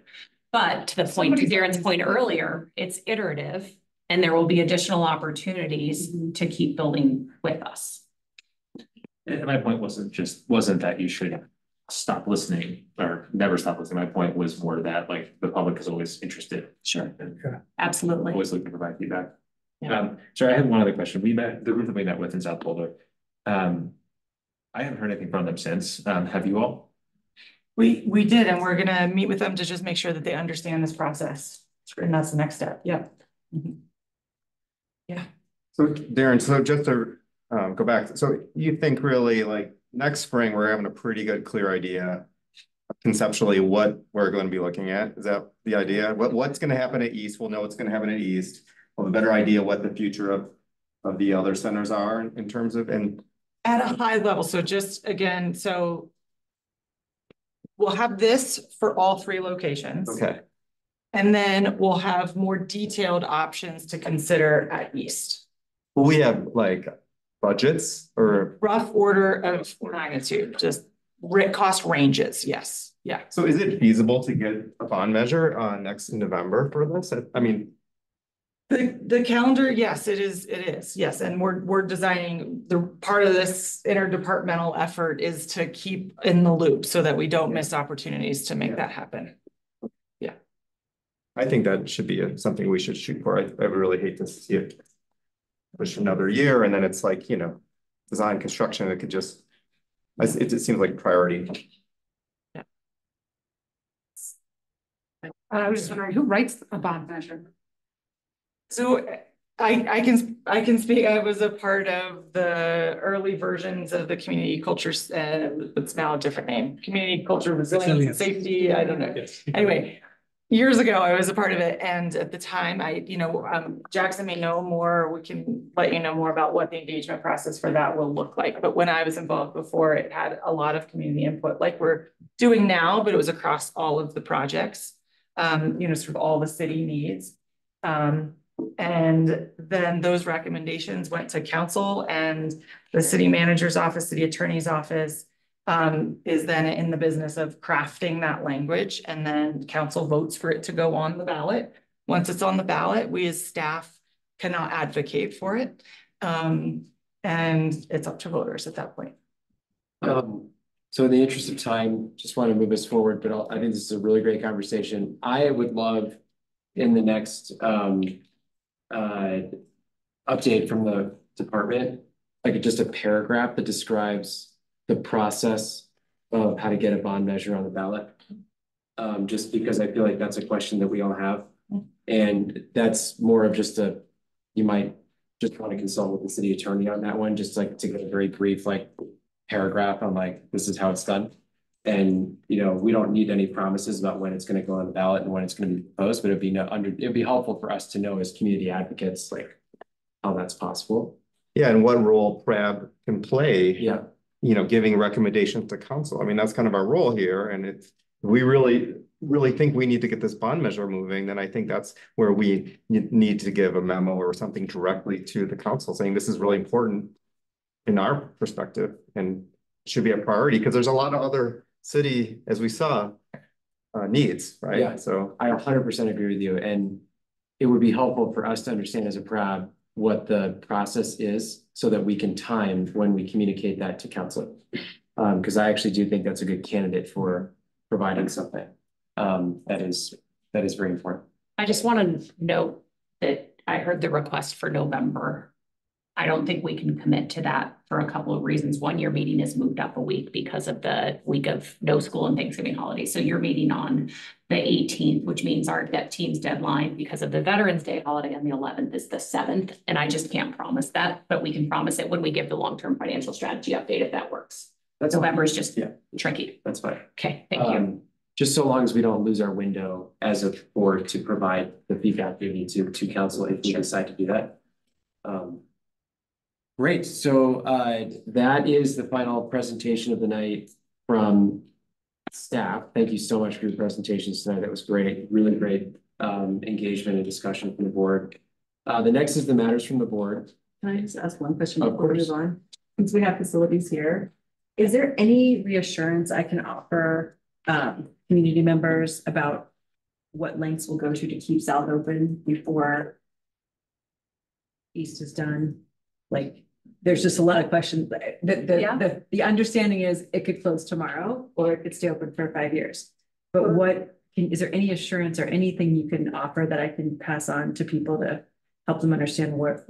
But to the point, to Darren's point earlier, it's iterative, and there will be additional opportunities to keep building with us. And my point wasn't that you should stop listening or never stop listening. My point was more that like the public is always interested. Sure. And Absolutely. always looking to provide feedback. Yeah. Sorry, I had one other question. The group that we met with in South Boulder. I haven't heard anything from them since. Have you all? We did, and we're gonna meet with them to just make sure that they understand this process. And that's the next step. Yeah. Yeah. So Darren, so just to go back, so you think really like next spring, we're having a pretty good clear idea conceptually what we're going to be looking at? Is that the idea? What's going to happen at East? We'll know what's going to happen at East. We'll have a better idea what the future of the other centers are in terms of, and at a high level. So just again, so we'll have this for all 3 locations. okay. And then we'll have more detailed options to consider at East. Will we have like budgets or rough order of magnitude, just cost ranges? Yes. Yeah. So is it feasible to get a bond measure next November for this? I mean, the calendar, yes, it is. Yes. And we're designing the part of this interdepartmental effort is to keep in the loop so that we don't miss opportunities to make that happen. Yeah. I think that should be something we should shoot for. I would really hate to see it push another year and then it's like, you know, design construction, it could just, it seems like priority. Yeah. I was just wondering who writes a bond measure? So I can speak. I was a part of the early versions of the community culture. It's now a different name. Community culture resilience and safety. I don't know. Yes. Anyway, years ago I was a part of it, and at the time, Jackson may know more. We can let you know more about what the engagement process for that will look like. But when I was involved before, it had a lot of community input, like we're doing now, but it was across all of the projects. Sort of all the city needs. And then those recommendations went to council, and the city manager's office, city attorney's office is then in the business of crafting that language, and then council votes for it to go on the ballot. Once it's on the ballot, we as staff cannot advocate for it. And it's up to voters at that point. So in the interest of time, just want to move us forward, but I think this is a really great conversation. I would love in the next update from the department, like just a paragraph that describes the process of how to get a bond measure on the ballot. Just because I feel like that's a question that we all have. And that's more of just you might just want to consult with the city attorney on that one, just like to get a very brief paragraph on this is how it's done. And, we don't need any promises about when it's going to go on the ballot and when it's going to be proposed, but it'd be helpful for us to know as community advocates, how that's possible. Yeah. And what role PRAB can play, yeah, giving recommendations to council. I mean, that's kind of our role here. And we really think we need to get this bond measure moving, then I think that's where we need to give a memo or something directly to the council saying this is really important in our perspective and should be a priority because there's a lot of other city, as we saw, needs, right? Yeah. So I 100% agree with you. And it would be helpful for us to understand as a PRAB what the process is so that we can time when we communicate that to council. Because I actually do think that's a good candidate for providing something that is very important. I just want to note that I heard the request for November. I don't think we can commit to that for a couple of reasons. One, your meeting is moved up a week because of the week of no school and Thanksgiving holiday. So you're meeting on the 18th, which means our team's deadline because of the Veterans Day holiday on the 11th is the 7th. And I just can't promise that, but we can promise it when we give the long-term financial strategy update if that works. November is just tricky. That's fine. Okay, thank you. Just so long as we don't lose our window as a board to provide the feedback we need to council if we decide to do that. Great. So that is the final presentation of the night from staff. Thank you so much for your presentations tonight. That was great. Really great engagement and discussion from the board. The next is the matters from the board. Can I just ask one question Of before we course. move on? Since we have facilities here, is there any reassurance I can offer community members about what lengths we'll go to keep South open before East is done? there's just a lot of questions. Yeah. The understanding is it could close tomorrow or it could stay open for 5 years. But is there any assurance or anything you can offer that I can pass on to people to help them understand what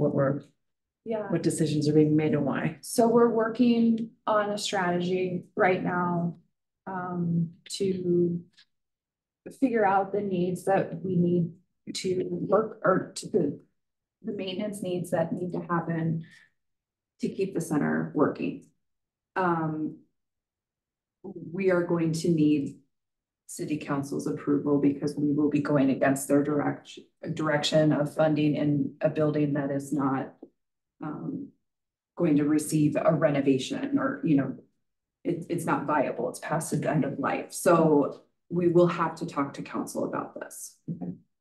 decisions are being made and why? So we're working on a strategy right now to figure out the needs that we need to work, or to the maintenance needs that need to happen to keep the center working. We are going to need city council's approval because we will be going against their direction of funding in a building that is not going to receive a renovation, or, you know, it's not viable. It's past the end of life. So we will have to talk to council about this.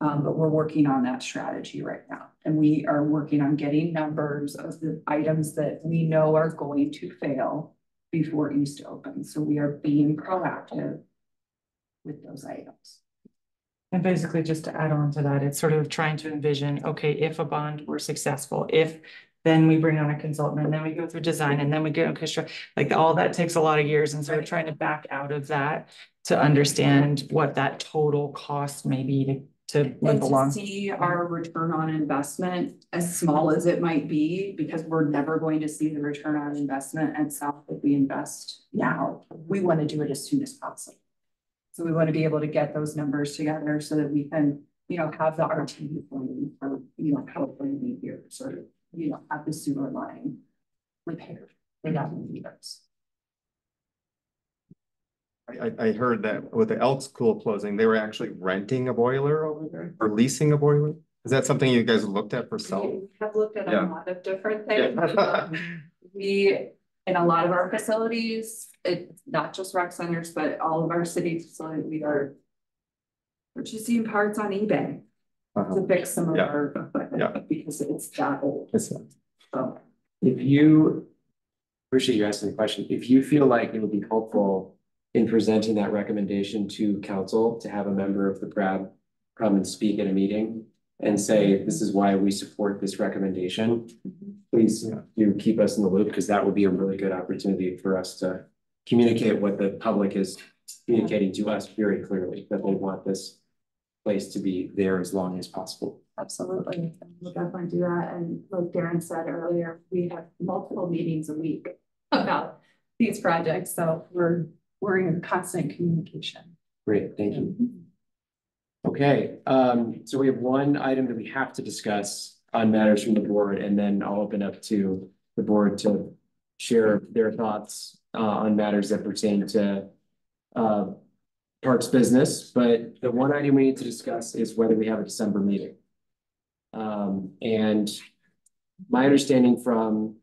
But we're working on that strategy right now. And we are working on getting numbers of the items that we know are going to fail before East opens. So we are being proactive with those items. And basically, just to add on to that, it's sort of trying to envision, okay, if a bond were successful, if then we bring on a consultant, and then we go through design, and then we go and construct, like all that takes a lot of years. And so we're trying to back out of that to understand what that total cost may be to live along. To see our return on investment, as small as it might be, because we're never going to see the return on investment at South if we invest now. We want to do it as soon as possible. So we want to be able to get those numbers together so that we can, you know, have the RTU planning for, you know, however many years, or, you know, have the sewer line repaired for that many years. I heard that with the Elk School closing, they were actually renting a boiler over there or leasing a boiler. Is that something you guys looked at for self? We have looked at Yeah. a lot of different things. Yeah. We, in a lot of our facilities, it's not just rec centers, but all of our city facilities, we are purchasing parts on eBay to fix some of our equipment because it's that old. So If you, appreciate you asking the question, if you feel like it would be helpful in presenting that recommendation to council to have a member of the PRAB come and speak at a meeting and say, this is why we support this recommendation, please do keep us in the loop, because that would be a really good opportunity for us to communicate what the public is communicating to us very clearly, that they want this place to be there as long as possible. absolutely, we'll definitely do that. And like Darren said earlier, we have multiple meetings a week about these projects, so we're in constant communication. Great, thank you. Okay, so we have one item that we have to discuss on matters from the board, and then I'll open up to the board to share their thoughts on matters that pertain to Parks business. But the one item we need to discuss is whether we have a December meeting. And my understanding from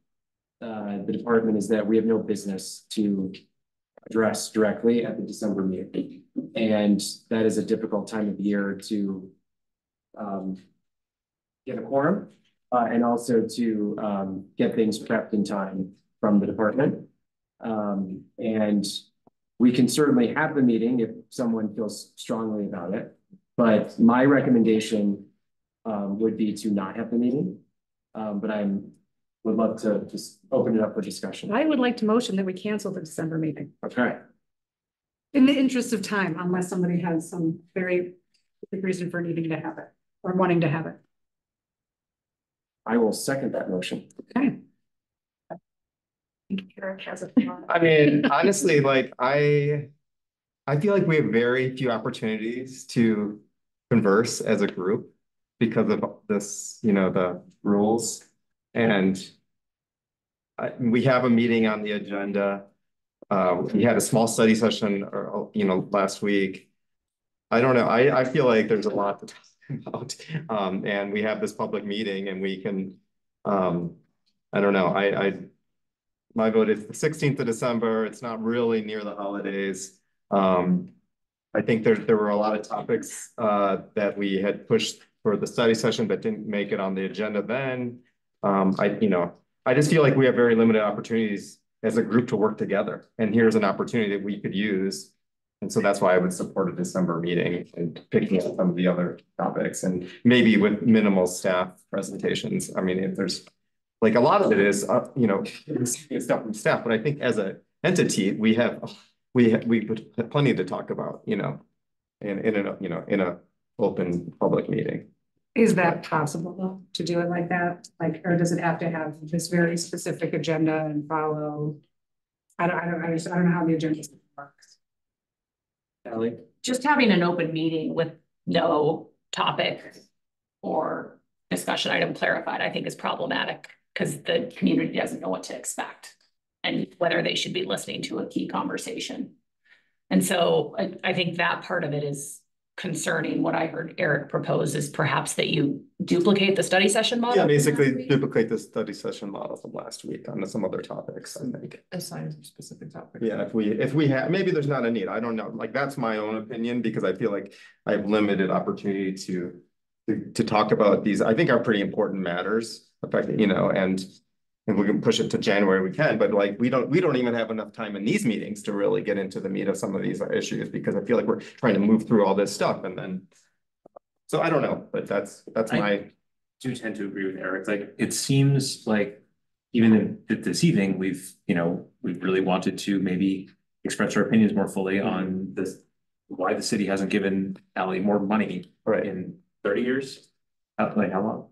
the department is that we have no business to address directly at the December meeting. And that is a difficult time of year to get a quorum and also to get things prepped in time from the department. And we can certainly have the meeting if someone feels strongly about it. But my recommendation would be to not have the meeting. But would love to just open it up for discussion. I would like to motion that we cancel the December meeting. Okay. In the interest of time, unless somebody has some very good reason for needing to have it or wanting to have it. I will second that motion. Okay. Eric has a I mean, honestly, like I feel like we have very few opportunities to converse as a group because of this, you know, the rules. And we have a meeting on the agenda. We had a small study session, or, you know, last week. I don't know. I feel like there's a lot to talk about. And we have this public meeting, and we can, I don't know. My vote is the 16th of December. It's not really near the holidays. I think there were a lot of topics that we had pushed for the study session that didn't make it on the agenda then. I just feel like we have very limited opportunities as a group to work together. And here's an opportunity that we could use. And so that's why I would support a December meeting and picking up some of the other topics, and maybe with minimal staff presentations. I mean, if there's like a lot of it is, you know, stuff from staff, but I think as an entity, we put plenty to talk about, you know, in a open public meeting. Is that possible though, to do it like that? Like, or does it have to have this very specific agenda and follow? I don't know how the agenda works. Ellie? Just having an open meeting with no topic or discussion item clarified, I think is problematic because the community doesn't know what to expect and whether they should be listening to a key conversation. And so I think that part of it is concerning. What I heard Eric propose is perhaps that you duplicate the study session model. Yeah, basically duplicate the study session model from last week on some other topics, I think. Assign some specific topics. Yeah, if we have, maybe there's not a need, I don't know, like, that's my own opinion, because I feel like I have limited opportunity to talk about these, I think are pretty important matters, affecting, you know, and if we can push it to January, we can, but like, we don't even have enough time in these meetings to really get into the meat of some of these issues, because I feel like we're trying to move through all this stuff, and then, so I don't know, but that's I do tend to agree with Eric. Like, it seems like even this evening, we've really wanted to maybe express our opinions more fully on this, why the city hasn't given Ally more money in 30 years. Like, how long?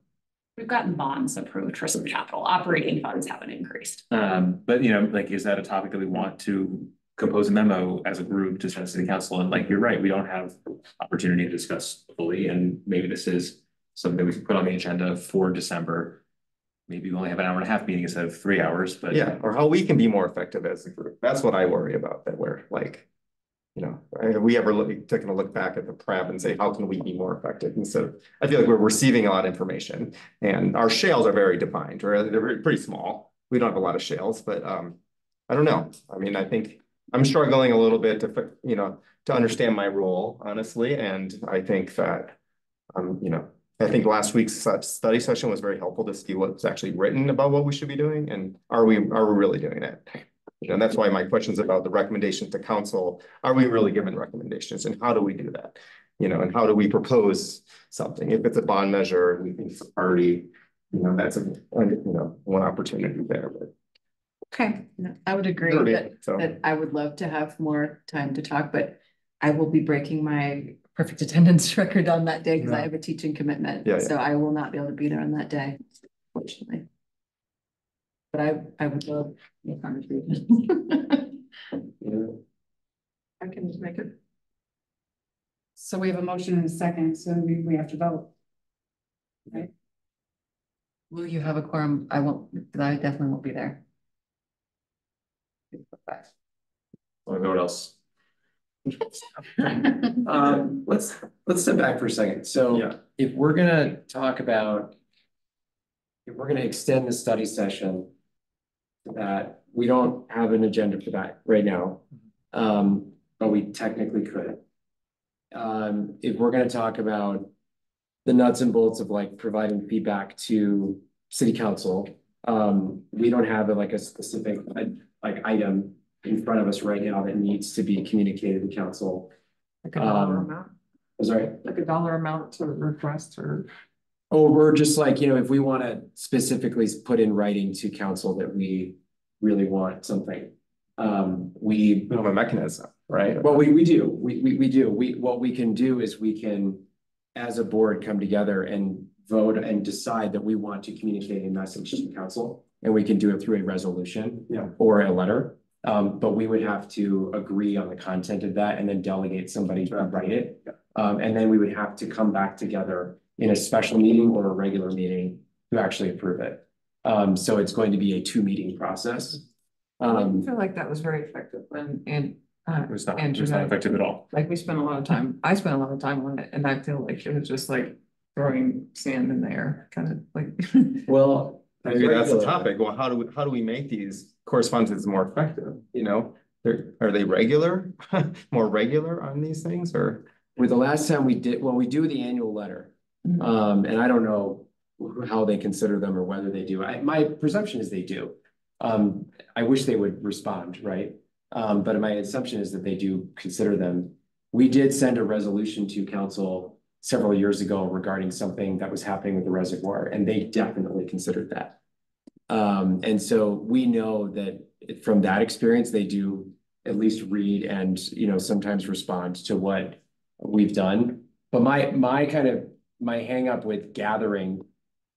We've gotten bonds approved for some capital. Operating funds haven't increased. But like, is that a topic that we want to compose a memo as a group to send to city council? And like, you're right, we don't have opportunity to discuss fully, and maybe this is something that we can put on the agenda for December. Maybe we only have an hour and a half meeting instead of 3 hours, but yeah, or how we can be more effective as a group. That's what I worry about, that we're like, you know, have we ever taken a look back at the PrEP and say, how can we be more effective? Instead of, I feel like we're receiving a lot of information, and our shales are very defined, or they're pretty small. We don't have a lot of shales, but I don't know. I mean, I think I'm struggling a little bit to, you know, to understand my role, honestly. And I think that, you know, I think last week's study session was very helpful to see what's actually written about what we should be doing, and are we really doing it? And that's why my questions about the recommendations to council, are we really given recommendations, and how do we do that? You know, and how do we propose something? If it's a bond measure, we think it's a priority, you know, that's one opportunity there. But Okay, I would agree that I would love to have more time to talk, but I will be breaking my perfect attendance record on that day because I have a teaching commitment. So I will not be able to be there on that day, unfortunately. But I would love the conversation. I can just make it. So we have a motion and a second, so we have to vote. Right? Will you have a quorum? I won't, because I definitely won't be there. what else? Let's step back for a second. So if we're gonna extend the study session, that we don't have an agenda for that right now, but we technically could. If we're going to talk about the nuts and bolts of like providing feedback to city council, we don't have a specific item in front of us right now that needs to be communicated to council. Like a dollar amount. Sorry? Like a dollar amount to request, or or just like, you know, if we want to specifically put in writing to council that we really want something, we have a mechanism, right? Well, we do. We do. What we can do is we can, as a board, come together and vote and decide that we want to communicate a message to council, and we can do it through a resolution or a letter. But we would have to agree on the content of that and then delegate somebody to write it. And then we would have to come back together in a special meeting or a regular meeting to actually approve it. So it's going to be a 2-meeting process. I feel like that was very effective when it was not effective at all. Like, we spent a lot of time, I spent a lot of time on it, and I feel like it was just like throwing sand in the air, kind of like. Well, maybe that's the topic. Well, how do we make these correspondences more effective? You know, are they regular, more regular on these things, or? With the last time we did, well, we do the annual letter. And I don't know how they consider them or whether they do. My perception is they do. I wish they would respond, right? But my assumption is that they do consider them. We did send a resolution to council several years ago regarding something that was happening with the reservoir, and they definitely considered that. And so we know that from that experience, they do at least read and, you know, sometimes respond to what we've done. But my hang up with gathering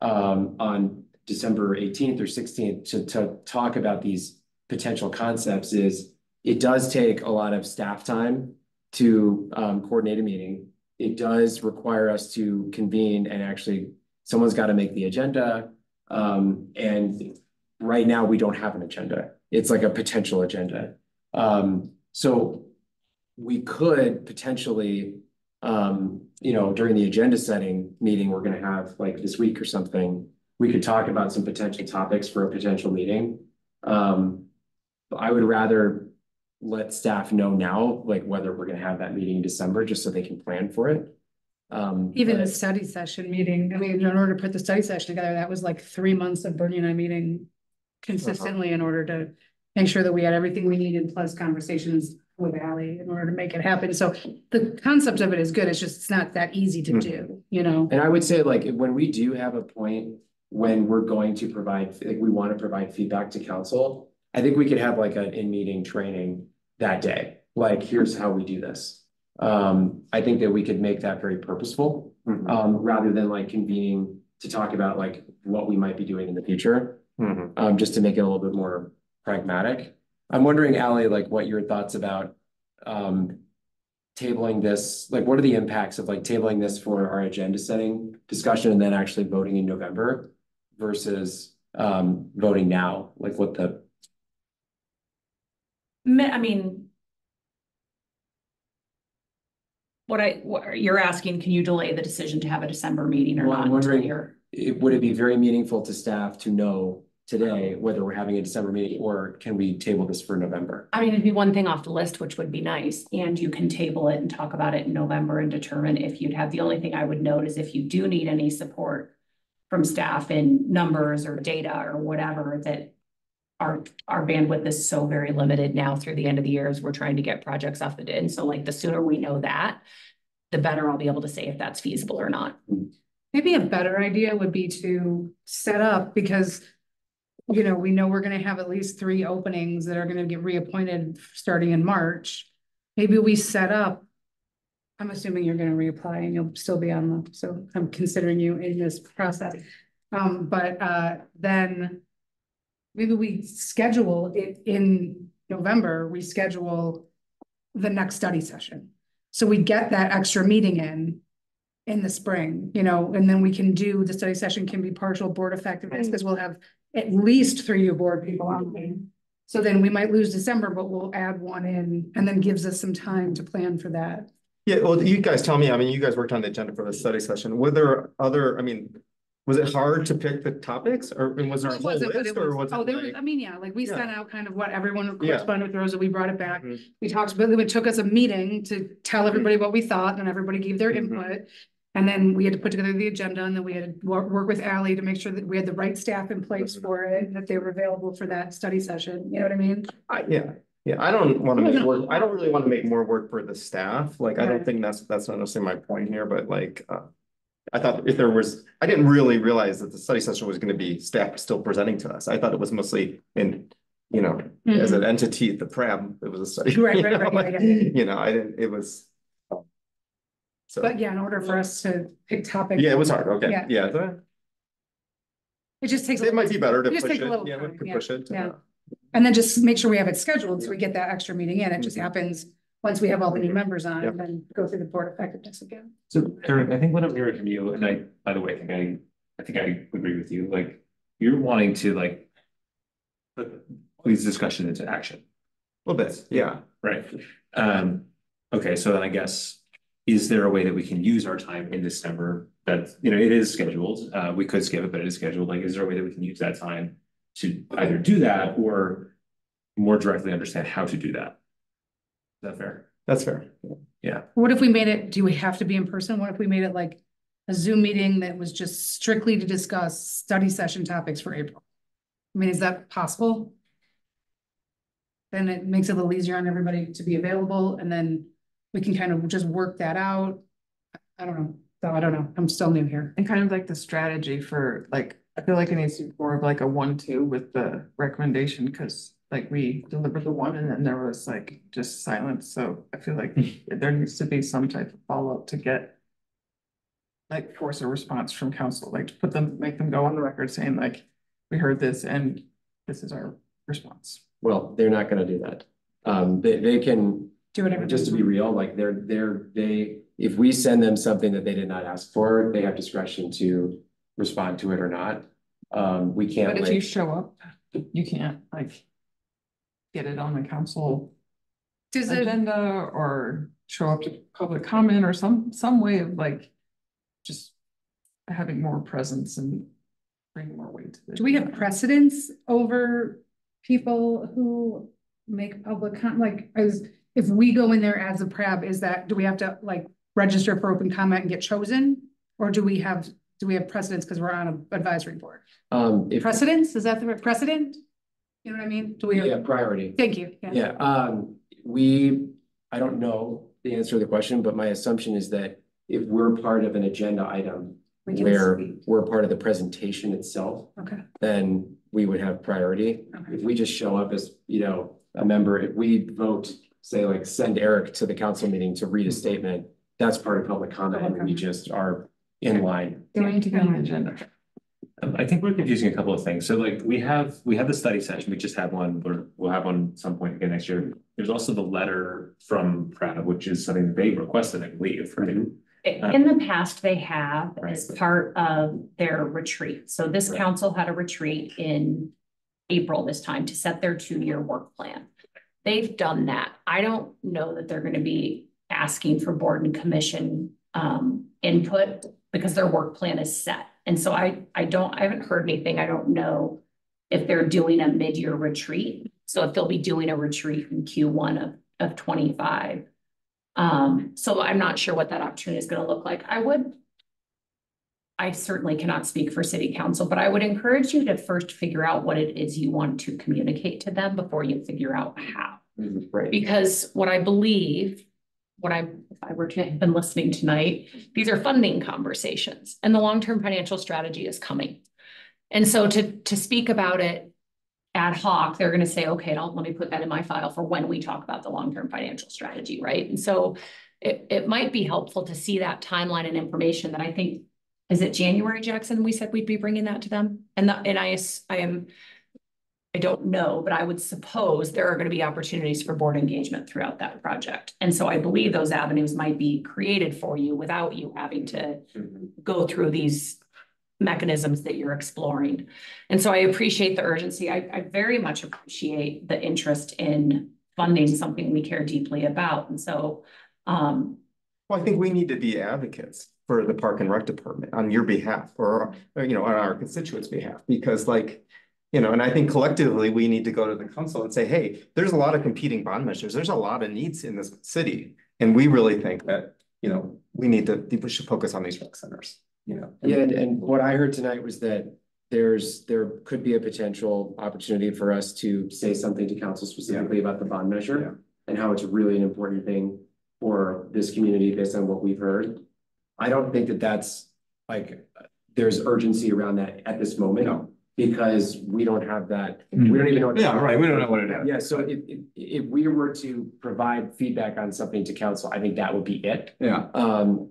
on December 18th or 16th to talk about these potential concepts is it does take a lot of staff time to coordinate a meeting. It does require us to convene, and actually someone's got to make the agenda. And right now we don't have an agenda. It's like a potential agenda. So we could potentially, you know, during the agenda setting meeting we're going to have like this week or something, we could talk about some potential topics for a potential meeting. But I would rather let staff know now, like whether we're going to have that meeting in December, just so they can plan for it. Even the study session meeting, I mean, in order to put the study session together, that was like 3 months of Bernie and I meeting consistently in order to make sure that we had everything we needed, plus conversations with Ally in order to make it happen. So the concept of it is good. It's just, it's not that easy to do, you know? And I would say, like, when we do have a point when we're going to provide, like, we want to provide feedback to council, I think we could have like an in-meeting training that day. Like, here's how we do this. I think that we could make that very purposeful, rather than like convening to talk about like what we might be doing in the future, just to make it a little bit more pragmatic. I'm wondering, Ally, like what your thoughts about tabling this, like what are the impacts of like tabling this for our agenda setting discussion and then actually voting in November versus voting now? Like what the... I mean, what you're asking, can you delay the decision to have a December meeting or Well, not? I'm wondering, would it be very meaningful to staff to know today whether we're having a December meeting, or can we table this for November? I mean, it'd be one thing off the list, which would be nice, and you can table it and talk about it in November and determine if you'd have. The only thing I would note is if you do need any support from staff in numbers or data or whatever, that our bandwidth is so very limited now through the end of the year as we're trying to get projects off the DIN. So like the sooner we know that, the better I'll be able to say if that's feasible or not. Maybe a better idea would be to set up, because you know, we know we're gonna have at least 3 openings that are gonna get reappointed starting in March. Maybe we set up, I'm assuming you're gonna reapply and you'll still be on the, so I'm considering you in this process. Then maybe we schedule it in November, we schedule the next study session. So we get that extra meeting in the spring, you know, and then we can do, the study session can be partial board effectiveness, because we'll have at least 3 new board people on. So then we might lose December, but we'll add one in, and then gives us some time to plan for that. Yeah, well, you guys tell me, I mean, you guys worked on the agenda for the study session. Were there other, I mean, was it hard to pick the topics, or was there a whole list, or was it? Oh, there was, I mean, yeah, like we sent out kind of what everyone corresponded with Rosa, we brought it back. We talked about it, took us a meeting to tell everybody what we thought, and everybody gave their input. And then we had to put together the agenda, and then we had to work with Ally to make sure that we had the right staff in place for it, and that they were available for that study session. You know what I mean? Yeah, I don't want to make work. I don't really want to make more work for the staff. Like, I don't think that's not necessarily my point here, but like, I thought if there was, I didn't really realize that the study session was going to be staff still presenting to us. I thought it was mostly in, you know, as an entity, the PRAB, it was a study. Right. You know, I didn't, it was. So. But yeah, in order for us to pick topics. Yeah, it was hard. Okay. Yeah. It just takes. It might be better to push push it. Yeah, we could push it. Yeah. And then just make sure we have it scheduled so we get that extra meeting in. It just happens once we have all the new members on, and then go through the board effectiveness again. So Eric, I think what I'm hearing from you, and I, by the way, I think I agree with you. Like, you're wanting to like put these discussions into action. A little bit. Yeah. Right. Okay. So then I guess, is there a way that we can use our time in December that, you know, it is scheduled, we could skip it, but it is scheduled. Like, is there a way that we can use that time to either do that or more directly understand how to do that? Is that fair? That's fair. Yeah. What if we made it, do we have to be in person? What if we made it like a Zoom meeting that was just strictly to discuss study session topics for April? I mean, is that possible? Then it makes it a little easier on everybody to be available, and then we can kind of just work that out. I don't know. So I don't know. I'm still new here. And kind of like the strategy for like I feel like it needs to be more of like a 1-2 with the recommendation, because like we delivered the one and then there was like just silence. So I feel like there needs to be some type of follow-up to get like force a response from council, like to put them, make them go on the record saying like, we heard this and this is our response. Well, they're not gonna do that. They can, Do whatever. just to be real, like if we send them something that they did not ask for, they have discretion to respond to it or not. We can't. But if you show up, you can't like get it on the council agenda or show up to public comment or some way of like just having more presence and bringing more weight to it. Do we have precedence over people who make public like, if we go in there as a PRAB, do we have to like register for open comment and get chosen? Or do we have precedence because we're on an advisory board? Precedence, is that the precedent? You know what I mean? Do we have? Yeah, priority. Thank you. Yeah, I don't know the answer to the question, but my assumption is that if we're part of an agenda item where we're part of the presentation itself, Okay. then we would have priority. Okay. If we just show up as, a member, if we vote, say like send Eric to the council meeting to read a statement, that's part of public comment and we just are in line. We need to get on the agenda. I think we're confusing a couple of things. So like we have the study session, we just had one, we'll have one some point again next year. There's also the letter from PRAB, which is something they requested, I believe, right? In the past, they have as part of their retreat. So this council had a retreat in April this time to set their 2-year work plan. They've done that. I don't know that they're going to be asking for board and commission input because their work plan is set. And so I haven't heard anything. I don't know if they're doing a mid-year retreat. So if they'll be doing a retreat in Q1 of 25. So I'm not sure what that opportunity is going to look like. I certainly cannot speak for city council, but I would encourage you to first figure out what it is you want to communicate to them before you figure out how. Right. Because what I believe, if I were to have been listening tonight, these are funding conversations and the long-term financial strategy is coming. And so to speak about it ad hoc, they're going to say, okay, let me put that in my file for when we talk about the long-term financial strategy, right? And so it might be helpful to see that timeline and information that I think, is it January, Jackson? We said we'd be bringing that to them. And I don't know, but I would suppose there are going to be opportunities for board engagement throughout that project. And so I believe those avenues might be created for you without you having to go through these mechanisms that you're exploring. And so I appreciate the urgency. I very much appreciate the interest in funding something we care deeply about. And so, well, I think we need to be advocates for the Park and Rec Department on your behalf or on our constituents' behalf, because and I think collectively we need to go to the council and say, hey, there's a lot of competing bond measures. There's a lot of needs in this city. And we really think that, we should focus on these rec centers. Yeah, and what I heard tonight was that there could be a potential opportunity for us to say something to council specifically about the bond measure and how it's really an important thing for this community based on what we've heard. I don't think that that's there's urgency around that at this moment because we don't have that. We don't even know. We don't know what it is. Yeah, so if we were to provide feedback on something to council, I think that would be it. Yeah.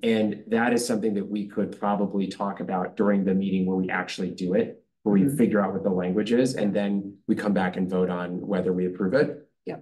And that is something that we could probably talk about during the meeting where we actually do it, where we figure out what the language is, and then we come back and vote on whether we approve it. Yeah.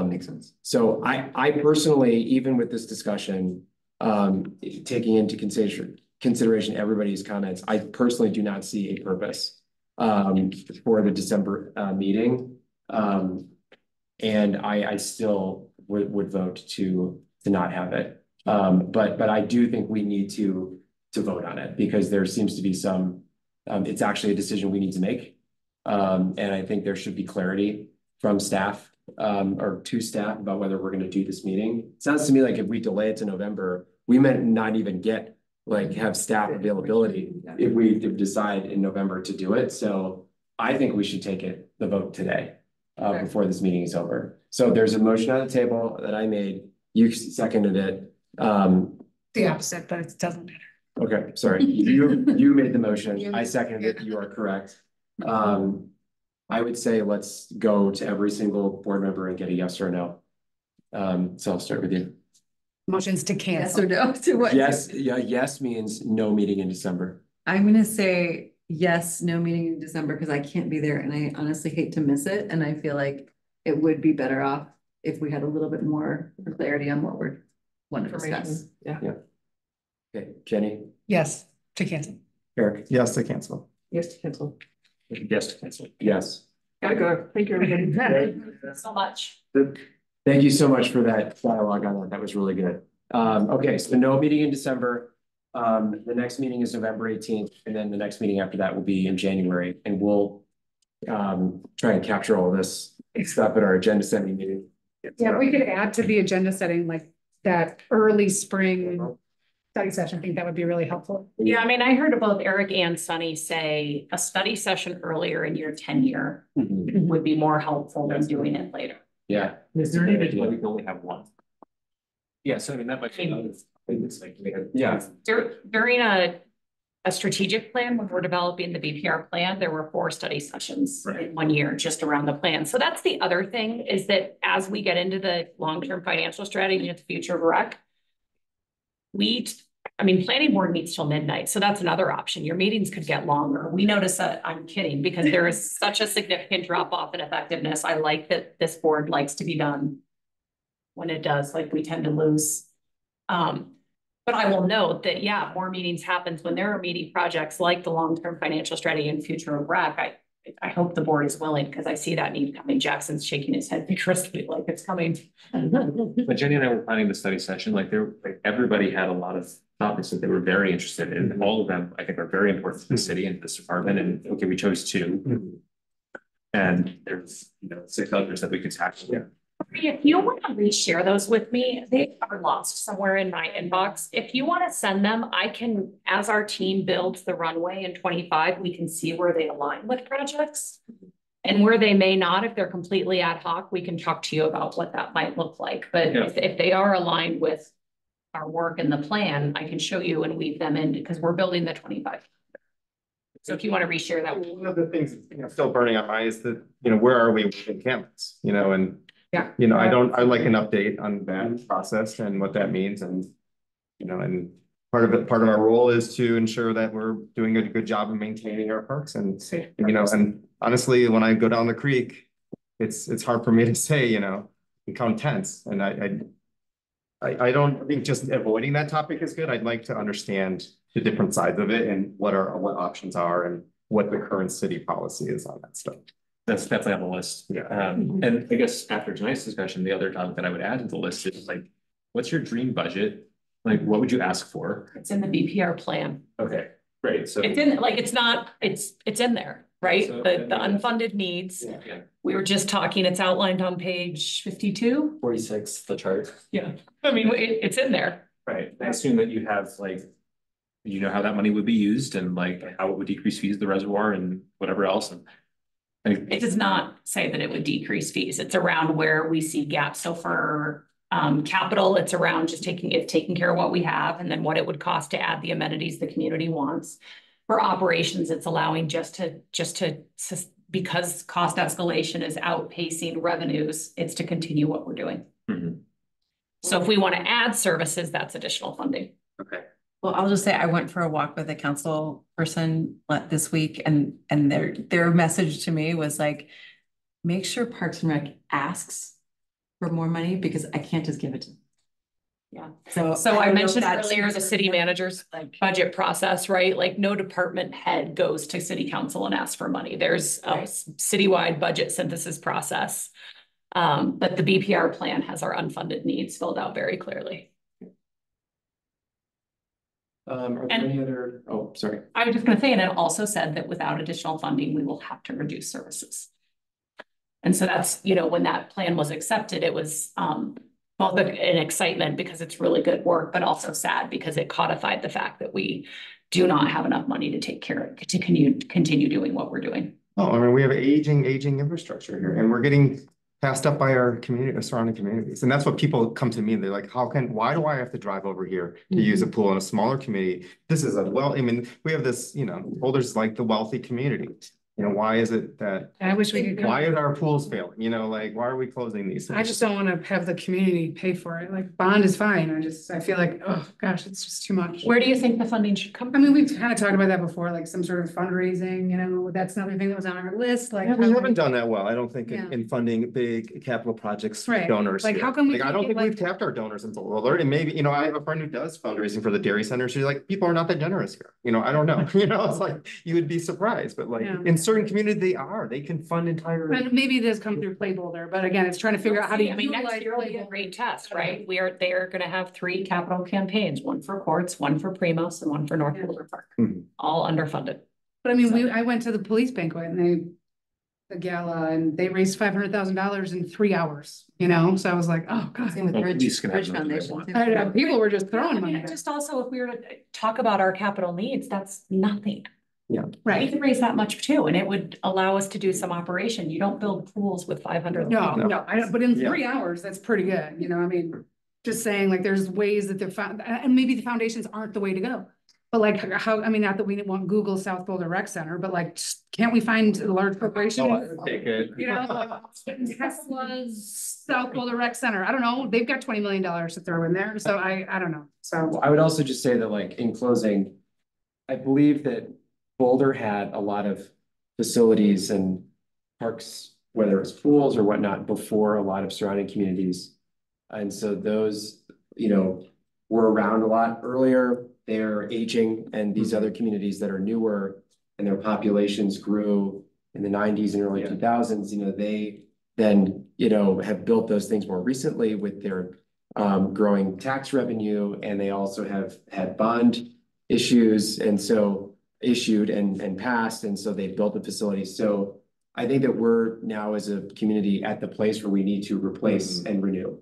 Makes sense. So I personally, even with this discussion, taking into consideration everybody's comments, I personally do not see a purpose for the December meeting. And I still would vote to not have it. But I do think we need to vote on it because there seems to be some, it's actually a decision we need to make. And I think there should be clarity from staff or to staff about whether we're going to do this meeting. It sounds to me like if we delay it to November, we might not even have staff availability if we decide in November to do it. So I think we should take the vote today before this meeting is over. So there's a motion on the table that I made. You seconded it. The opposite, but it doesn't matter. Okay, sorry, you made the motion, I seconded it, you are correct. I would say let's go to every single board member and get a yes or no. So I'll start with you. Motions to Yes cancel. or no to what? Yes, yeah, yes means no meeting in December. I'm gonna say yes, no meeting in December, because I can't be there and I honestly hate to miss it. And I feel like it would be better off if we had a little bit more clarity on what we're want to discuss. Yeah. Okay, Jenny, Yes, to cancel. Eric, Yes, to cancel. Yes, to cancel. Yes, to cancel. yes. Gotta go. Thank you, everybody. So much. Thank you so much for that dialogue on that. That was really good. Okay, so no meeting in December. The next meeting is November 18th, and then the next meeting after that will be in January, and we'll try and capture all this stuff at our agenda setting meeting. Yeah, we could add to the agenda setting like that early spring study session. I think that would be really helpful. Yeah, I mean, I heard both Eric and Sunny say a study session earlier in your tenure would be more helpful than doing it later. Yeah. Is there any reason why we can only have one? Yeah, so I mean, that might be, it's like, we have, yeah. During a strategic plan, when we're developing the BPR plan, there were 4 study sessions in 1 year just around the plan. So that's the other thing, is that as we get into the long-term financial strategy of the future of rec, planning board meets till midnight, so that's another option. Your meetings could get longer. We notice that, I'm kidding, because there is such a significant drop off in effectiveness. I like that this board likes to be done when it does, like we tend to lose. But I will note that, yeah, more meetings happens when there are meaty projects like the long-term financial strategy and future of rec. I hope the board is willing, because I see that need coming. Jackson's shaking his head vigorously like it's coming. But Jenny and I were planning the study session, like everybody had a lot of topics that they were very interested in. All of them, I think, are very important to the city and this department. And okay, we chose 2. And there's, 6 others that we could tackle. Yeah. If you want to reshare those with me, they are lost somewhere in my inbox. If you want to send them, I can, as our team builds the runway in 25, we can see where they align with projects. And where they may not, if they're completely ad hoc, we can talk to you about what that might look like. But if they are aligned with our work and the plan, I can show you and weave them in, because we're building the 25. So if you want to reshare that. One of the things, still burning on my is that, where are we in canvas, and yeah, I like an update on that process and what that means. And, and part of our role is to ensure that we're doing a good job of maintaining our parks. And, and honestly, when I go down the creek, it's hard for me to say, count tents. And I don't think just avoiding that topic is good. I'd like to understand the different sides of it and what options are and what the current city policy is on that stuff. That's definitely on the list. Yeah. And I guess after tonight's discussion, the other topic that I would add to the list is like, what's your dream budget? Like, what would you ask for? It's in the BPR plan. Okay, great. So it's in, like, it's in there, right? So, the unfunded needs. Yeah. We were just talking, it's outlined on page 52. 46, the chart. Yeah. I mean, it's in there. Right. I assume that you have like, how that money would be used and like how it would decrease fees of the reservoir and whatever else. And it does not say that it would decrease fees. It's around where we see gaps. So for capital, it's around just taking care of what we have and then what it would cost to add the amenities the community wants. For operations, it's allowing just to because cost escalation is outpacing revenues, it's to continue what we're doing. So if we want to add services, that's additional funding. Okay. Well, I'll just say I went for a walk with a council person this week and their message to me was like, make sure Parks and Rec asks for more money because I can't just give it to them. Yeah. So I mentioned earlier the city manager's budget process, right? Like no department head goes to city council and asks for money. There's a citywide budget synthesis process. But the BPR plan has our unfunded needs filled out very clearly. Are there any other, sorry. I was just going to say, and it also said that without additional funding, we will have to reduce services. And so that's, when that plan was accepted, it was both an excitement because it's really good work, but also sad because it codified the fact that we do not have enough money to take care of, to continue doing what we're doing. Oh, I mean, we have aging infrastructure here and we're getting passed up by our community, our surrounding communities. And that's what people come to me. They're like, why do I have to drive over here to use a pool in a smaller community? This is I mean, we have this, Boulder's like the wealthy community. Why is it that, I wish we could. why are our pools failing? Like, why are we closing these? I just don't want to have the community pay for it. Like bond is fine. I feel like, oh gosh, it's just too much. Where do you think the funding should come I from? mean, we've kind of talked about that before, like some sort of fundraising, that's another thing that was on our list, like. We haven't done that well, I don't think, Yeah. in funding big capital projects, Right. donors. Like, here. how come we I don't can't think get, we've tapped our donors in Boulder, and maybe, I have a friend who does fundraising for the Dairy Center. She's like, people are not that generous here. I don't know. It's like, you would be surprised, but like Yeah. in certain communities, they can fund entire. And maybe it does come through Play Boulder, but again, it's trying to figure out how do you. I mean, next utilize year will Play be a Boulder. great test, right? They are gonna have 3 capital campaigns, one for courts, one for Primos, and one for North Yeah. Boulder Park, Mhm. all underfunded. But I mean, I went to the police banquet and the gala, and they raised $500,000 in 3 hours, so I was like, oh god. Same with Well, Bridge, police can have Bridge another Foundation. one. too. I know, people were just throwing I money. mean, at it. just also, if we were to talk about our capital needs, that's nothing. We Right. could raise that much too, and it would allow us to do some operation. You don't build pools with 500. No, I don't, but in Yeah. 3 hours, that's pretty good, I mean, just saying like there's ways that and maybe the foundations aren't the way to go. But like how, I mean, not that we want Google South Boulder Rec Center, but like, can't we find a large corporation? Take it. Tesla's South Boulder Rec Center, I don't know, they've got $20 million to throw in there, so I don't know, so. I would also just say that like in closing, I believe that Boulder had a lot of facilities and parks, whether it's pools or whatnot, before a lot of surrounding communities. And so those, were around a lot earlier. They're aging, and these other communities that are newer and their populations grew in the 90s and early 2000s, they then, have built those things more recently with their growing tax revenue, and they also have had bond issues, and so issued and passed, and so they've built the facility. So I think that we're now as a community at the place where we need to replace and renew,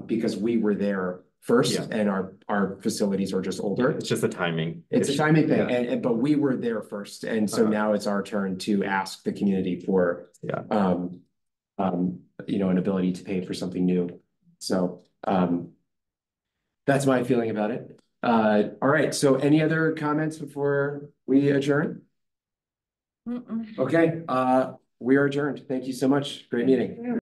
because we were there first, and our facilities are just older. It's just a timing. It's a issue. timing thing, Yeah. but we were there first, and so now it's our turn to ask the community for an ability to pay for something new. So that's my feeling about it. All right, so any other comments before we adjourn? Okay, we are adjourned. Thank you so much. Great meeting.